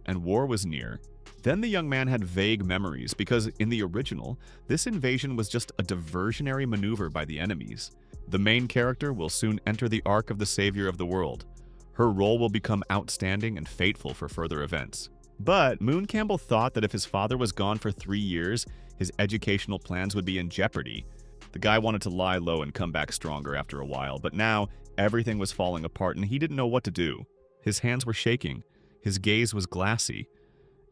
and war was near. Then the young man had vague memories, because in the original, this invasion was just a diversionary maneuver by the enemies. The main character will soon enter the arc of the savior of the world. Her role will become outstanding and fateful for further events. But Moon Campbell thought that if his father was gone for 3 years, his educational plans would be in jeopardy. The guy wanted to lie low and come back stronger after a while, but now everything was falling apart and he didn't know what to do. His hands were shaking, his gaze was glassy,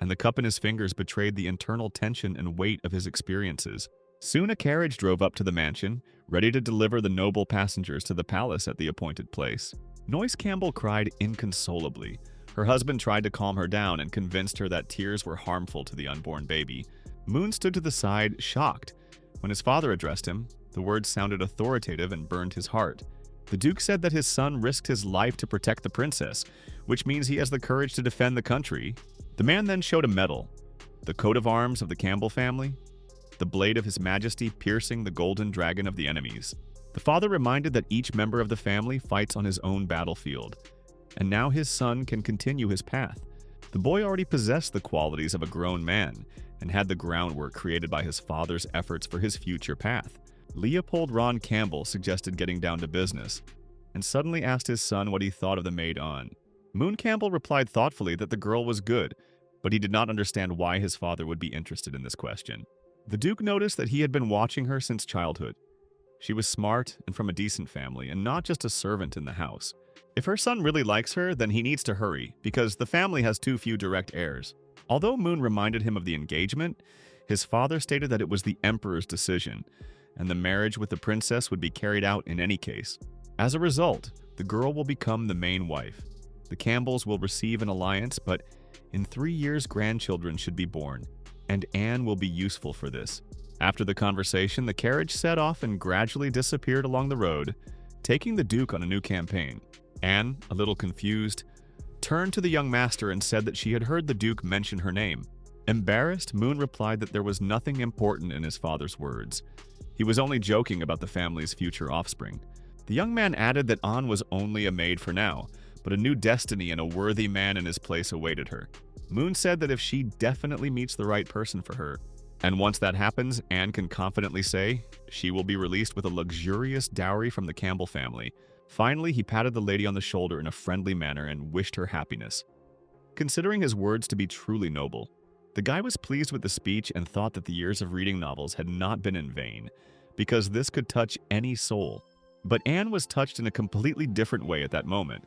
and the cup in his fingers betrayed the internal tension and weight of his experiences. Soon a carriage drove up to the mansion, ready to deliver the noble passengers to the palace at the appointed place. Noyce Campbell cried inconsolably. Her husband tried to calm her down and convinced her that tears were harmful to the unborn baby. Moon stood to the side, shocked. When his father addressed him, the words sounded authoritative and burned his heart. The Duke said that his son risked his life to protect the princess, which means he has the courage to defend the country. The man then showed a medal, the coat of arms of the Campbell family, the blade of His Majesty piercing the golden dragon of the enemies. The father reminded that each member of the family fights on his own battlefield, and now his son can continue his path. The boy already possessed the qualities of a grown man and had the groundwork created by his father's efforts for his future path. Leopold Ron Campbell suggested getting down to business, and suddenly asked his son what he thought of the maid Anne. Moon Campbell replied thoughtfully that the girl was good, but he did not understand why his father would be interested in this question. The Duke noticed that he had been watching her since childhood. She was smart and from a decent family, and not just a servant in the house. If her son really likes her, then he needs to hurry, because the family has too few direct heirs. Although Moon reminded him of the engagement, his father stated that it was the Emperor's decision, and the marriage with the princess would be carried out in any case. As a result, the girl will become the main wife. The Campbells will receive an alliance, but In 3 years, grandchildren should be born, and Anne will be useful for this. After the conversation, the carriage set off and gradually disappeared along the road, taking the Duke on a new campaign. Anne, a little confused, turned to the young master and said that she had heard the Duke mention her name. Embarrassed, Moon replied that there was nothing important in his father's words. He was only joking about the family's future offspring. The young man added that Anne was only a maid for now, but a new destiny and a worthy man in his place awaited her. Moon said that if she definitely meets the right person for her, and once that happens, Anne can confidently say she will be released with a luxurious dowry from the Campbell family. Finally, he patted the lady on the shoulder in a friendly manner and wished her happiness. Considering his words to be truly noble, the guy was pleased with the speech and thought that the years of reading novels had not been in vain, because this could touch any soul. But Anne was touched in a completely different way at that moment,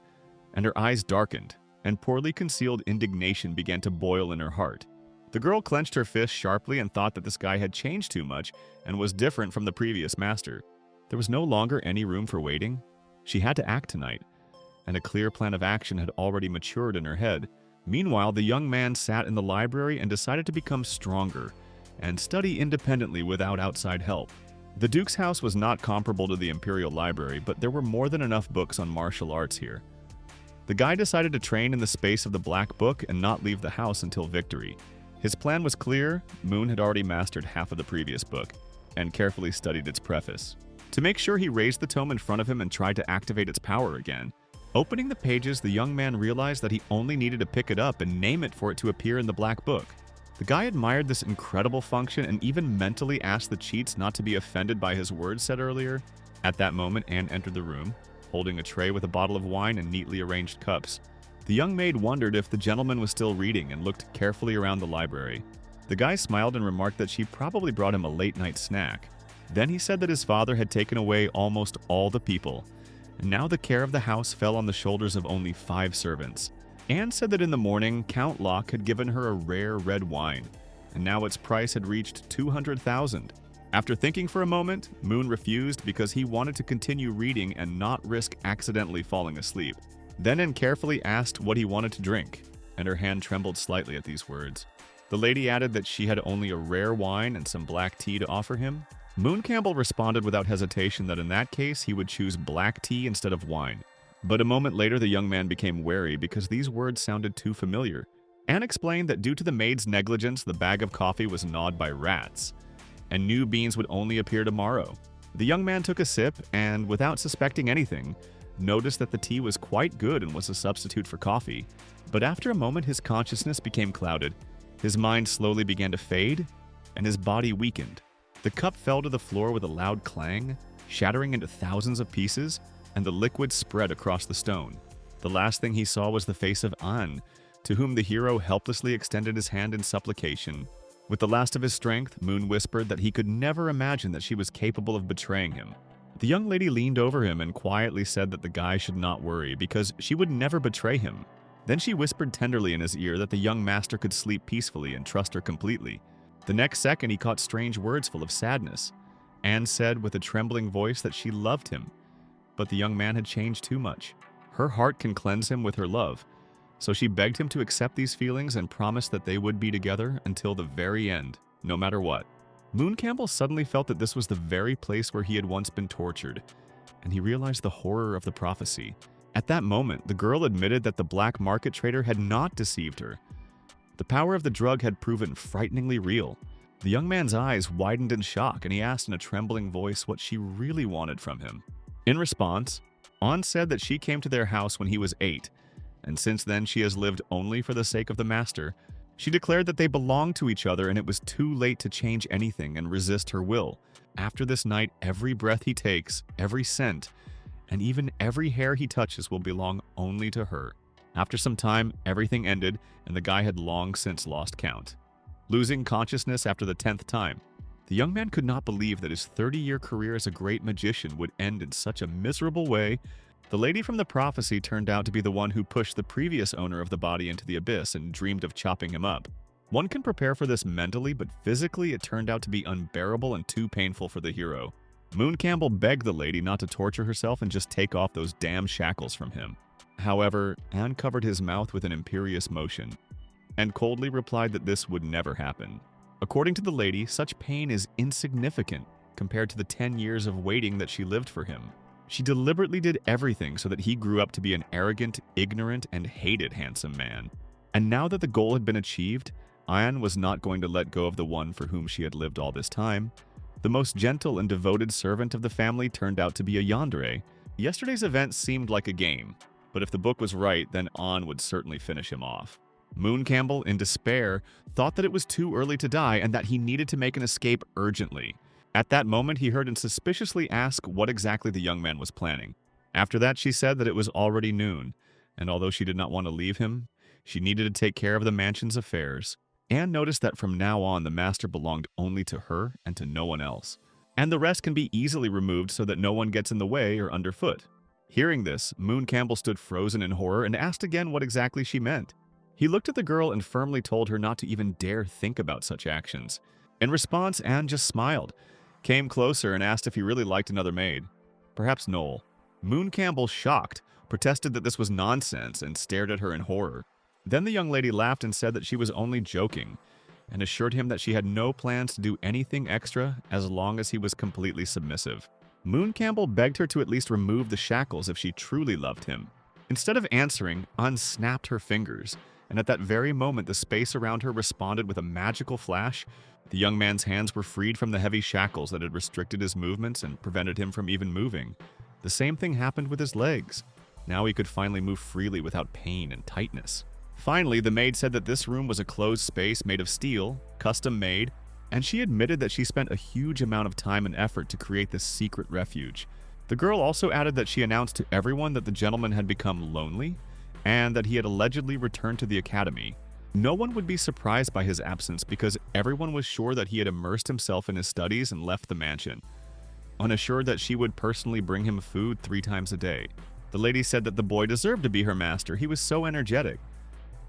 and her eyes darkened, and poorly concealed indignation began to boil in her heart. The girl clenched her fist sharply and thought that this guy had changed too much and was different from the previous master. There was no longer any room for waiting. She had to act tonight, and a clear plan of action had already matured in her head. Meanwhile, the young man sat in the library and decided to become stronger and study independently without outside help. The Duke's house was not comparable to the Imperial Library, but there were more than enough books on martial arts here. The guy decided to train in the space of the Black Book and not leave the house until victory. His plan was clear. Moon had already mastered half of the previous book and carefully studied its preface. To make sure, he raised the tome in front of him and tried to activate its power again. Opening the pages, the young man realized that he only needed to pick it up and name it for it to appear in the Black Book. The guy admired this incredible function and even mentally asked the cheats not to be offended by his words said earlier. At that moment, Anne entered the room, holding a tray with a bottle of wine and neatly arranged cups. The young maid wondered if the gentleman was still reading and looked carefully around the library. The guy smiled and remarked that she probably brought him a late-night snack. Then he said that his father had taken away almost all the people, and now the care of the house fell on the shoulders of only 5 servants. Anne said that in the morning, Count Locke had given her a rare red wine, and now its price had reached 200,000. After thinking for a moment, Moon refused because he wanted to continue reading and not risk accidentally falling asleep. Then Anne carefully asked what he wanted to drink, and her hand trembled slightly at these words. The lady added that she had only a rare wine and some black tea to offer him. Moon Campbell responded without hesitation that in that case he would choose black tea instead of wine. But a moment later, the young man became wary because these words sounded too familiar. Anne explained that due to the maid's negligence, the bag of coffee was gnawed by rats, and new beans would only appear tomorrow. The young man took a sip and, without suspecting anything, noticed that the tea was quite good and was a substitute for coffee. But after a moment, his consciousness became clouded. His mind slowly began to fade, and his body weakened. The cup fell to the floor with a loud clang, shattering into thousands of pieces, and the liquid spread across the stone. The last thing he saw was the face of Anne, to whom the hero helplessly extended his hand in supplication. With the last of his strength, Moon whispered that he could never imagine that she was capable of betraying him. The young lady leaned over him and quietly said that the guy should not worry, because she would never betray him. Then she whispered tenderly in his ear that the young master could sleep peacefully and trust her completely. The next second, he caught strange words full of sadness. Anne said with a trembling voice that she loved him, but the young man had changed too much. Her heart can cleanse him with her love, so she begged him to accept these feelings and promised that they would be together until the very end, no matter what. Moon Campbell suddenly felt that this was the very place where he had once been tortured, and he realized the horror of the prophecy. At that moment, the girl admitted that the black market trader had not deceived her. The power of the drug had proven frighteningly real. The young man's eyes widened in shock, and he asked in a trembling voice what she really wanted from him. In response, Anne said that she came to their house when he was 8, and since then she has lived only for the sake of the master. She declared that they belonged to each other and it was too late to change anything and resist her will. After this night, every breath he takes, every scent, and even every hair he touches will belong only to her. After some time, everything ended, and the guy had long since lost count. Losing consciousness after the 10th time, the young man could not believe that his 30-year career as a great magician would end in such a miserable way. The lady from the prophecy turned out to be the one who pushed the previous owner of the body into the abyss and dreamed of chopping him up. One can prepare for this mentally, but physically it turned out to be unbearable and too painful for the hero. Moon Campbell begged the lady not to torture herself and just take off those damn shackles from him. However, Anne covered his mouth with an imperious motion, and coldly replied that this would never happen. According to the lady, such pain is insignificant compared to the 10 years of waiting that she lived for him. She deliberately did everything so that he grew up to be an arrogant, ignorant, and hated handsome man. And now that the goal had been achieved, Ayan was not going to let go of the one for whom she had lived all this time. The most gentle and devoted servant of the family turned out to be a yandere. Yesterday's event seemed like a game, but if the book was right, then An would certainly finish him off. Moon Campbell, in despair, thought that it was too early to die and that he needed to make an escape urgently. At that moment, he heard him suspiciously ask what exactly the young man was planning. After that, she said that it was already noon, and although she did not want to leave him, she needed to take care of the mansion's affairs. Anne noticed that from now on, the master belonged only to her and to no one else, and the rest can be easily removed so that no one gets in the way or underfoot. Hearing this, Moon Campbell stood frozen in horror and asked again what exactly she meant. He looked at the girl and firmly told her not to even dare think about such actions. In response, Anne just smiled, came closer, and asked if he really liked another maid. Perhaps Noel. Moon Campbell, shocked, protested that this was nonsense and stared at her in horror. Then the young lady laughed and said that she was only joking, and assured him that she had no plans to do anything extra as long as he was completely submissive. Moon Campbell begged her to at least remove the shackles if she truly loved him. Instead of answering, An snapped her fingers, and at that very moment the space around her responded with a magical flash. The young man's hands were freed from the heavy shackles that had restricted his movements and prevented him from even moving. The same thing happened with his legs. Now he could finally move freely without pain and tightness. Finally, the maid said that this room was a closed space made of steel, custom made, and she admitted that she spent a huge amount of time and effort to create this secret refuge. The girl also added that she announced to everyone that the gentleman had become lonely and that he had allegedly returned to the academy. No one would be surprised by his absence because everyone was sure that he had immersed himself in his studies and left the mansion, unassured that she would personally bring him food 3 times a day. The lady said that the boy deserved to be her master. He was so energetic.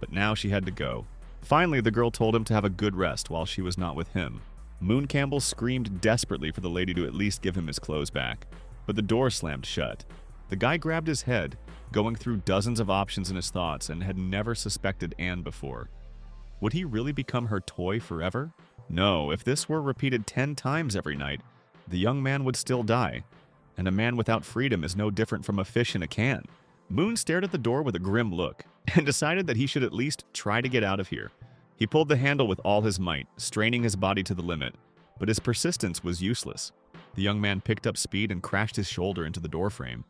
But now she had to go. Finally, the girl told him to have a good rest while she was not with him. Moon Campbell screamed desperately for the lady to at least give him his clothes back, but the door slammed shut. The guy grabbed his head, going through dozens of options in his thoughts, and had never suspected Anne before. Would he really become her toy forever? No, if this were repeated 10 times every night, the young man would still die, and a man without freedom is no different from a fish in a can. Moon stared at the door with a grim look and decided that he should at least try to get out of here. He pulled the handle with all his might, straining his body to the limit, but his persistence was useless. The young man picked up speed and crashed his shoulder into the doorframe,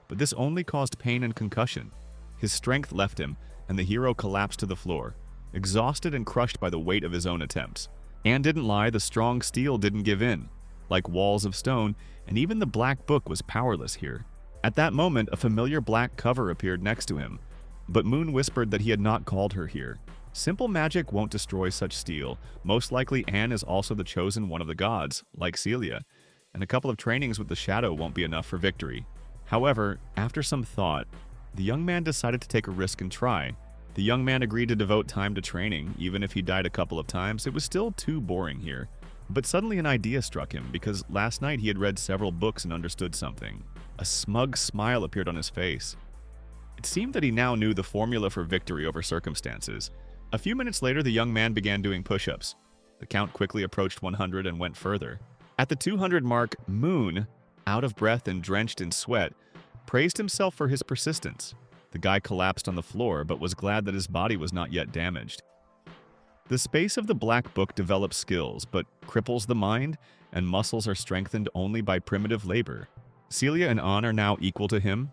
but this only caused pain and concussion. His strength left him, and the hero collapsed to the floor, exhausted and crushed by the weight of his own attempts. Anne didn't lie, the strong steel didn't give in. Like walls of stone, and even the black book was powerless here. At that moment, a familiar black cover appeared next to him, but Moon whispered that he had not called her here. Simple magic won't destroy such steel. Most likely Anne is also the chosen one of the gods, like Celia, and a couple of trainings with the shadow won't be enough for victory. However, after some thought, the young man decided to take a risk and try. The young man agreed to devote time to training. Even if he died a couple of times, it was still too boring here. But suddenly an idea struck him, because last night he had read several books and understood something. A smug smile appeared on his face. It seemed that he now knew the formula for victory over circumstances. A few minutes later, the young man began doing push-ups. The count quickly approached 100 and went further. At the 200 mark, Moon, out of breath and drenched in sweat, praised himself for his persistence. The guy collapsed on the floor, but was glad that his body was not yet damaged. The space of the black book develops skills, but cripples the mind, and muscles are strengthened only by primitive labor. Celia and An are now equal to him.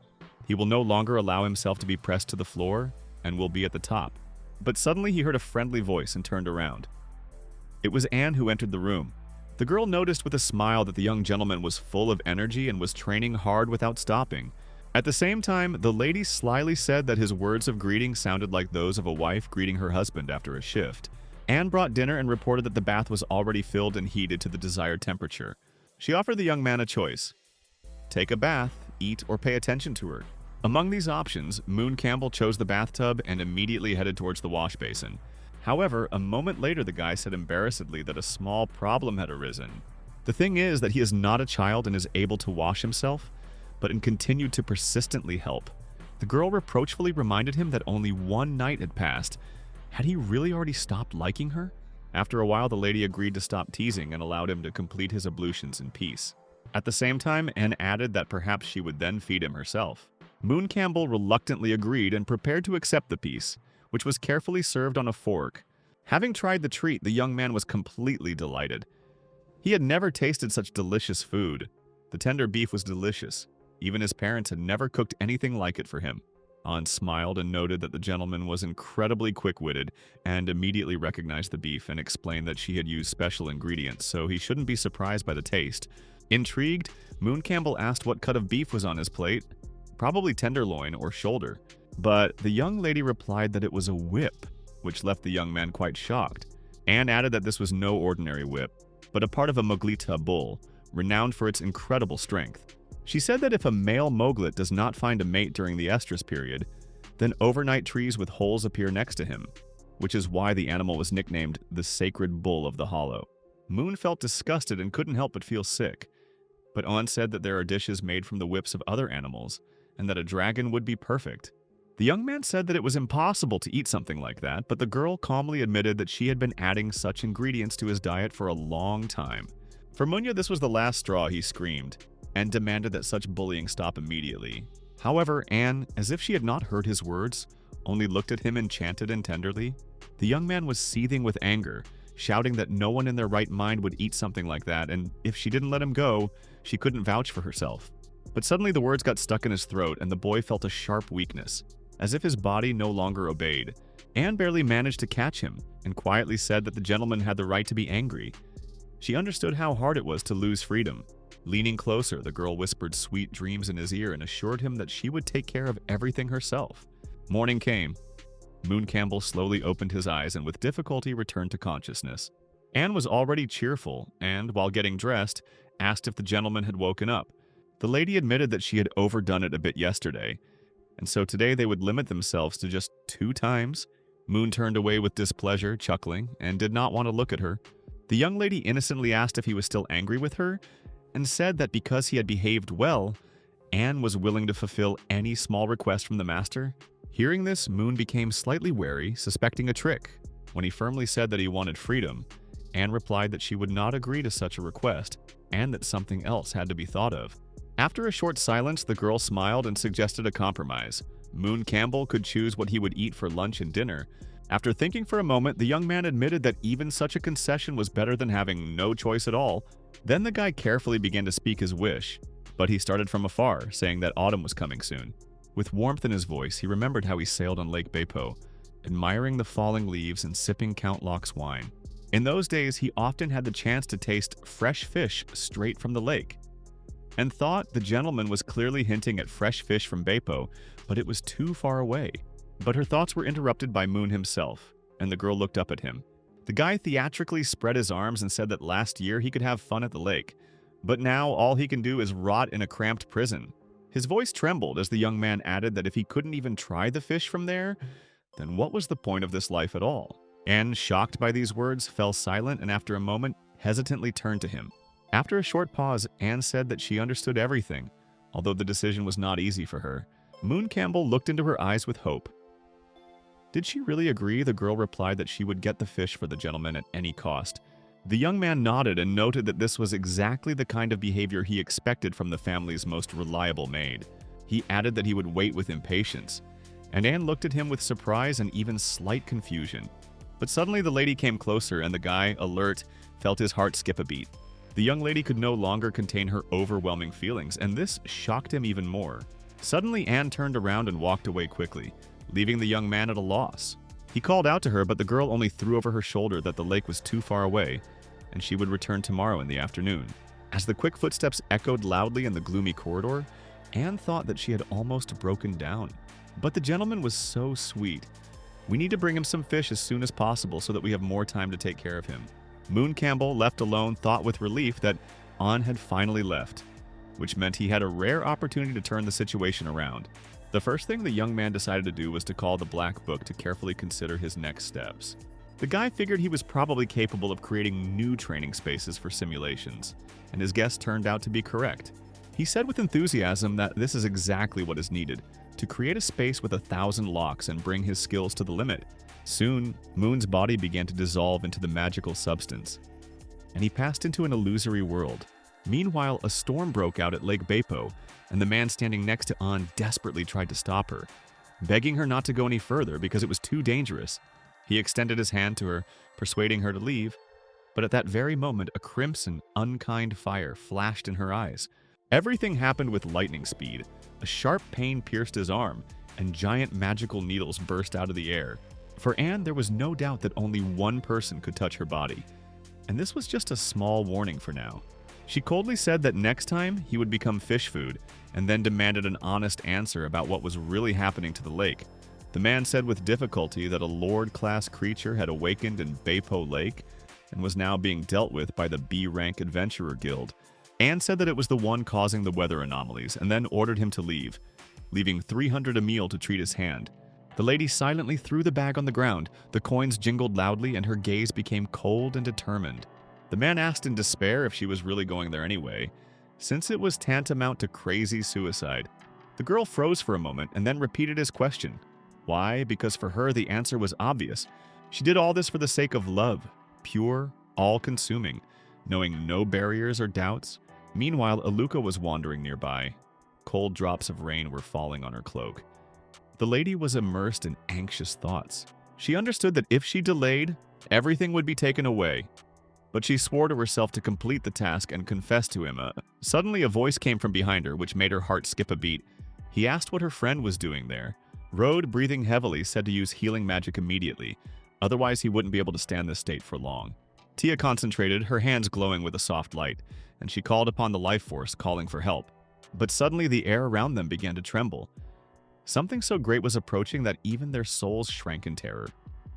He will no longer allow himself to be pressed to the floor, and will be at the top. But suddenly he heard a friendly voice and turned around. It was Anne who entered the room. The girl noticed with a smile that the young gentleman was full of energy and was training hard without stopping. At the same time, the lady slyly said that his words of greeting sounded like those of a wife greeting her husband after a shift. Anne brought dinner and reported that the bath was already filled and heated to the desired temperature. She offered the young man a choice: take a bath, eat, or pay attention to her. Among these options, Moon Campbell chose the bathtub and immediately headed towards the wash basin. However, a moment later the guy said embarrassedly that a small problem had arisen. The thing is that he is not a child and is able to wash himself, but continued to persistently help. The girl reproachfully reminded him that only one night had passed, Had he really already stopped liking her? After a while, the lady agreed to stop teasing and allowed him to complete his ablutions in peace. At the same time, Anne added that perhaps she would then feed him herself. Moon Campbell reluctantly agreed and prepared to accept the piece, which was carefully served on a fork. Having tried the treat, the young man was completely delighted. He had never tasted such delicious food. The tender beef was delicious. Even his parents had never cooked anything like it for him. Anne smiled and noted that the gentleman was incredibly quick-witted and immediately recognized the beef and explained that she had used special ingredients, so he shouldn't be surprised by the taste. Intrigued, Moon Campbell asked what cut of beef was on his plate, probably tenderloin or shoulder, but the young lady replied that it was a whip, which left the young man quite shocked. Anne added that this was no ordinary whip, but a part of a Moglita bull, renowned for its incredible strength. She said that if a male Moglit does not find a mate during the estrus period, then overnight trees with holes appear next to him, which is why the animal was nicknamed the Sacred Bull of the Hollow. Moon felt disgusted and couldn't help but feel sick, but Anne said that there are dishes made from the whips of other animals, and that a dragon would be perfect. The young man said that it was impossible to eat something like that, but the girl calmly admitted that she had been adding such ingredients to his diet for a long time. For Munya, this was the last straw. He screamed and demanded that such bullying stop immediately. However, Anne, as if she had not heard his words, only looked at him enchanted and tenderly. The young man was seething with anger, shouting that no one in their right mind would eat something like that, and if she didn't let him go, she couldn't vouch for herself. But suddenly the words got stuck in his throat, and the boy felt a sharp weakness, as if his body no longer obeyed. Anne barely managed to catch him, and quietly said that the gentleman had the right to be angry. She understood how hard it was to lose freedom. Leaning closer, the girl whispered sweet dreams in his ear and assured him that she would take care of everything herself. Morning came. Moon Campbell slowly opened his eyes and with difficulty returned to consciousness. Anne was already cheerful and, while getting dressed, asked if the gentleman had woken up. The lady admitted that she had overdone it a bit yesterday, and so today they would limit themselves to just 2 times. Moon turned away with displeasure, chuckling, and did not want to look at her. The young lady innocently asked if he was still angry with her, and said that because he had behaved well, Anne was willing to fulfill any small request from the master. Hearing this, Moon became slightly wary, suspecting a trick. When he firmly said that he wanted freedom, Anne replied that she would not agree to such a request, and that something else had to be thought of. After a short silence, the girl smiled and suggested a compromise. Moon Campbell could choose what he would eat for lunch and dinner. After thinking for a moment, the young man admitted that even such a concession was better than having no choice at all. Then the guy carefully began to speak his wish, but he started from afar, saying that autumn was coming soon. With warmth in his voice, he remembered how he sailed on Lake Beipo, admiring the falling leaves and sipping Count Locke's wine. In those days, he often had the chance to taste fresh fish straight from the lake, and thought the gentleman was clearly hinting at fresh fish from Beipo, but it was too far away. But her thoughts were interrupted by Moon himself, and the girl looked up at him. The guy theatrically spread his arms and said that last year he could have fun at the lake, but now all he can do is rot in a cramped prison. His voice trembled as the young man added that if he couldn't even try the fish from there, then what was the point of this life at all? Anne, shocked by these words, fell silent and after a moment hesitantly turned to him. After a short pause, Anne said that she understood everything, although the decision was not easy for her. Moon Campbell looked into her eyes with hope. Did she really agree? The girl replied that she would get the fish for the gentleman at any cost. The young man nodded and noted that this was exactly the kind of behavior he expected from the family's most reliable maid. He added that he would wait with impatience, and Anne looked at him with surprise and even slight confusion. But suddenly the lady came closer and the guy, alert, felt his heart skip a beat. The young lady could no longer contain her overwhelming feelings, and this shocked him even more. Suddenly, Anne turned around and walked away quickly, leaving the young man at a loss. He called out to her, but the girl only threw over her shoulder that the lake was too far away, and she would return tomorrow in the afternoon. As the quick footsteps echoed loudly in the gloomy corridor, Anne thought that she had almost broken down. But the gentleman was so sweet. We need to bring him some fish as soon as possible so that we have more time to take care of him. Moon Campbell, left alone, thought with relief that Anne had finally left, which meant he had a rare opportunity to turn the situation around. The first thing the young man decided to do was to call the Black Book to carefully consider his next steps. The guy figured he was probably capable of creating new training spaces for simulations, and his guess turned out to be correct. He said with enthusiasm that this is exactly what is needed, to create a space with 1,000 locks and bring his skills to the limit. Soon, Moon's body began to dissolve into the magical substance, and he passed into an illusory world. Meanwhile, a storm broke out at Lake Beipo, and the man standing next to An desperately tried to stop her, begging her not to go any further because it was too dangerous. He extended his hand to her, persuading her to leave, but at that very moment, a crimson, unkind fire flashed in her eyes. Everything happened with lightning speed. A sharp pain pierced his arm, and giant magical needles burst out of the air. For Anne, there was no doubt that only one person could touch her body, and this was just a small warning for now. She coldly said that next time he would become fish food, and then demanded an honest answer about what was really happening to the lake. The man said with difficulty that a Lord-class creature had awakened in Beipo Lake and was now being dealt with by the B-rank Adventurer Guild. Anne said that it was the one causing the weather anomalies, and then ordered him to leave, leaving 300 a meal to treat his hand. The lady silently threw the bag on the ground, the coins jingled loudly, and her gaze became cold and determined. The man asked in despair if she was really going there anyway, since it was tantamount to crazy suicide. The girl froze for a moment and then repeated his question. Why? Because for her the answer was obvious. She did all this for the sake of love, pure, all-consuming, knowing no barriers or doubts. Meanwhile, Aluca was wandering nearby. Cold drops of rain were falling on her cloak. The lady was immersed in anxious thoughts. She understood that if she delayed, everything would be taken away. But she swore to herself to complete the task and confess to him. Suddenly, a voice came from behind her, which made her heart skip a beat. He asked what her friend was doing there. Rode, breathing heavily, said to use healing magic immediately. Otherwise, he wouldn't be able to stand this state for long. Tia concentrated, her hands glowing with a soft light, and she called upon the life force, calling for help. But suddenly, the air around them began to tremble. Something so great was approaching that even their souls shrank in terror.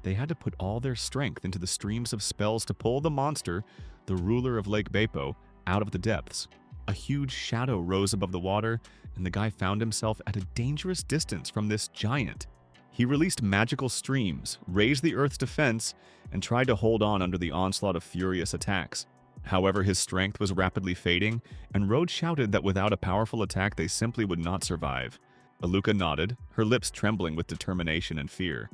They had to put all their strength into the streams of spells to pull the monster, the ruler of Lake Beipo, out of the depths. A huge shadow rose above the water, and the guy found himself at a dangerous distance from this giant. He released magical streams, raised the earth's defense, and tried to hold on under the onslaught of furious attacks. However, his strength was rapidly fading, and Rode shouted that without a powerful attack they simply would not survive. Aluca nodded, her lips trembling with determination and fear.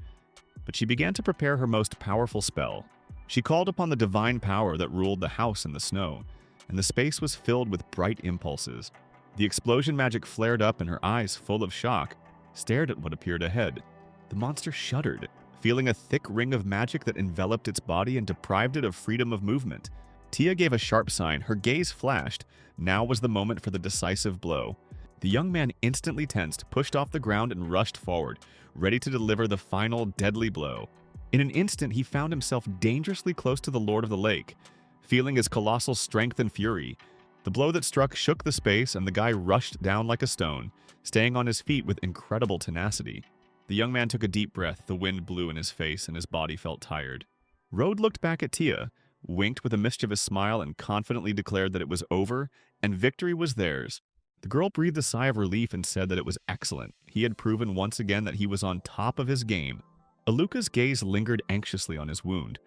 But she began to prepare her most powerful spell. She called upon the divine power that ruled the house in the snow, and the space was filled with bright impulses. The explosion magic flared up, and her eyes, full of shock, stared at what appeared ahead. The monster shuddered, feeling a thick ring of magic that enveloped its body and deprived it of freedom of movement. Tia gave a sharp sign, her gaze flashed. Now was the moment for the decisive blow. The young man instantly tensed, pushed off the ground, and rushed forward, ready to deliver the final deadly blow. In an instant, he found himself dangerously close to the Lord of the Lake, feeling his colossal strength and fury. The blow that struck shook the space, and the guy rushed down like a stone, staying on his feet with incredible tenacity. The young man took a deep breath, the wind blew in his face, and his body felt tired. Rode looked back at Tia, winked with a mischievous smile, and confidently declared that it was over, and victory was theirs. The girl breathed a sigh of relief and said that it was excellent. He had proven once again that he was on top of his game. Aluca's gaze lingered anxiously on his wound,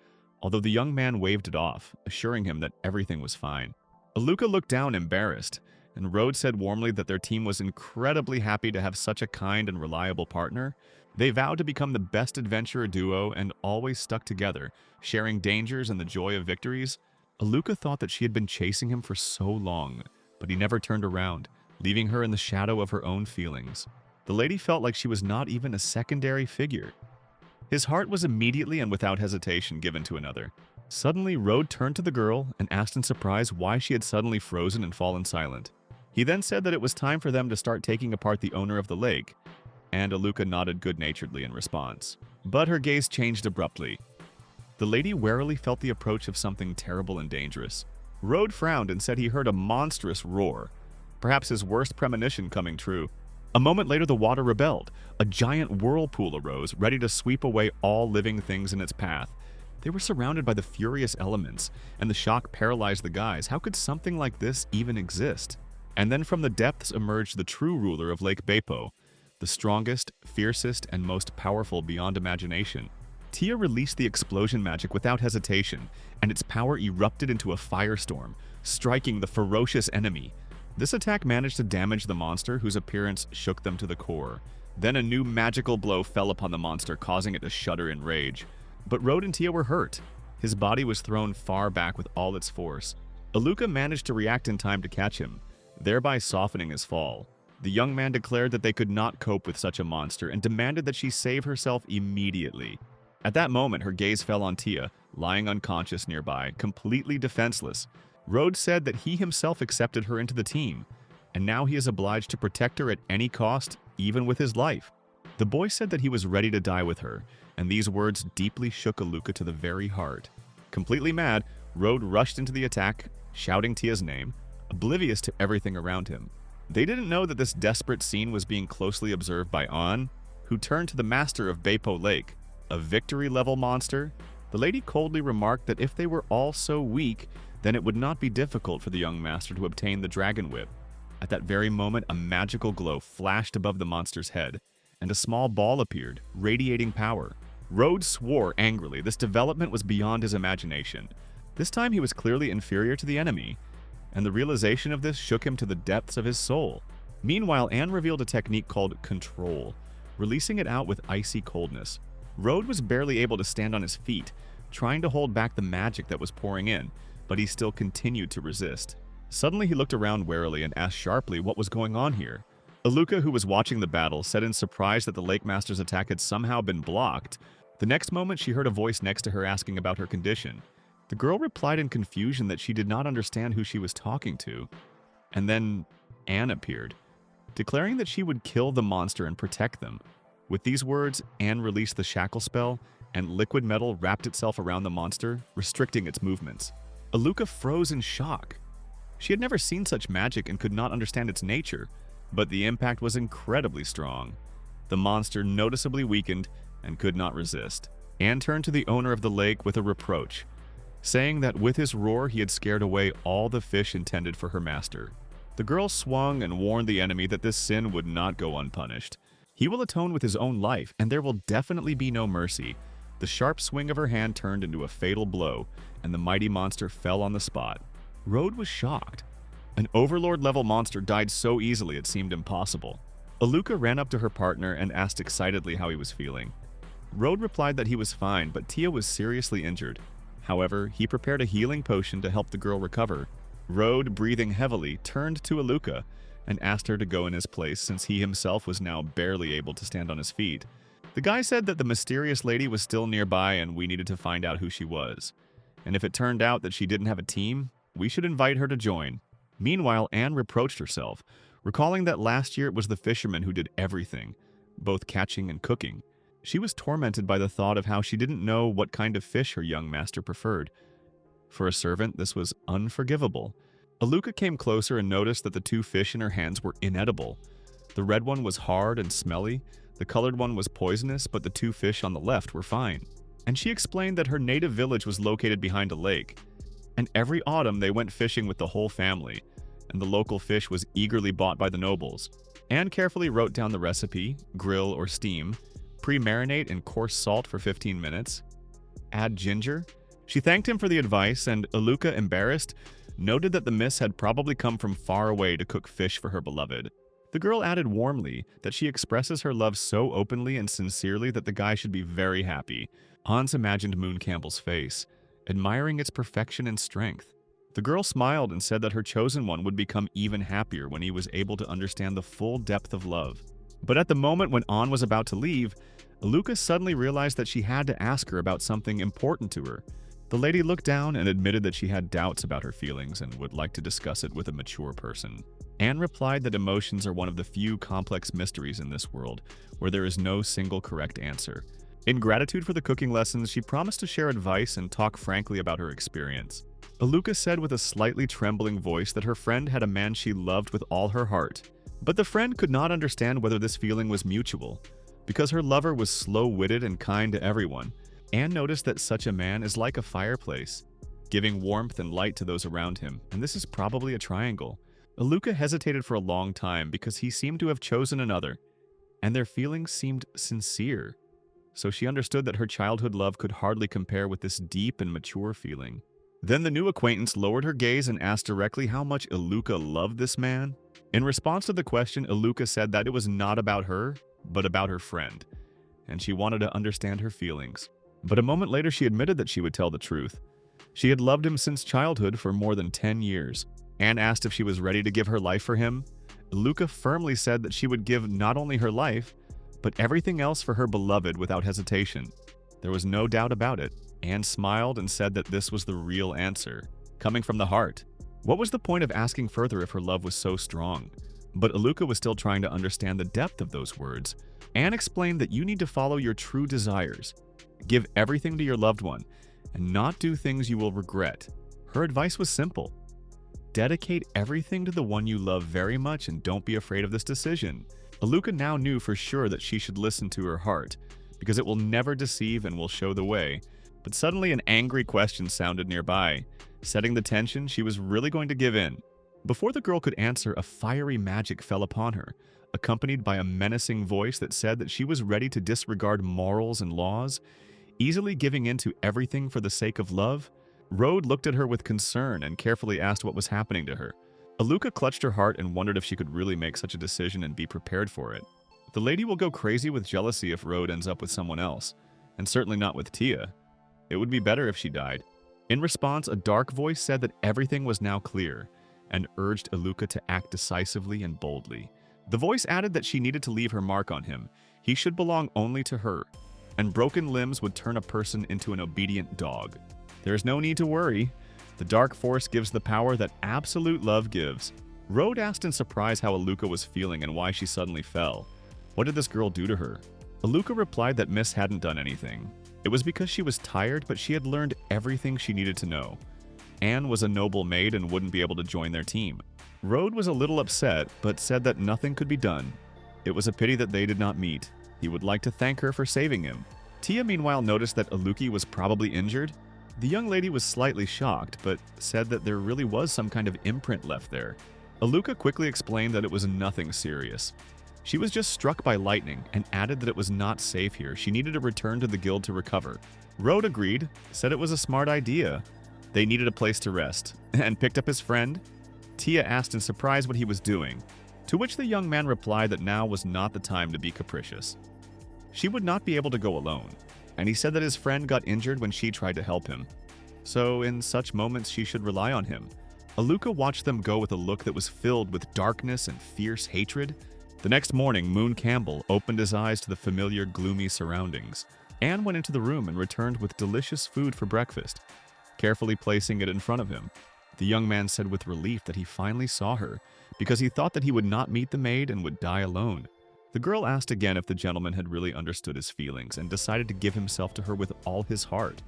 although the young man waved it off, assuring him that everything was fine. Aluca looked down embarrassed, and Rode said warmly that their team was incredibly happy to have such a kind and reliable partner. They vowed to become the best adventurer duo and always stuck together, sharing dangers and the joy of victories. Aluca thought that she had been chasing him for so long, but he never turned around, leaving her in the shadow of her own feelings. The lady felt like she was not even a secondary figure. His heart was immediately and without hesitation given to another. Suddenly, Rode turned to the girl and asked in surprise why she had suddenly frozen and fallen silent. He then said that it was time for them to start taking apart the owner of the lake, and Aluca nodded good-naturedly in response. But her gaze changed abruptly. The lady warily felt the approach of something terrible and dangerous. Rode frowned and said he heard a monstrous roar, perhaps his worst premonition coming true. A moment later, the water rebelled. A giant whirlpool arose, ready to sweep away all living things in its path. They were surrounded by the furious elements, and the shock paralyzed the guys. How could something like this even exist? And then from the depths emerged the true ruler of Lake Beipo, the strongest, fiercest, and most powerful beyond imagination. Tia released the explosion magic without hesitation, and its power erupted into a firestorm, striking the ferocious enemy. This attack managed to damage the monster, whose appearance shook them to the core. Then a new magical blow fell upon the monster, causing it to shudder in rage. But Rode and Tia were hurt. His body was thrown far back with all its force. Aluca managed to react in time to catch him, thereby softening his fall. The young man declared that they could not cope with such a monster and demanded that she save herself immediately. At that moment, her gaze fell on Tia, lying unconscious nearby, completely defenseless. Rode said that he himself accepted her into the team, and now he is obliged to protect her at any cost, even with his life. The boy said that he was ready to die with her, and these words deeply shook Aluca to the very heart. Completely mad, Rode rushed into the attack, shouting Tia's name, oblivious to everything around him. They didn't know that this desperate scene was being closely observed by An, who turned to the master of Beipo Lake, a victory-level monster. The lady coldly remarked that if they were all so weak, then it would not be difficult for the young master to obtain the dragon whip. At that very moment, a magical glow flashed above the monster's head, and a small ball appeared, radiating power. Rode swore angrily. This development was beyond his imagination. This time he was clearly inferior to the enemy, and the realization of this shook him to the depths of his soul. Meanwhile, Anne revealed a technique called control, releasing it out with icy coldness. Rode was barely able to stand on his feet, trying to hold back the magic that was pouring in, but he still continued to resist. Suddenly he looked around warily and asked sharply what was going on here. Aluca, who was watching the battle, said in surprise that the Lake Master's attack had somehow been blocked. The next moment she heard a voice next to her asking about her condition. The girl replied in confusion that she did not understand who she was talking to. And then Anne appeared, declaring that she would kill the monster and protect them. With these words, Anne released the shackle spell, and liquid metal wrapped itself around the monster, restricting its movements. Aluca froze in shock. She had never seen such magic and could not understand its nature, but the impact was incredibly strong. The monster noticeably weakened and could not resist. Anne turned to the owner of the lake with a reproach, saying that with his roar he had scared away all the fish intended for her master. The girl swung and warned the enemy that this sin would not go unpunished. He will atone with his own life, and there will definitely be no mercy. The sharp swing of her hand turned into a fatal blow, and the mighty monster fell on the spot. Rode was shocked. An overlord-level monster died so easily it seemed impossible. Aluca ran up to her partner and asked excitedly how he was feeling. Rode replied that he was fine, but Tia was seriously injured. However, he prepared a healing potion to help the girl recover. Rode, breathing heavily, turned to Aluca and asked her to go in his place since he himself was now barely able to stand on his feet. The guy said that the mysterious lady was still nearby and we needed to find out who she was. And if it turned out that she didn't have a team, we should invite her to join. Meanwhile, Anne reproached herself, recalling that last year it was the fisherman who did everything, both catching and cooking. She was tormented by the thought of how she didn't know what kind of fish her young master preferred. For a servant, this was unforgivable. Aluca came closer and noticed that the two fish in her hands were inedible. The red one was hard and smelly, the colored one was poisonous, but the two fish on the left were fine. And she explained that her native village was located behind a lake, and every autumn they went fishing with the whole family, and the local fish was eagerly bought by the nobles. Anne carefully wrote down the recipe: grill or steam, pre-marinate in coarse salt for 15 minutes, add ginger. She thanked him for the advice, and Aluca, embarrassed, noted that the miss had probably come from far away to cook fish for her beloved. The girl added warmly that she expresses her love so openly and sincerely that the guy should be very happy. Hans imagined Moon Campbell's face, admiring its perfection and strength. The girl smiled and said that her chosen one would become even happier when he was able to understand the full depth of love. But at the moment when An was about to leave, Aluca suddenly realized that she had to ask her about something important to her. The lady looked down and admitted that she had doubts about her feelings and would like to discuss it with a mature person. Anne replied that emotions are one of the few complex mysteries in this world, where there is no single correct answer. In gratitude for the cooking lessons, she promised to share advice and talk frankly about her experience. Aluca said with a slightly trembling voice that her friend had a man she loved with all her heart. But the friend could not understand whether this feeling was mutual. Because her lover was slow-witted and kind to everyone, Anne noticed that such a man is like a fireplace, giving warmth and light to those around him, and this is probably a triangle. Aluca hesitated for a long time because he seemed to have chosen another, and their feelings seemed sincere. So she understood that her childhood love could hardly compare with this deep and mature feeling. Then the new acquaintance lowered her gaze and asked directly how much Aluca loved this man. In response to the question, Aluca said that it was not about her, but about her friend, and she wanted to understand her feelings. But a moment later, she admitted that she would tell the truth. She had loved him since childhood for more than 10 years. Anne asked if she was ready to give her life for him. Aluca firmly said that she would give not only her life, but everything else for her beloved without hesitation. There was no doubt about it. Anne smiled and said that this was the real answer, coming from the heart. What was the point of asking further if her love was so strong? But Aluca was still trying to understand the depth of those words. Anne explained that you need to follow your true desires. Give everything to your loved one, and not do things you will regret. Her advice was simple. Dedicate everything to the one you love very much and don't be afraid of this decision. Aluca now knew for sure that she should listen to her heart, because it will never deceive and will show the way. But suddenly an angry question sounded nearby. Setting the tension, she was really going to give in. Before the girl could answer, a fiery magic fell upon her, accompanied by a menacing voice that said that she was ready to disregard morals and laws, easily giving in to everything for the sake of love. Rode looked at her with concern and carefully asked what was happening to her. Aluca clutched her heart and wondered if she could really make such a decision and be prepared for it. The lady will go crazy with jealousy if Rode ends up with someone else, and certainly not with Tia. It would be better if she died. In response, a dark voice said that everything was now clear, and urged Aluca to act decisively and boldly. The voice added that she needed to leave her mark on him. He should belong only to her, and broken limbs would turn a person into an obedient dog. There is no need to worry. The dark force gives the power that absolute love gives. Rode asked in surprise how Aluca was feeling and why she suddenly fell. What did this girl do to her? Aluca replied that Miss hadn't done anything. It was because she was tired, but she had learned everything she needed to know. Anne was a noble maid and wouldn't be able to join their team. Rode was a little upset, but said that nothing could be done. It was a pity that they did not meet. He would like to thank her for saving him. Tia meanwhile noticed that Aluca was probably injured. The young lady was slightly shocked, but said that there really was some kind of imprint left there. Aluca quickly explained that it was nothing serious. She was just struck by lightning and added that it was not safe here. She needed to return to the guild to recover. Rode agreed, said it was a smart idea. They needed a place to rest, and picked up his friend. Tia asked in surprise what he was doing, to which the young man replied that now was not the time to be capricious. She would not be able to go alone, and he said that his friend got injured when she tried to help him. So in such moments she should rely on him. Aluca watched them go with a look that was filled with darkness and fierce hatred. The next morning, Moon Campbell opened his eyes to the familiar gloomy surroundings. Anne went into the room and returned with delicious food for breakfast, carefully placing it in front of him. The young man said with relief that he finally saw her, because he thought that he would not meet the maid and would die alone. The girl asked again if the gentleman had really understood his feelings and decided to give himself to her with all his heart,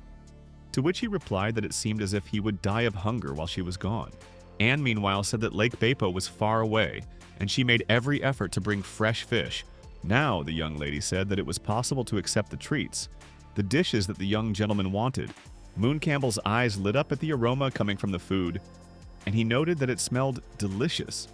to which he replied that it seemed as if he would die of hunger while she was gone. Anne meanwhile said that Lake Beipo was far away, and she made every effort to bring fresh fish. Now, the young lady said that it was possible to accept the treats, the dishes that the young gentleman wanted. Moon Campbell's eyes lit up at the aroma coming from the food, and he noted that it smelled delicious,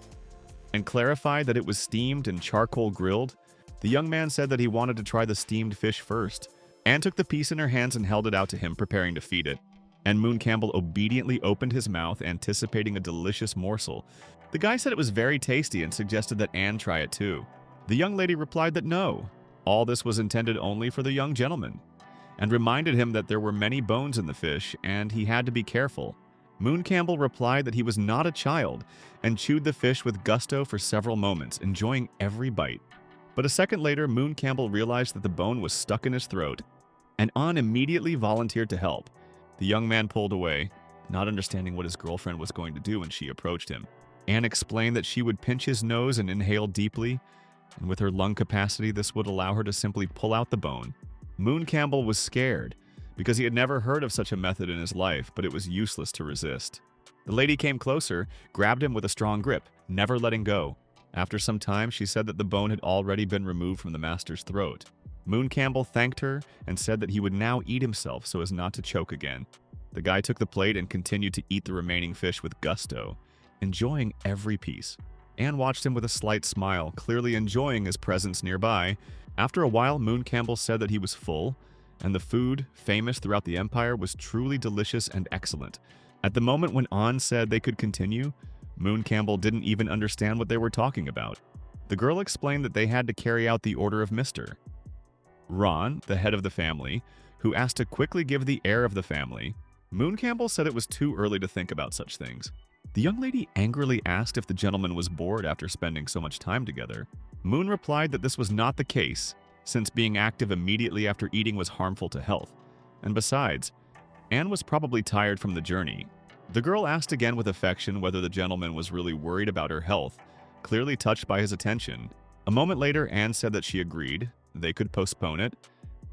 and clarified that it was steamed and charcoal grilled. The young man said that he wanted to try the steamed fish first. Anne took the piece in her hands and held it out to him, preparing to feed it. And Moon Campbell obediently opened his mouth, anticipating a delicious morsel. The guy said it was very tasty and suggested that Anne try it too. The young lady replied that no, all this was intended only for the young gentleman, and reminded him that there were many bones in the fish and he had to be careful. Moon Campbell replied that he was not a child and chewed the fish with gusto for several moments, enjoying every bite. But a second later, Moon Campbell realized that the bone was stuck in his throat, and Anne immediately volunteered to help. The young man pulled away, not understanding what his girlfriend was going to do when she approached him. Anne explained that she would pinch his nose and inhale deeply, and with her lung capacity, this would allow her to simply pull out the bone. Moon Campbell was scared, because he had never heard of such a method in his life, but it was useless to resist. The lady came closer, grabbed him with a strong grip, never letting go. After some time, she said that the bone had already been removed from the master's throat. Moon Campbell thanked her and said that he would now eat himself so as not to choke again. The guy took the plate and continued to eat the remaining fish with gusto, enjoying every piece. Anne watched him with a slight smile, clearly enjoying his presence nearby. After a while, Moon Campbell said that he was full, and the food, famous throughout the empire, was truly delicious and excellent. At the moment when Anne said they could continue, Moon Campbell didn't even understand what they were talking about. The girl explained that they had to carry out the order of Mr. Ron, the head of the family, who asked to quickly give the heir of the family. Moon Campbell said it was too early to think about such things. The young lady angrily asked if the gentleman was bored after spending so much time together. Moon replied that this was not the case, since being active immediately after eating was harmful to health. And besides, Anne was probably tired from the journey. The girl asked again with affection whether the gentleman was really worried about her health, clearly touched by his attention. A moment later, Anne said that she agreed. They could postpone it.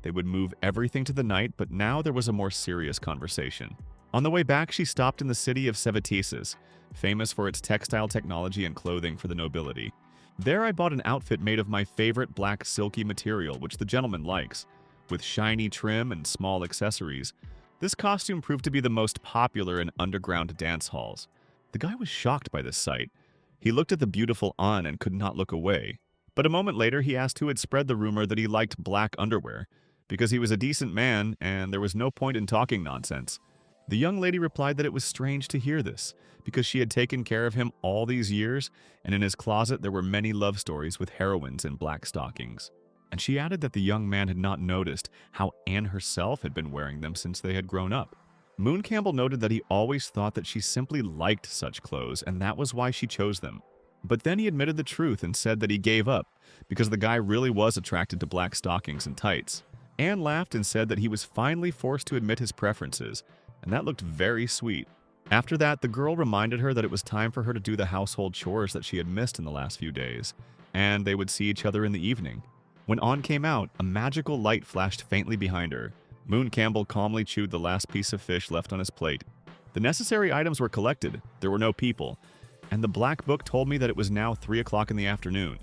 They would move everything to the night, but now there was a more serious conversation. On the way back, she stopped in the city of Cevetesis, famous for its textile technology and clothing for the nobility. There I bought an outfit made of my favorite black silky material, which the gentleman likes, with shiny trim and small accessories. This costume proved to be the most popular in underground dance halls. The guy was shocked by this sight. He looked at the beautiful Anne and could not look away. But a moment later, he asked who had spread the rumor that he liked black underwear, because he was a decent man and there was no point in talking nonsense. The young lady replied that it was strange to hear this, because she had taken care of him all these years, and in his closet there were many love stories with heroines in black stockings. And she added that the young man had not noticed how Anne herself had been wearing them since they had grown up. Moon Campbell noted that he always thought that she simply liked such clothes, and that was why she chose them. But then he admitted the truth and said that he gave up, because the guy really was attracted to black stockings and tights. Anne laughed and said that he was finally forced to admit his preferences, and that looked very sweet. After that, the girl reminded her that it was time for her to do the household chores that she had missed in the last few days, and they would see each other in the evening. When Anne came out, a magical light flashed faintly behind her. Moon Campbell calmly chewed the last piece of fish left on his plate. The necessary items were collected, there were no people, and the black book told me that it was now 3 o'clock in the afternoon.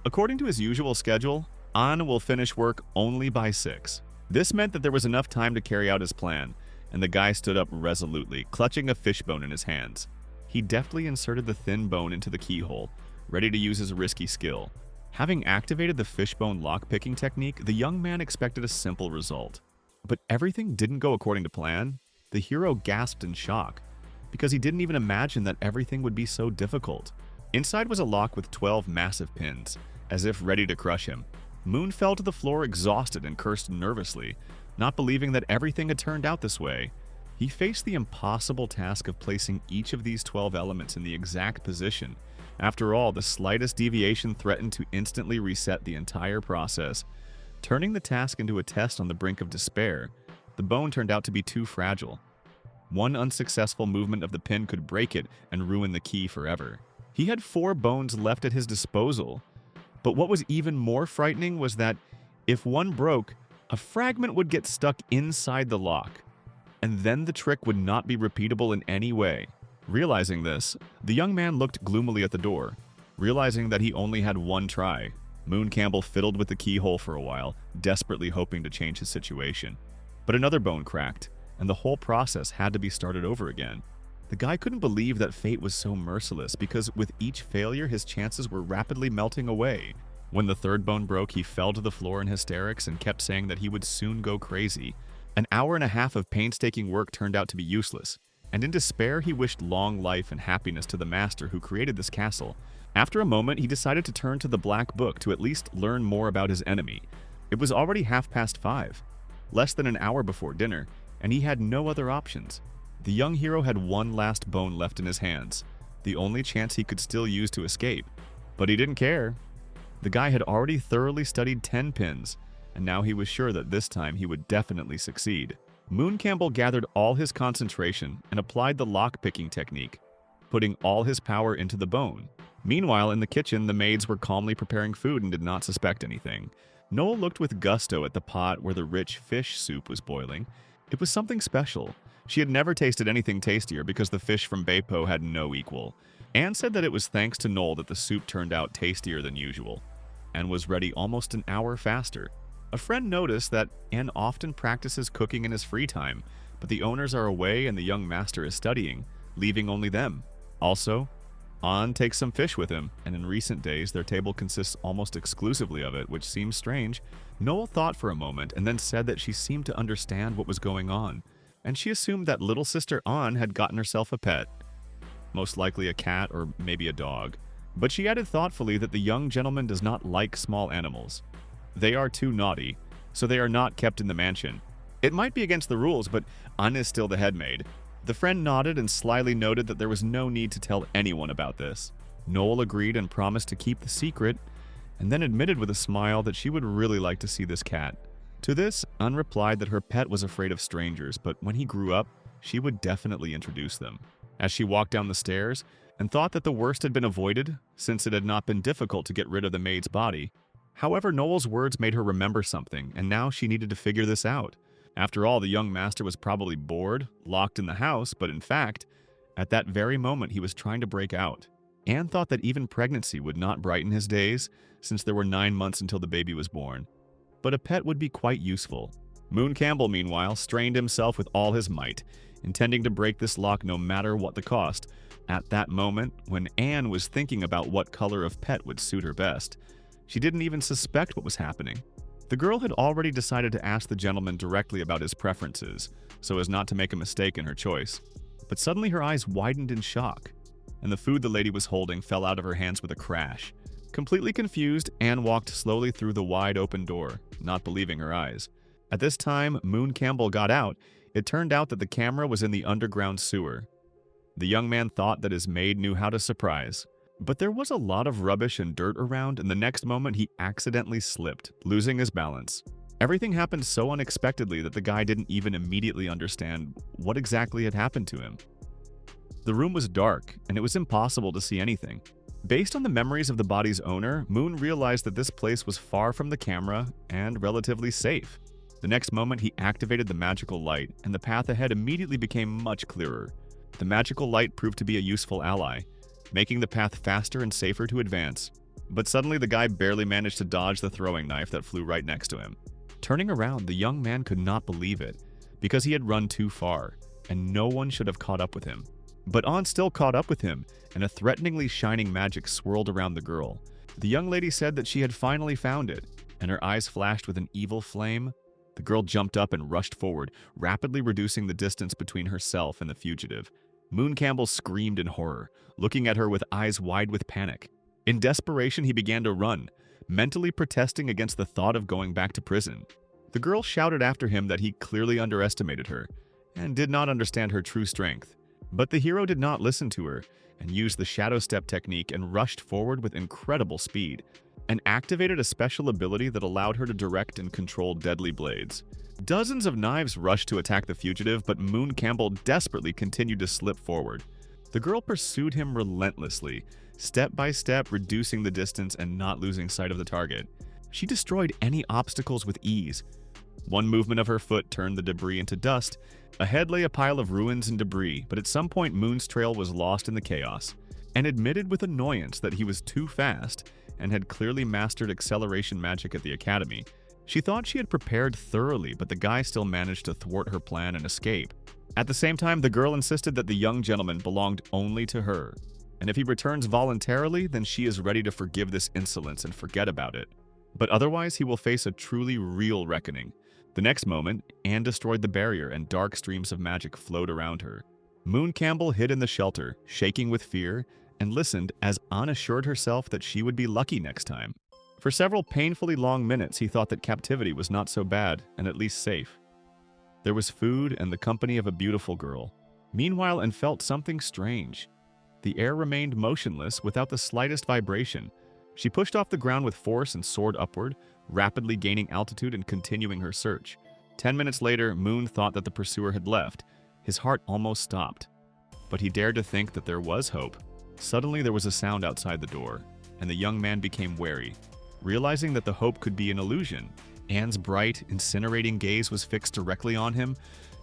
According to his usual schedule, Anne will finish work only by 6. This meant that there was enough time to carry out his plan, and the guy stood up resolutely, clutching a fishbone in his hands. He deftly inserted the thin bone into the keyhole, ready to use his risky skill. Having activated the fishbone lock-picking technique, the young man expected a simple result. But everything didn't go according to plan. The hero gasped in shock, because he didn't even imagine that everything would be so difficult. Inside was a lock with 12 massive pins, as if ready to crush him. Moon fell to the floor exhausted and cursed nervously, not believing that everything had turned out this way. He faced the impossible task of placing each of these 12 elements in the exact position. After all, the slightest deviation threatened to instantly reset the entire process. Turning the task into a test on the brink of despair, the bone turned out to be too fragile. One unsuccessful movement of the pin could break it and ruin the key forever. He had 4 bones left at his disposal. But what was even more frightening was that if one broke, a fragment would get stuck inside the lock, and then the trick would not be repeatable in any way. Realizing this, the young man looked gloomily at the door. Realizing that he only had one try, Moon Campbell fiddled with the keyhole for a while, desperately hoping to change his situation. But another bone cracked, and the whole process had to be started over again. The guy couldn't believe that fate was so merciless, because with each failure his chances were rapidly melting away. When the third bone broke, he fell to the floor in hysterics and kept saying that he would soon go crazy. An hour and a half of painstaking work turned out to be useless, and in despair he wished long life and happiness to the master who created this castle. After a moment, he decided to turn to the black book to at least learn more about his enemy. It was already 5:30, less than an hour before dinner, and he had no other options. The young hero had one last bone left in his hands, the only chance he could still use to escape. But he didn't care. The guy had already thoroughly studied 10 pins, and now he was sure that this time he would definitely succeed. Moon Campbell gathered all his concentration and applied the lock-picking technique, putting all his power into the bone. Meanwhile, in the kitchen, the maids were calmly preparing food and did not suspect anything. Noel looked with gusto at the pot where the rich fish soup was boiling. It was something special. She had never tasted anything tastier because the fish from Beipo had no equal. Anne said that it was thanks to Noel that the soup turned out tastier than usual, and was ready almost an hour faster. A friend noticed that Anne often practices cooking in his free time, but the owners are away and the young master is studying, leaving only them. Also, Anne takes some fish with him, and in recent days their table consists almost exclusively of it, which seems strange. Noel thought for a moment and then said that she seemed to understand what was going on, and she assumed that little sister Anne had gotten herself a pet. Most likely a cat or maybe a dog. But she added thoughtfully that the young gentleman does not like small animals. They are too naughty, so they are not kept in the mansion. It might be against the rules, but Anna is still the head maid. The friend nodded and slyly noted that there was no need to tell anyone about this. Noel agreed and promised to keep the secret, and then admitted with a smile that she would really like to see this cat. To this, Anne replied that her pet was afraid of strangers, but when he grew up, she would definitely introduce them. As she walked down the stairs and thought that the worst had been avoided, since it had not been difficult to get rid of the maid's body. However, Noel's words made her remember something, and now she needed to figure this out. After all, the young master was probably bored, locked in the house, but in fact, at that very moment he was trying to break out. Anne thought that even pregnancy would not brighten his days, since there were 9 months until the baby was born. But a pet would be quite useful. Moon Campbell, meanwhile, strained himself with all his might, intending to break this lock no matter what the cost. At that moment, when Anne was thinking about what color of pet would suit her best, she didn't even suspect what was happening. The girl had already decided to ask the gentleman directly about his preferences, so as not to make a mistake in her choice. But suddenly her eyes widened in shock, and the food the lady was holding fell out of her hands with a crash. Completely confused, Anne walked slowly through the wide open door, not believing her eyes. At this time, Moon Campbell got out. It turned out that the camera was in the underground sewer. The young man thought that his maid knew how to surprise. But there was a lot of rubbish and dirt around, and the next moment he accidentally slipped, losing his balance. Everything happened so unexpectedly that the guy didn't even immediately understand what exactly had happened to him. The room was dark, and it was impossible to see anything. Based on the memories of the body's owner, Moon realized that this place was far from the camera and relatively safe. The next moment he activated the magical light, and the path ahead immediately became much clearer. The magical light proved to be a useful ally, making the path faster and safer to advance. But suddenly the guy barely managed to dodge the throwing knife that flew right next to him. Turning around, the young man could not believe it, because he had run too far, and no one should have caught up with him. But Anne still caught up with him, and a threateningly shining magic swirled around the girl. The young lady said that she had finally found it, and her eyes flashed with an evil flame. The girl jumped up and rushed forward, rapidly reducing the distance between herself and the fugitive. Moon Campbell screamed in horror, looking at her with eyes wide with panic. In desperation, he began to run, mentally protesting against the thought of going back to prison. The girl shouted after him that he clearly underestimated her, and did not understand her true strength. But the hero did not listen to her, and used the shadow step technique and rushed forward with incredible speed, and activated a special ability that allowed her to direct and control deadly blades. Dozens of knives rushed to attack the fugitive, but Moon Campbell desperately continued to slip forward. The girl pursued him relentlessly, step by step reducing the distance and not losing sight of the target. She destroyed any obstacles with ease. One movement of her foot turned the debris into dust. Ahead lay a pile of ruins and debris, but at some point Moon's trail was lost in the chaos, and admitted with annoyance that he was too fast and had clearly mastered acceleration magic at the academy. She thought she had prepared thoroughly, but the guy still managed to thwart her plan and escape. At the same time, the girl insisted that the young gentleman belonged only to her, and if he returns voluntarily, then she is ready to forgive this insolence and forget about it. But otherwise, he will face a truly real reckoning. The next moment, Anne destroyed the barrier and dark streams of magic flowed around her. Moon Campbell hid in the shelter, shaking with fear, and listened as Anne assured herself that she would be lucky next time. For several painfully long minutes, he thought that captivity was not so bad and at least safe. There was food and the company of a beautiful girl. Meanwhile, Anne felt something strange. The air remained motionless without the slightest vibration. She pushed off the ground with force and soared upward, rapidly gaining altitude and continuing her search. 10 minutes later, Moon thought that the pursuer had left. His heart almost stopped. But he dared to think that there was hope. Suddenly, there was a sound outside the door, and the young man became wary. Realizing that the hope could be an illusion, Anne's bright, incinerating gaze was fixed directly on him,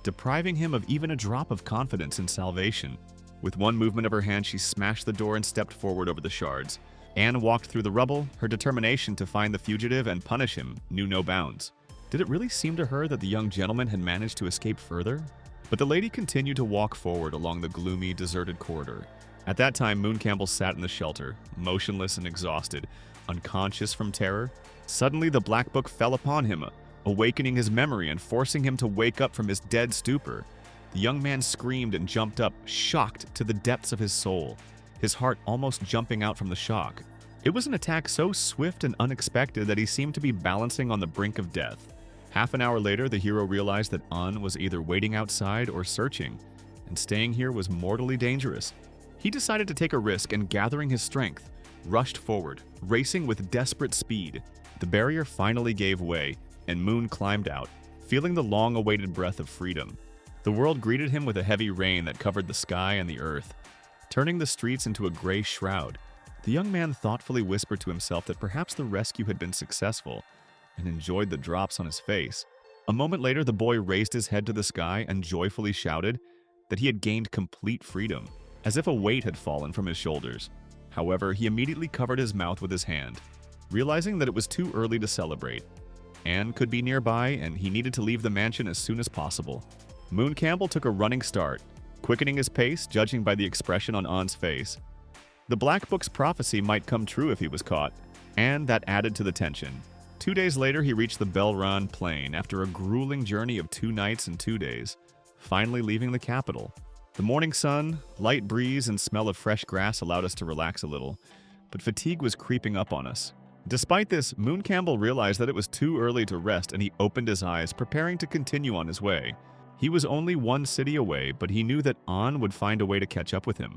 depriving him of even a drop of confidence in salvation. With one movement of her hand, she smashed the door and stepped forward over the shards. Anne walked through the rubble, her determination to find the fugitive and punish him knew no bounds. Did it really seem to her that the young gentleman had managed to escape further? But the lady continued to walk forward along the gloomy, deserted corridor. At that time, Moon Campbell sat in the shelter, motionless and exhausted, unconscious from terror. Suddenly, the black book fell upon him, awakening his memory and forcing him to wake up from his dead stupor. The young man screamed and jumped up, shocked to the depths of his soul. his heart almost jumping out from the shock. It was an attack so swift and unexpected that he seemed to be balancing on the brink of death. Half an hour later, the hero realized that An was either waiting outside or searching, and staying here was mortally dangerous. He decided to take a risk and, gathering his strength, rushed forward, racing with desperate speed. The barrier finally gave way, and Moon climbed out, feeling the long-awaited breath of freedom. The world greeted him with a heavy rain that covered the sky and the earth, turning the streets into a gray shroud. The young man thoughtfully whispered to himself that perhaps the rescue had been successful, and enjoyed the drops on his face. A moment later, the boy raised his head to the sky and joyfully shouted that he had gained complete freedom, as if a weight had fallen from his shoulders. However, he immediately covered his mouth with his hand, realizing that it was too early to celebrate. Anne could be nearby, and he needed to leave the mansion as soon as possible. Moon Campbell took a running start, quickening his pace, judging by the expression on Anne's face. The Black Book's prophecy might come true if he was caught, and that added to the tension. 2 days later, he reached the Belran Plain after a grueling journey of 2 nights and 2 days, finally leaving the capital. The morning sun, light breeze, and smell of fresh grass allowed us to relax a little, but fatigue was creeping up on us. Despite this, Moon Campbell realized that it was too early to rest, and he opened his eyes, preparing to continue on his way. He was only 1 city away, but he knew that An would find a way to catch up with him.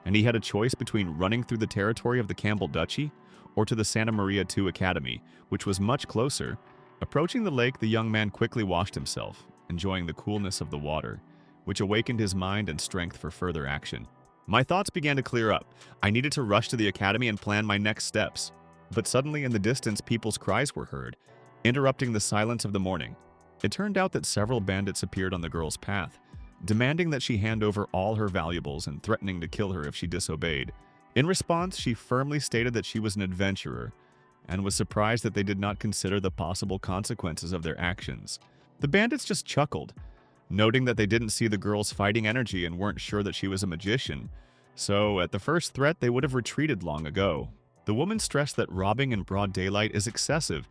And he had a choice between running through the territory of the Campbell Duchy or to the Santa Maria II Academy, which was much closer. Approaching the lake, the young man quickly washed himself, enjoying the coolness of the water, which awakened his mind and strength for further action. My thoughts began to clear up. I needed to rush to the academy and plan my next steps. But suddenly in the distance, people's cries were heard, interrupting the silence of the morning. It turned out that several bandits appeared on the girl's path, demanding that she hand over all her valuables and threatening to kill her if she disobeyed. In response, she firmly stated that she was an adventurer and was surprised that they did not consider the possible consequences of their actions. The bandits just chuckled, noting that they didn't see the girl's fighting energy and weren't sure that she was a magician, so at the first threat they would have retreated long ago. The woman stressed that robbing in broad daylight is excessive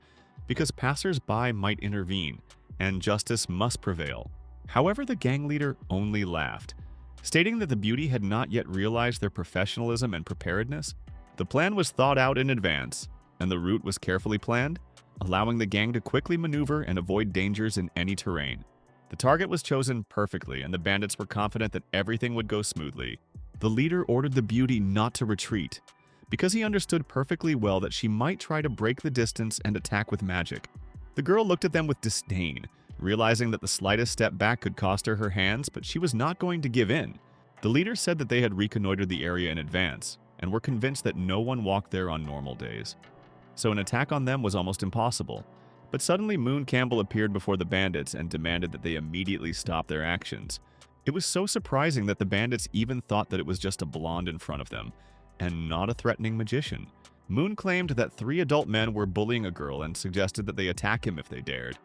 because passers-by might intervene and justice must prevail. However, the gang leader only laughed, stating that the beauty had not yet realized their professionalism and preparedness. The plan was thought out in advance, and the route was carefully planned, allowing the gang to quickly maneuver and avoid dangers in any terrain. The target was chosen perfectly, and the bandits were confident that everything would go smoothly. The leader ordered the beauty not to retreat, because he understood perfectly well that she might try to break the distance and attack with magic. The girl looked at them with disdain, realizing that the slightest step back could cost her her hands, but she was not going to give in. The leader said that they had reconnoitered the area in advance, and were convinced that no one walked there on normal days. So an attack on them was almost impossible. But suddenly Moon Campbell appeared before the bandits and demanded that they immediately stop their actions. It was so surprising that the bandits even thought that it was just a blonde in front of them, and not a threatening magician. Moon claimed that 3 adult men were bullying a girl and suggested that they attack him if they dared.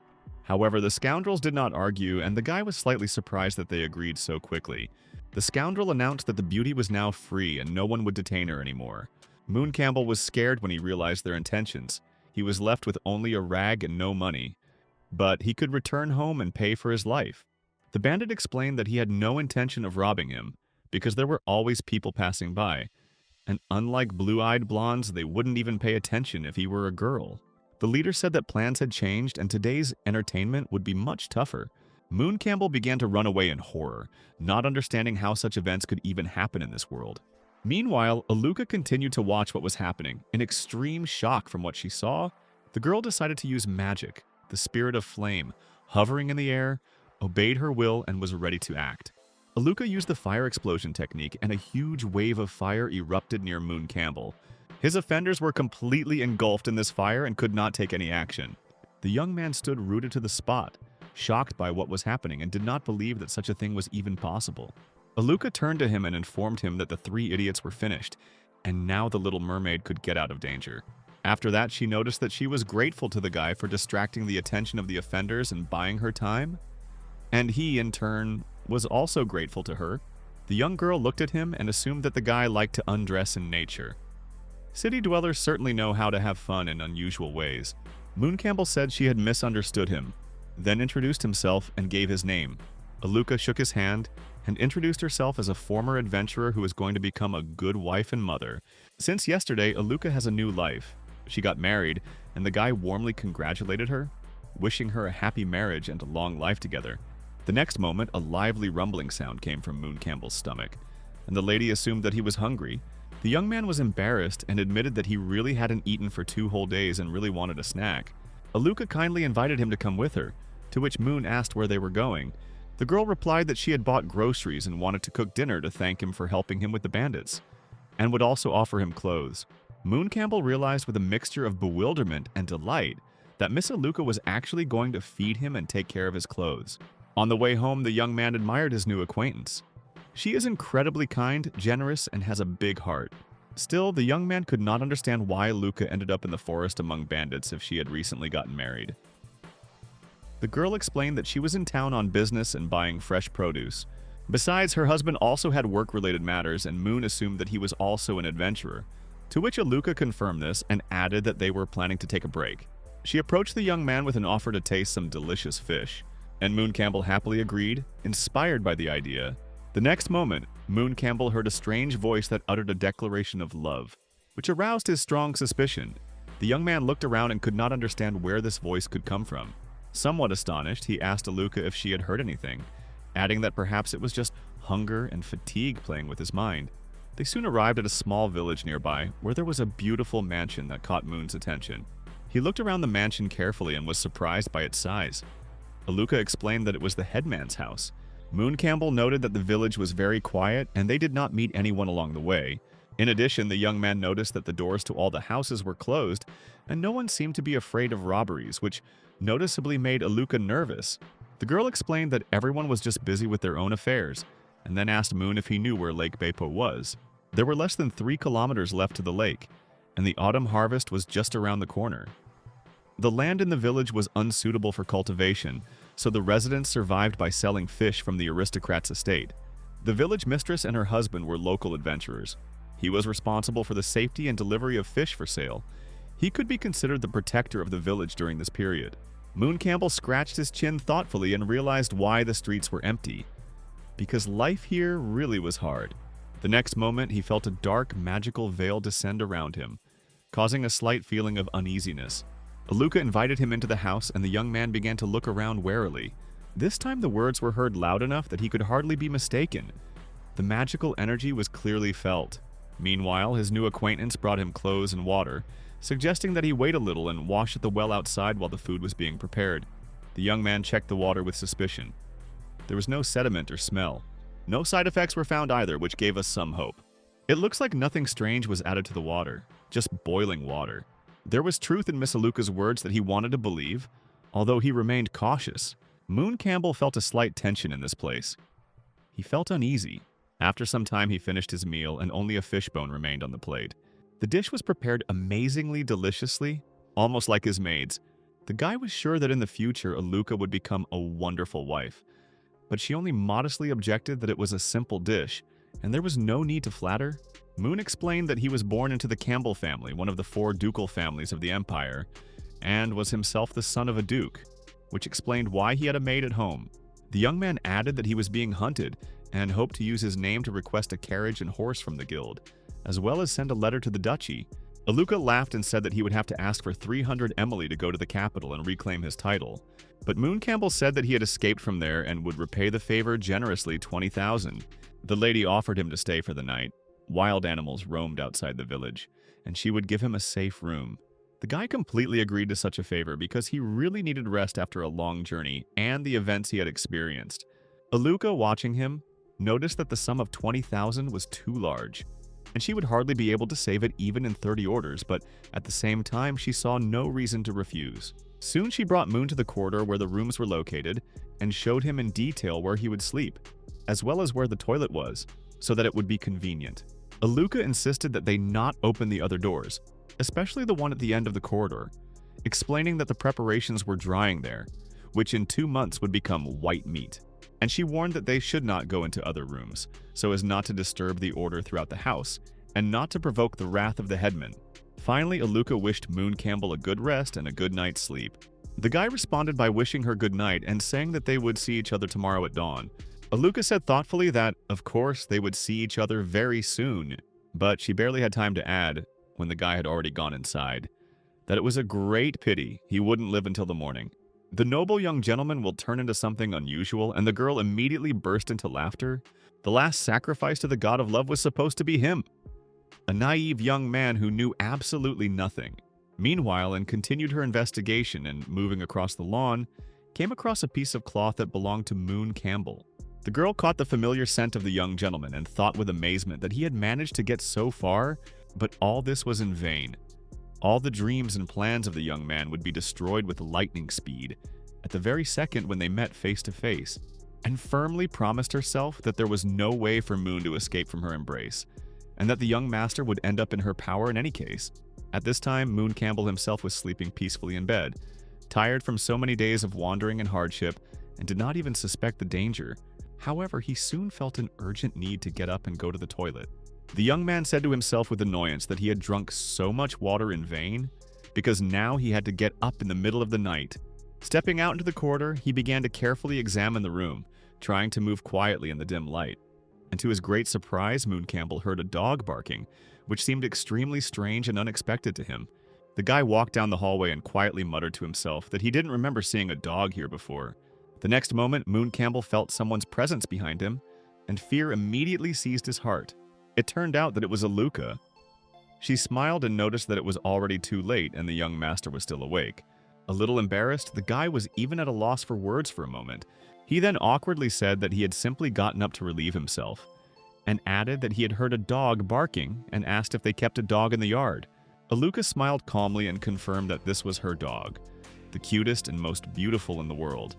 However, the scoundrels did not argue, and the guy was slightly surprised that they agreed so quickly. The scoundrel announced that the beauty was now free and no one would detain her anymore. Moon Campbell was scared when he realized their intentions. He was left with only a rag and no money, but he could return home and pay for his life. The bandit explained that he had no intention of robbing him, because there were always people passing by, and unlike blue-eyed blondes, they wouldn't even pay attention if he were a girl. The leader said that plans had changed and today's entertainment would be much tougher. Moon Campbell began to run away in horror, not understanding how such events could even happen in this world. Meanwhile, Aluca continued to watch what was happening. In extreme shock from what she saw, the girl decided to use magic, the spirit of flame, hovering in the air, obeyed her will, and was ready to act. Aluca used the fire explosion technique, and a huge wave of fire erupted near Moon Campbell. His offenders were completely engulfed in this fire and could not take any action. The young man stood rooted to the spot, shocked by what was happening, and did not believe that such a thing was even possible. Aluca turned to him and informed him that the 3 idiots were finished, and now the little mermaid could get out of danger. After that, she noticed that she was grateful to the guy for distracting the attention of the offenders and buying her time, and he, in turn, was also grateful to her. The young girl looked at him and assumed that the guy liked to undress in nature. City dwellers certainly know how to have fun in unusual ways. Moon Campbell said she had misunderstood him, then introduced himself and gave his name. Aluca shook his hand, and introduced herself as a former adventurer who is going to become a good wife and mother. Since yesterday, Aluca has a new life. She got married, and the guy warmly congratulated her, wishing her a happy marriage and a long life together. The next moment, a lively rumbling sound came from Moon Campbell's stomach, and the lady assumed that he was hungry. The young man was embarrassed and admitted that he really hadn't eaten for 2 whole days and really wanted a snack. Aluca kindly invited him to come with her, to which Moon asked where they were going. The girl replied that she had bought groceries and wanted to cook dinner to thank him for helping him with the bandits, and would also offer him clothes. Moon Campbell realized with a mixture of bewilderment and delight that Miss Aluca was actually going to feed him and take care of his clothes. On the way home, the young man admired his new acquaintance. She is incredibly kind, generous, and has a big heart. Still, the young man could not understand why Aluca ended up in the forest among bandits if she had recently gotten married. The girl explained that she was in town on business and buying fresh produce. Besides, her husband also had work-related matters, and Moon assumed that he was also an adventurer, to which Aluca confirmed this and added that they were planning to take a break. She approached the young man with an offer to taste some delicious fish, and Moon Campbell happily agreed, inspired by the idea. The next moment, Moon Campbell heard a strange voice that uttered a declaration of love, which aroused his strong suspicion. The young man looked around and could not understand where this voice could come from. Somewhat astonished, he asked Aluca if she had heard anything, adding that perhaps it was just hunger and fatigue playing with his mind. They soon arrived at a small village nearby, where there was a beautiful mansion that caught Moon's attention. He looked around the mansion carefully and was surprised by its size. Aluca explained that it was the headman's house. Moon Campbell noted that the village was very quiet and they did not meet anyone along the way. In addition, the young man noticed that the doors to all the houses were closed and no one seemed to be afraid of robberies, which noticeably made Aluca nervous. The girl explained that everyone was just busy with their own affairs, and then asked Moon if he knew where Lake Beipo was. There were less than 3 kilometers left to the lake, and the autumn harvest was just around the corner. The land in the village was unsuitable for cultivation, so the residents survived by selling fish from the aristocrat's estate. The village mistress and her husband were local adventurers. He was responsible for the safety and delivery of fish for sale. He could be considered the protector of the village during this period. Moon Campbell scratched his chin thoughtfully and realized why the streets were empty. Because life here really was hard. The next moment, he felt a dark, magical veil descend around him, causing a slight feeling of uneasiness. Aluca invited him into the house, and the young man began to look around warily. This time the words were heard loud enough that he could hardly be mistaken. The magical energy was clearly felt. Meanwhile, his new acquaintance brought him clothes and water, suggesting that he wait a little and wash at the well outside while the food was being prepared. The young man checked the water with suspicion. There was no sediment or smell. No side effects were found either, which gave us some hope. It looks like nothing strange was added to the water, just boiling water. There was truth in Miss Aluca's words that he wanted to believe, although he remained cautious. Moon Campbell felt a slight tension in this place. He felt uneasy. After some time, he finished his meal and only a fishbone remained on the plate. The dish was prepared amazingly deliciously, almost like his maid's. The guy was sure that in the future, Aluca would become a wonderful wife. But she only modestly objected that it was a simple dish, and there was no need to flatter. Moon explained that he was born into the Campbell family, one of the 4 ducal families of the empire, and was himself the son of a duke, which explained why he had a maid at home. The young man added that he was being hunted and hoped to use his name to request a carriage and horse from the guild, as well as send a letter to the duchy. Aluca laughed and said that he would have to ask for 300 Emily to go to the capital and reclaim his title. But Moon Campbell said that he had escaped from there and would repay the favor generously 20,000. The lady offered him to stay for the night. Wild animals roamed outside the village, and she would give him a safe room. The guy completely agreed to such a favor because he really needed rest after a long journey and the events he had experienced. Aluca, watching him, noticed that the sum of 20,000 was too large, and she would hardly be able to save it even in 30 orders, but at the same time, she saw no reason to refuse. Soon she brought Moon to the corridor where the rooms were located and showed him in detail where he would sleep, as well as where the toilet was, so that it would be convenient. Aluca insisted that they not open the other doors, especially the one at the end of the corridor, explaining that the preparations were drying there, which in 2 months would become white meat. And she warned that they should not go into other rooms, so as not to disturb the order throughout the house, and not to provoke the wrath of the headman. Finally, Aluca wished Moon Campbell a good rest and a good night's sleep. The guy responded by wishing her good night and saying that they would see each other tomorrow at dawn. Aluca said thoughtfully that, of course, they would see each other very soon, but she barely had time to add, when the guy had already gone inside, that it was a great pity he wouldn't live until the morning. The noble young gentleman will turn into something unusual, and the girl immediately burst into laughter. The last sacrifice to the god of love was supposed to be him, a naive young man who knew absolutely nothing. Meanwhile, and continued her investigation and moving across the lawn, came across a piece of cloth that belonged to Moon Campbell. The girl caught the familiar scent of the young gentleman and thought with amazement that he had managed to get so far, but all this was in vain. All the dreams and plans of the young man would be destroyed with lightning speed at the very second when they met face to face, and firmly promised herself that there was no way for Moon to escape from her embrace, and that the young master would end up in her power in any case. At this time, Moon Campbell himself was sleeping peacefully in bed, tired from so many days of wandering and hardship, and did not even suspect the danger. However, he soon felt an urgent need to get up and go to the toilet. The young man said to himself with annoyance that he had drunk so much water in vain, because now he had to get up in the middle of the night. Stepping out into the corridor, he began to carefully examine the room, trying to move quietly in the dim light. And to his great surprise, Moon Campbell heard a dog barking, which seemed extremely strange and unexpected to him. The guy walked down the hallway and quietly muttered to himself that he didn't remember seeing a dog here before. The next moment, Moon Campbell felt someone's presence behind him, and fear immediately seized his heart. It turned out that it was Aluca. She smiled and noticed that it was already too late and the young master was still awake. A little embarrassed, the guy was even at a loss for words for a moment. He then awkwardly said that he had simply gotten up to relieve himself, and added that he had heard a dog barking and asked if they kept a dog in the yard. Aluca smiled calmly and confirmed that this was her dog, the cutest and most beautiful in the world.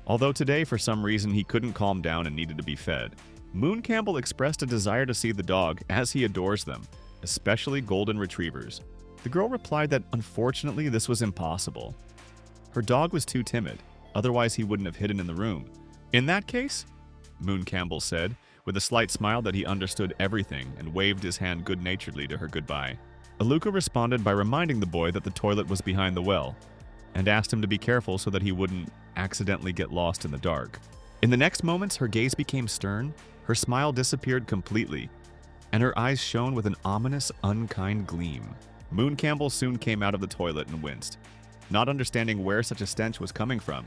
Although today, for some reason, he couldn't calm down and needed to be fed. Moon Campbell expressed a desire to see the dog, as he adores them, especially golden retrievers. The girl replied that unfortunately this was impossible. Her dog was too timid, otherwise he wouldn't have hidden in the room. In that case, Moon Campbell said, with a slight smile that he understood everything, and waved his hand good-naturedly to her goodbye. Aluca responded by reminding the boy that the toilet was behind the well, and asked him to be careful so that he wouldn't accidentally get lost in the dark. In the next moments, her gaze became stern, her smile disappeared completely, and her eyes shone with an ominous, unkind gleam. Moon Campbell soon came out of the toilet and winced, not understanding where such a stench was coming from.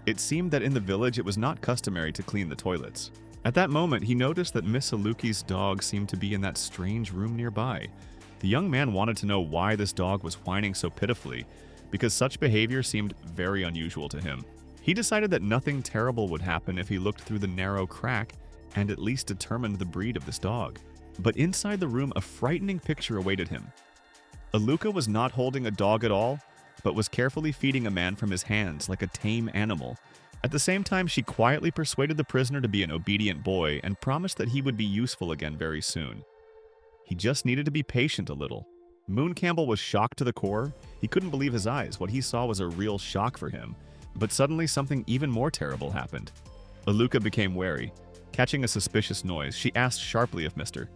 It seemed that in the village it was not customary to clean the toilets. At that moment, he noticed that Miss Aluki's dog seemed to be in that strange room nearby. The young man wanted to know why this dog was whining so pitifully, because such behavior seemed very unusual to him. He decided that nothing terrible would happen if he looked through the narrow crack and at least determined the breed of this dog. But inside the room, a frightening picture awaited him. Aluca was not holding a dog at all, but was carefully feeding a man from his hands like a tame animal. At the same time, she quietly persuaded the prisoner to be an obedient boy and promised that he would be useful again very soon. He just needed to be patient a little. Moon Campbell was shocked to the core. He couldn't believe his eyes. What he saw was a real shock for him. But suddenly something even more terrible happened. Aluca became wary. Catching a suspicious noise, she asked sharply if Mr.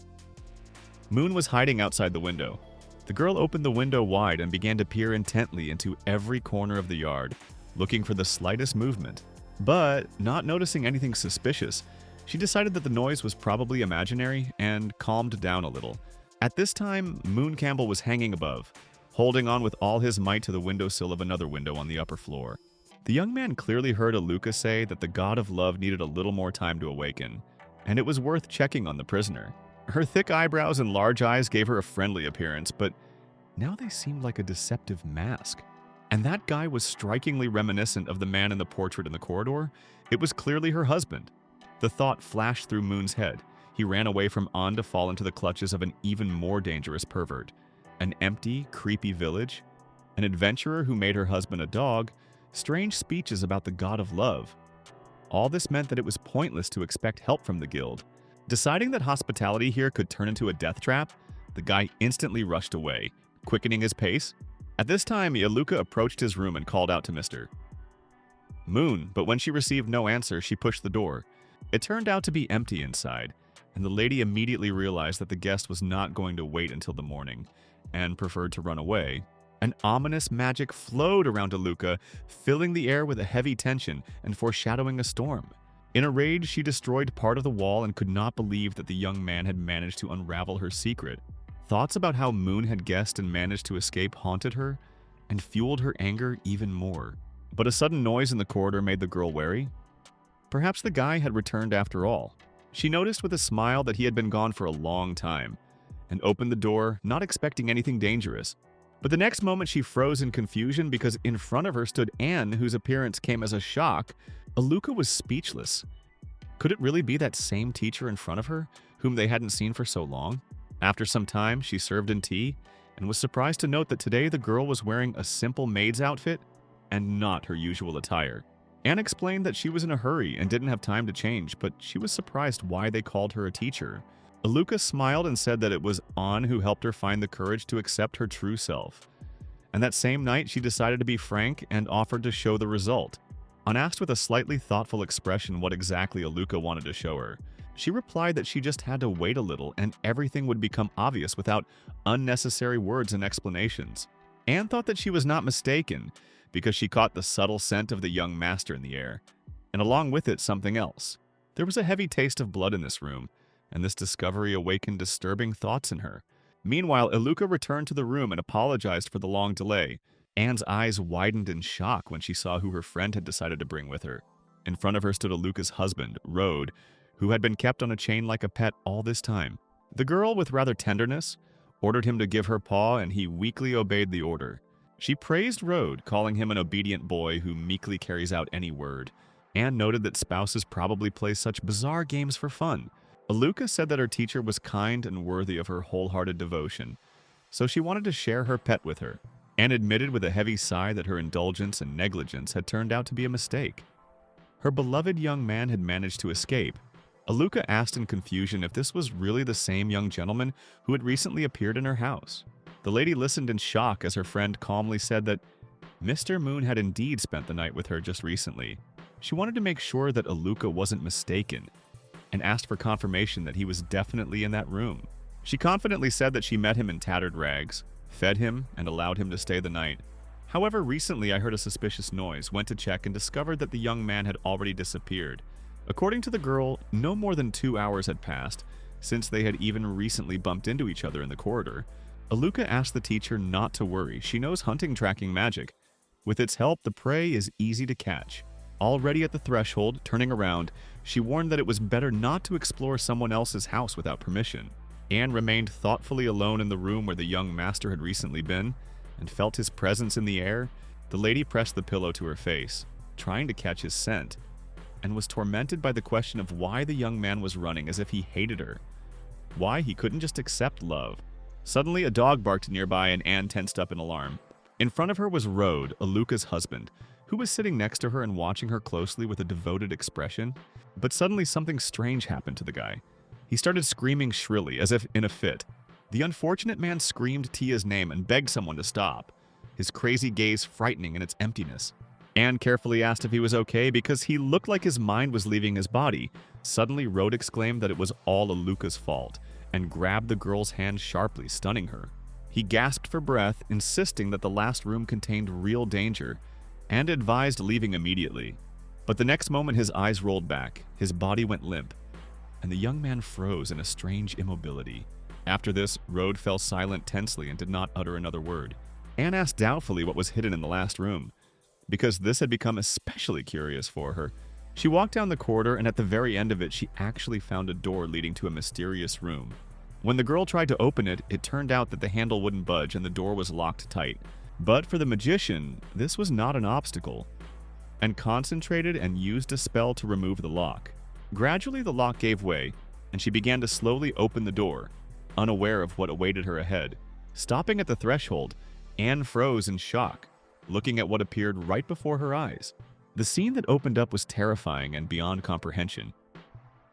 Moon was hiding outside the window. The girl opened the window wide and began to peer intently into every corner of the yard, looking for the slightest movement. But, not noticing anything suspicious, she decided that the noise was probably imaginary and calmed down a little. At this time, Moon Campbell was hanging above, holding on with all his might to the windowsill of another window on the upper floor. The young man clearly heard Aluca say that the god of love needed a little more time to awaken, and it was worth checking on the prisoner. Her thick eyebrows and large eyes gave her a friendly appearance, but now they seemed like a deceptive mask. And that guy was strikingly reminiscent of the man in the portrait in the corridor. It was clearly her husband. The thought flashed through Moon's head. He ran away from On to fall into the clutches of an even more dangerous pervert. An empty, creepy village, an adventurer who made her husband a dog, strange speeches about the god of love. All this meant that it was pointless to expect help from the guild. Deciding that hospitality here could turn into a death trap, the guy instantly rushed away, quickening his pace. At this time, Aluca approached his room and called out to Mr. Moon, but when she received no answer, she pushed the door. It turned out to be empty inside, and the lady immediately realized that the guest was not going to wait until the morning, and preferred to run away. An ominous magic flowed around Aluca, filling the air with a heavy tension and foreshadowing a storm. In a rage, she destroyed part of the wall and could not believe that the young man had managed to unravel her secret. Thoughts about how Moon had guessed and managed to escape haunted her and fueled her anger even more. But a sudden noise in the corridor made the girl wary. Perhaps the guy had returned after all. She noticed with a smile that he had been gone for a long time and opened the door, not expecting anything dangerous. But the next moment she froze in confusion because in front of her stood Anne, whose appearance came as a shock. Aluca was speechless. Could it really be that same teacher in front of her, whom they hadn't seen for so long? After some time, she served in tea and was surprised to note that today the girl was wearing a simple maid's outfit and not her usual attire. Anne explained that she was in a hurry and didn't have time to change, but she was surprised why they called her a teacher. Aluca smiled and said that it was Anne who helped her find the courage to accept her true self. And that same night, she decided to be frank and offered to show the result. Anne asked with a slightly thoughtful expression what exactly Aluca wanted to show her. She replied that she just had to wait a little and everything would become obvious without unnecessary words and explanations. Anne thought that she was not mistaken because she caught the subtle scent of the young master in the air, and along with it something else. There was a heavy taste of blood in this room, and this discovery awakened disturbing thoughts in her. Meanwhile, Aluca returned to the room and apologized for the long delay. Anne's eyes widened in shock when she saw who her friend had decided to bring with her. In front of her stood Aluca's husband, Rode, who had been kept on a chain like a pet all this time. The girl, with rather tenderness, ordered him to give her paw, and he weakly obeyed the order. She praised Rode, calling him an obedient boy who meekly carries out any word. Anne noted that spouses probably play such bizarre games for fun. Aluca said that her teacher was kind and worthy of her wholehearted devotion, so she wanted to share her pet with her. Anne admitted with a heavy sigh that her indulgence and negligence had turned out to be a mistake. Her beloved young man had managed to escape. Aluca asked in confusion if this was really the same young gentleman who had recently appeared in her house. The lady listened in shock as her friend calmly said that Mr. Moon had indeed spent the night with her just recently. She wanted to make sure that Aluca wasn't mistaken and asked for confirmation that he was definitely in that room. She confidently said that she met him in tattered rags, fed him, and allowed him to stay the night. However, recently I heard a suspicious noise, went to check, and discovered that the young man had already disappeared. According to the girl, no more than 2 hours had passed since they had even recently bumped into each other in the corridor. Aluca asked the teacher not to worry. She knows hunting tracking magic. With its help, the prey is easy to catch. Already at the threshold, turning around, she warned that it was better not to explore someone else's house without permission. Anne remained thoughtfully alone in the room where the young master had recently been, and felt his presence in the air. The lady pressed the pillow to her face, trying to catch his scent, and was tormented by the question of why the young man was running as if he hated her. Why he couldn't just accept love. Suddenly, a dog barked nearby and Anne tensed up in alarm. In front of her was Rode, Aluca's husband, who was sitting next to her and watching her closely with a devoted expression. But suddenly something strange happened to the guy. He started screaming shrilly, as if in a fit. The unfortunate man screamed Tia's name and begged someone to stop, his crazy gaze frightening in its emptiness. Anne carefully asked if he was okay because he looked like his mind was leaving his body. Suddenly, Rode exclaimed that it was all Aluca's fault and grabbed the girl's hand sharply, stunning her. He gasped for breath, insisting that the last room contained real danger, and advised leaving immediately. But the next moment his eyes rolled back, his body went limp, and the young man froze in a strange immobility. After this, Rode fell silent tensely and did not utter another word. Anne asked doubtfully what was hidden in the last room, because this had become especially curious for her. She walked down the corridor, and at the very end of it, she actually found a door leading to a mysterious room. When the girl tried to open it, it turned out that the handle wouldn't budge and the door was locked tight. But for the magician, this was not an obstacle, and concentrated and used a spell to remove the lock. Gradually, the lock gave way, and she began to slowly open the door, unaware of what awaited her ahead. Stopping at the threshold, Anne froze in shock, looking at what appeared right before her eyes. The scene that opened up was terrifying and beyond comprehension.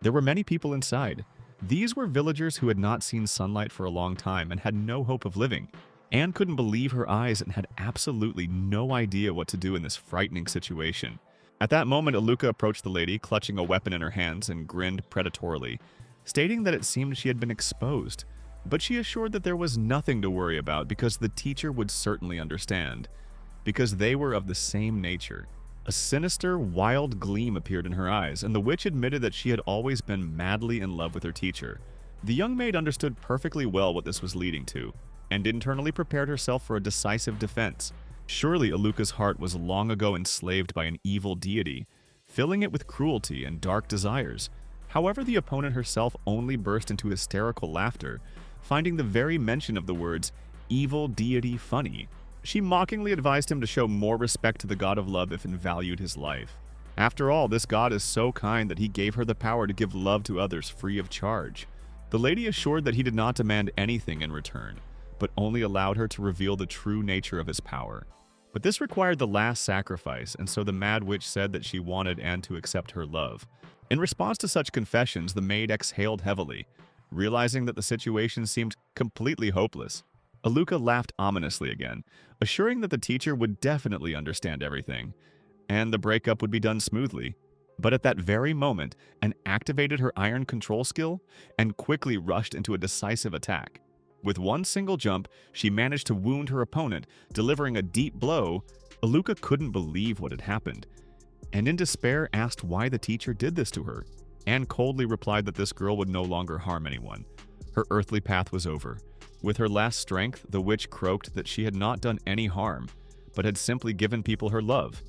There were many people inside. These were villagers who had not seen sunlight for a long time and had no hope of living. Anne couldn't believe her eyes and had absolutely no idea what to do in this frightening situation. At that moment, Aluca approached the lady, clutching a weapon in her hands, and grinned predatorily, stating that it seemed she had been exposed. But she assured that there was nothing to worry about because the teacher would certainly understand, because they were of the same nature. A sinister, wild gleam appeared in her eyes, and the witch admitted that she had always been madly in love with her teacher. The young maid understood perfectly well what this was leading to, and internally prepared herself for a decisive defense. Surely Aluca's heart was long ago enslaved by an evil deity, filling it with cruelty and dark desires. However, the opponent herself only burst into hysterical laughter, finding the very mention of the words evil deity funny. She mockingly advised him to show more respect to the god of love if it valued his life. After all, this god is so kind that he gave her the power to give love to others free of charge. The lady assured that he did not demand anything in return, but only allowed her to reveal the true nature of his power. But this required the last sacrifice, and so the mad witch said that she wanted and to accept her love. In response to such confessions, the maid exhaled heavily, realizing that the situation seemed completely hopeless. Aluca laughed ominously again, assuring that the teacher would definitely understand everything, and the breakup would be done smoothly. But at that very moment, Anne activated her iron control skill and quickly rushed into a decisive attack. With one single jump, she managed to wound her opponent, delivering a deep blow. Aluca couldn't believe what had happened, and in despair asked why the teacher did this to her. Anne coldly replied that this girl would no longer harm anyone. Her earthly path was over. With her last strength, the witch croaked that she had not done any harm, but had simply given people her love,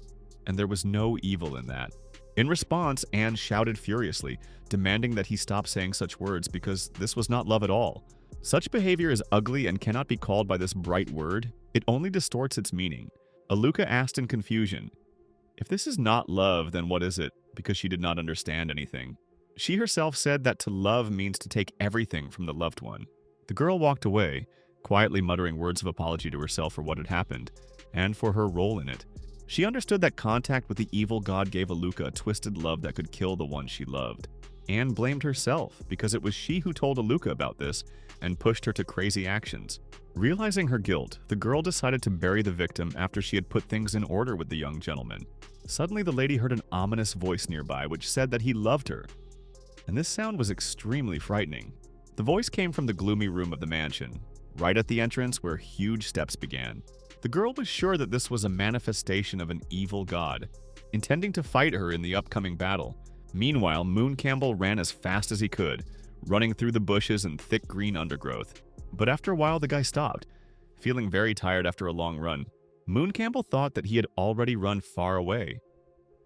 and there was no evil in that. In response, Anne shouted furiously, demanding that he stop saying such words because this was not love at all. Such behavior is ugly and cannot be called by this bright word. It only distorts its meaning. Aluca asked in confusion, "If this is not love, then what is it?" because she did not understand anything. She herself said that to love means to take everything from the loved one. The girl walked away, quietly muttering words of apology to herself for what had happened, and for her role in it. She understood that contact with the evil god gave Aluca a twisted love that could kill the one she loved. Anne blamed herself, because it was she who told Aluca about this and pushed her to crazy actions. Realizing her guilt, the girl decided to bury the victim after she had put things in order with the young gentleman. Suddenly, the lady heard an ominous voice nearby which said that he loved her, and this sound was extremely frightening. The voice came from the gloomy room of the mansion, right at the entrance where huge steps began. The girl was sure that this was a manifestation of an evil god, intending to fight her in the upcoming battle. Meanwhile, Campbell ran as fast as he could, running through the bushes and thick green undergrowth. But after a while, the guy stopped, feeling very tired after a long run. Campbell thought that he had already run far away,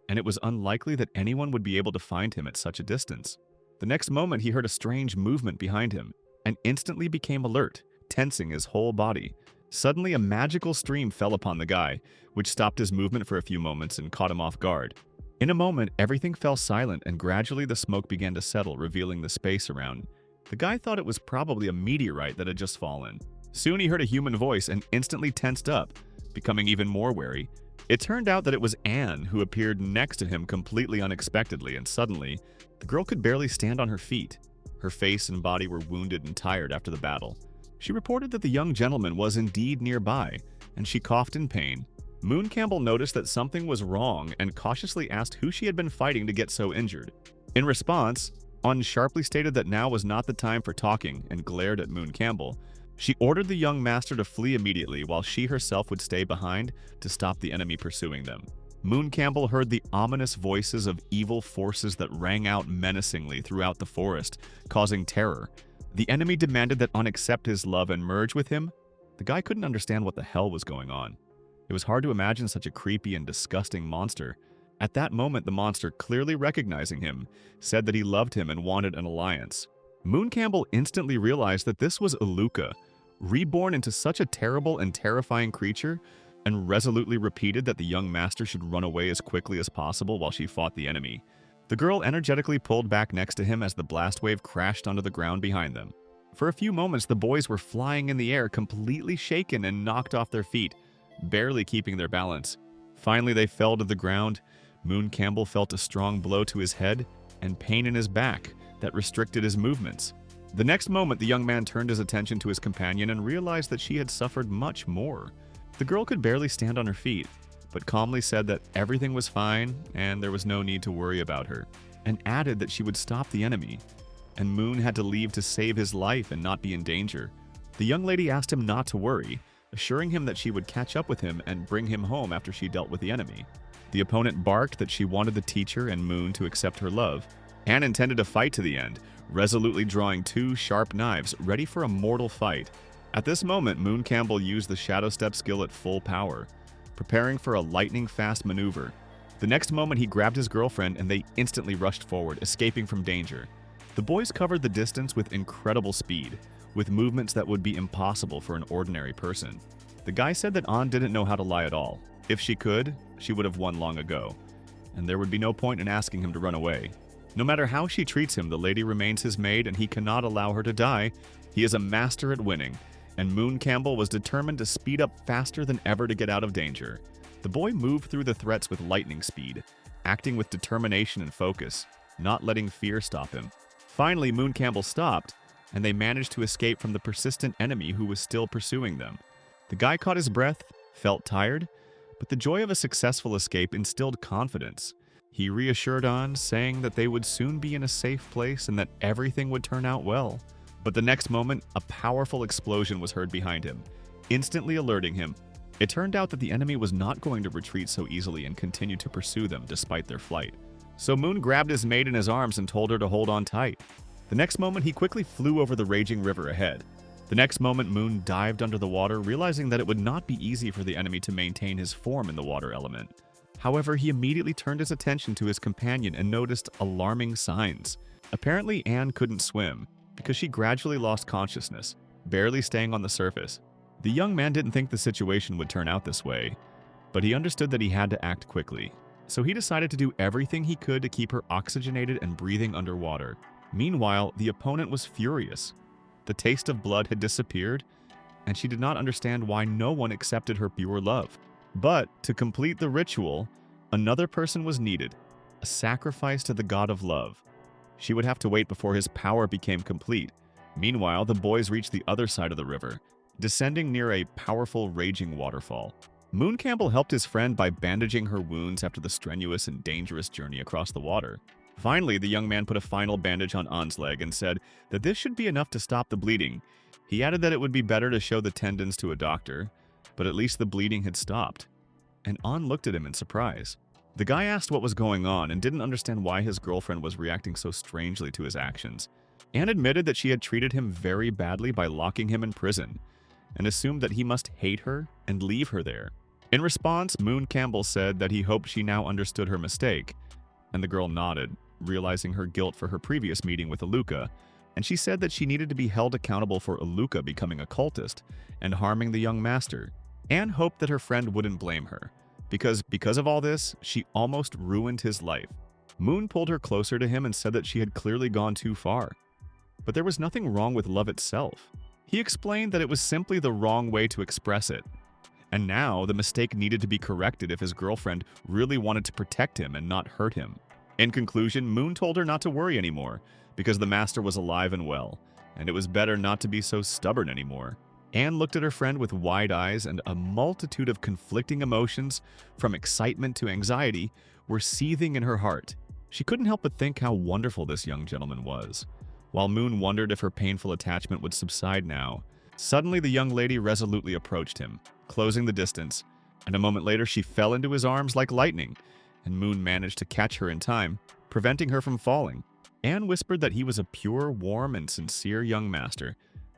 and it was unlikely that anyone would be able to find him at such a distance. The next moment, he heard a strange movement behind him and instantly became alert, tensing his whole body. Suddenly, a magical stream fell upon the guy, which stopped his movement for a few moments and caught him off guard. In a moment, everything fell silent and gradually the smoke began to settle, revealing the space around. The guy thought it was probably a meteorite that had just fallen. Soon he heard a human voice and instantly tensed up, becoming even more wary. It turned out that it was Anne who appeared next to him completely unexpectedly, and suddenly, the girl could barely stand on her feet. Her face and body were wounded and tired after the battle. She reported that the young gentleman was indeed nearby, and she coughed in pain. Campbell noticed that something was wrong and cautiously asked who she had been fighting to get so injured. In response, Anne sharply stated that now was not the time for talking and glared at Campbell. She ordered the young master to flee immediately while she herself would stay behind to stop the enemy pursuing them. Campbell heard the ominous voices of evil forces that rang out menacingly throughout the forest, causing terror. The enemy demanded that Anne accept his love and merge with him. The guy couldn't understand what the hell was going on. It was hard to imagine such a creepy and disgusting monster. At that moment, the monster, clearly recognizing him, said that he loved him and wanted an alliance. Campbell instantly realized that this was Aluca, reborn into such a terrible and terrifying creature, and resolutely repeated that the young master should run away as quickly as possible while she fought the enemy. The girl energetically pulled back next to him as the blast wave crashed onto the ground behind them. For a few moments, the boys were flying in the air, completely shaken and knocked off their feet, barely keeping their balance. Finally, they fell to the ground. Campbell felt a strong blow to his head and pain in his back that restricted his movements. The next moment, the young man turned his attention to his companion and realized that she had suffered much more. The girl could barely stand on her feet, but calmly said that everything was fine and there was no need to worry about her, and added that she would stop the enemy, and Moon had to leave to save his life and not be in danger. The young lady asked him not to worry, assuring him that she would catch up with him and bring him home after she dealt with the enemy. The opponent barked that she wanted the teacher and Moon to accept her love, and intended to fight to the end, resolutely drawing two sharp knives, ready for a mortal fight. At this moment, Moon Campbell used the Shadow Step skill at full power, preparing for a lightning-fast maneuver. The next moment, he grabbed his girlfriend and they instantly rushed forward, escaping from danger. The boys covered the distance with incredible speed, with movements that would be impossible for an ordinary person. The guy said that An didn't know how to lie at all. If she could, she would have won long ago, and there would be no point in asking him to run away. No matter how she treats him, the lady remains his maid and he cannot allow her to die. He is a master at winning, and Moon Campbell was determined to speed up faster than ever to get out of danger. The boy moved through the threats with lightning speed, acting with determination and focus, not letting fear stop him. Finally, Moon Campbell stopped, and they managed to escape from the persistent enemy who was still pursuing them. The guy caught his breath, felt tired, but the joy of a successful escape instilled confidence. He reassured An, saying that they would soon be in a safe place and that everything would turn out well. But the next moment, a powerful explosion was heard behind him, instantly alerting him. It turned out that the enemy was not going to retreat so easily and continue to pursue them despite their flight. So Moon grabbed his maid in his arms and told her to hold on tight. The next moment, he quickly flew over the raging river ahead. The next moment, Moon dived under the water, realizing that it would not be easy for the enemy to maintain his form in the water element. However, he immediately turned his attention to his companion and noticed alarming signs. Apparently, An couldn't swim, because she gradually lost consciousness, barely staying on the surface. The young man didn't think the situation would turn out this way, but he understood that he had to act quickly. So he decided to do everything he could to keep her oxygenated and breathing underwater. Meanwhile, the opponent was furious. The taste of blood had disappeared, and she did not understand why no one accepted her pure love. But to complete the ritual, another person was needed, a sacrifice to the god of love. She would have to wait before his power became complete. Meanwhile, the boys reached the other side of the river, descending near a powerful, raging waterfall. Moon Campbell helped his friend by bandaging her wounds after the strenuous and dangerous journey across the water. Finally, the young man put a final bandage on An's leg and said that this should be enough to stop the bleeding. He added that it would be better to show the tendons to a doctor, but at least the bleeding had stopped. And An looked at him in surprise. The guy asked what was going on and didn't understand why his girlfriend was reacting so strangely to his actions. Anne admitted that she had treated him very badly by locking him in prison, and assumed that he must hate her and leave her there. In response, Moon Campbell said that he hoped she now understood her mistake, and the girl nodded, realizing her guilt for her previous meeting with Aluca, and she said that she needed to be held accountable for Aluca becoming a cultist and harming the young master. Anne hoped that her friend wouldn't blame her, because of all this, she almost ruined his life. Moon pulled her closer to him and said that she had clearly gone too far. But there was nothing wrong with love itself. He explained that it was simply the wrong way to express it. And now, the mistake needed to be corrected if his girlfriend really wanted to protect him and not hurt him. In conclusion, Moon told her not to worry anymore, because the master was alive and well, and it was better not to be so stubborn anymore. Anne looked at her friend with wide eyes, and a multitude of conflicting emotions, from excitement to anxiety, were seething in her heart. She couldn't help but think how wonderful this young gentleman was. While Moon wondered if her painful attachment would subside now, suddenly the young lady resolutely approached him, closing the distance, and a moment later she fell into his arms like lightning, and Moon managed to catch her in time, preventing her from falling. Anne whispered that he was a pure, warm, and sincere young master,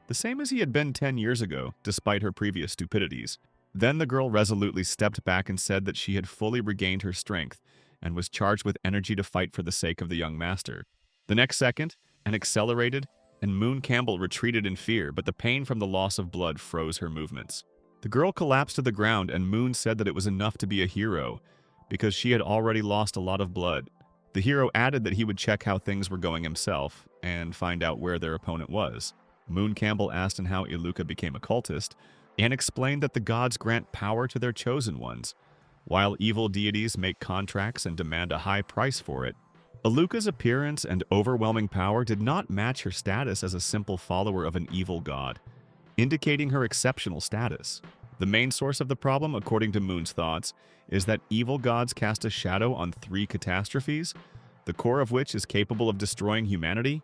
the same as he had been 10 years ago, despite her previous stupidities. Then the girl resolutely stepped back and said that she had fully regained her strength and was charged with energy to fight for the sake of the young master. The next second, an accelerated, and Moon Campbell retreated in fear, but the pain from the loss of blood froze her movements. The girl collapsed to the ground, and Moon said that it was enough to be a hero, because she had already lost a lot of blood. The hero added that he would check how things were going himself, and find out where their opponent was. Moon Campbell asked him how Aluca became a cultist, and explained that the gods grant power to their chosen ones, while evil deities make contracts and demand a high price for it. Aluca's appearance and overwhelming power did not match her status as a simple follower of an evil god, indicating her exceptional status. The main source of the problem, according to Moon's thoughts, is that evil gods cast a shadow on 3 catastrophes, the core of which is capable of destroying humanity,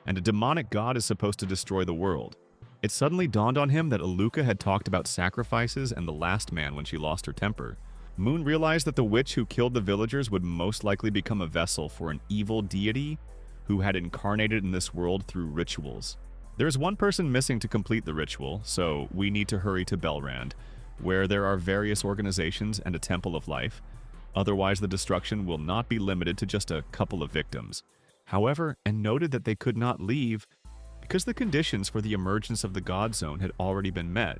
and a demonic god is supposed to destroy the world. It suddenly dawned on him that Aluca had talked about sacrifices and the last man when she lost her temper. Moon realized that the witch who killed the villagers would most likely become a vessel for an evil deity who had incarnated in this world through rituals. There's one person missing to complete the ritual, so we need to hurry to Belrand, where there are various organizations and a temple of life. Otherwise, the destruction will not be limited to just a couple of victims. However, and noted that they could not leave because the conditions for the emergence of the God Zone had already been met,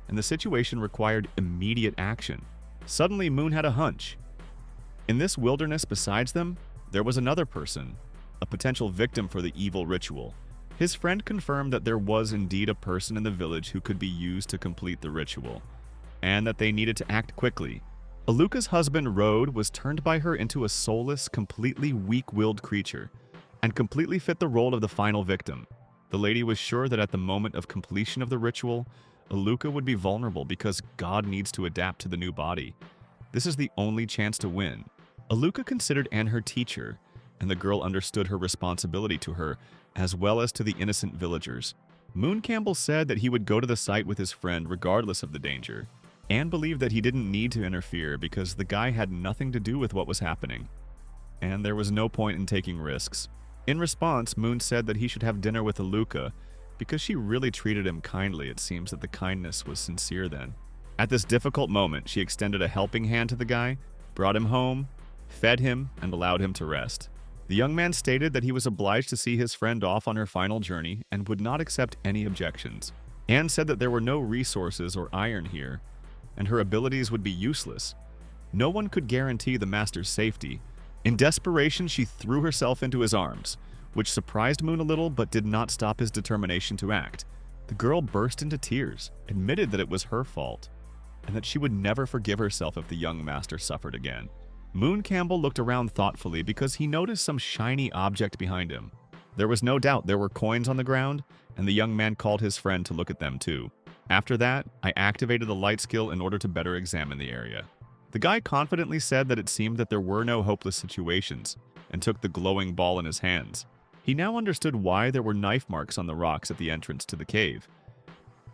and the situation required immediate action. Suddenly, Moon had a hunch. In this wilderness besides them, there was another person, a potential victim for the evil ritual. His friend confirmed that there was indeed a person in the village who could be used to complete the ritual, and that they needed to act quickly. Aluca's husband, Rode, was turned by her into a soulless, completely weak-willed creature, and completely fit the role of the final victim. The lady was sure that at the moment of completion of the ritual, Aluca would be vulnerable because God needs to adapt to the new body. This is the only chance to win. Aluca considered Anne her teacher, and the girl understood her responsibility to her, as well as to the innocent villagers. Moon Campbell said that he would go to the site with his friend regardless of the danger. Anne believed that he didn't need to interfere because the guy had nothing to do with what was happening, and there was no point in taking risks. In response, Moon said that he should have dinner with Aluca because she really treated him kindly. It seems that the kindness was sincere then. At this difficult moment, she extended a helping hand to the guy, brought him home, fed him, and allowed him to rest. The young man stated that he was obliged to see his friend off on her final journey and would not accept any objections. Anne said that there were no resources or iron here, and her abilities would be useless. No one could guarantee the master's safety. In desperation, she threw herself into his arms, which surprised Moon a little but did not stop his determination to act. The girl burst into tears, admitted that it was her fault, and that she would never forgive herself if the young master suffered again. Moon Campbell looked around thoughtfully because he noticed some shiny object behind him. There was no doubt there were coins on the ground, and the young man called his friend to look at them too. After that, I activated the light skill in order to better examine the area. The guy confidently said that it seemed that there were no hopeless situations, and took the glowing ball in his hands. He now understood why there were knife marks on the rocks at the entrance to the cave.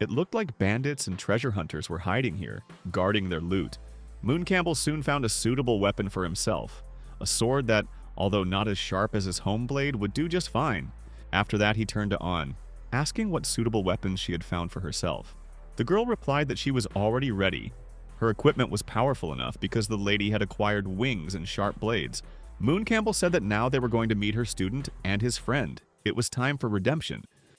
It looked like bandits and treasure hunters were hiding here, guarding their loot. Moon Campbell soon found a suitable weapon for himself, a sword that, although not as sharp as his home blade, would do just fine. After that, he turned to Anne, asking what suitable weapons she had found for herself. The girl replied that she was already ready. Her equipment was powerful enough because the lady had acquired wings and sharp blades. Moon Campbell said that now they were going to meet her student and his friend. It was time for redemption.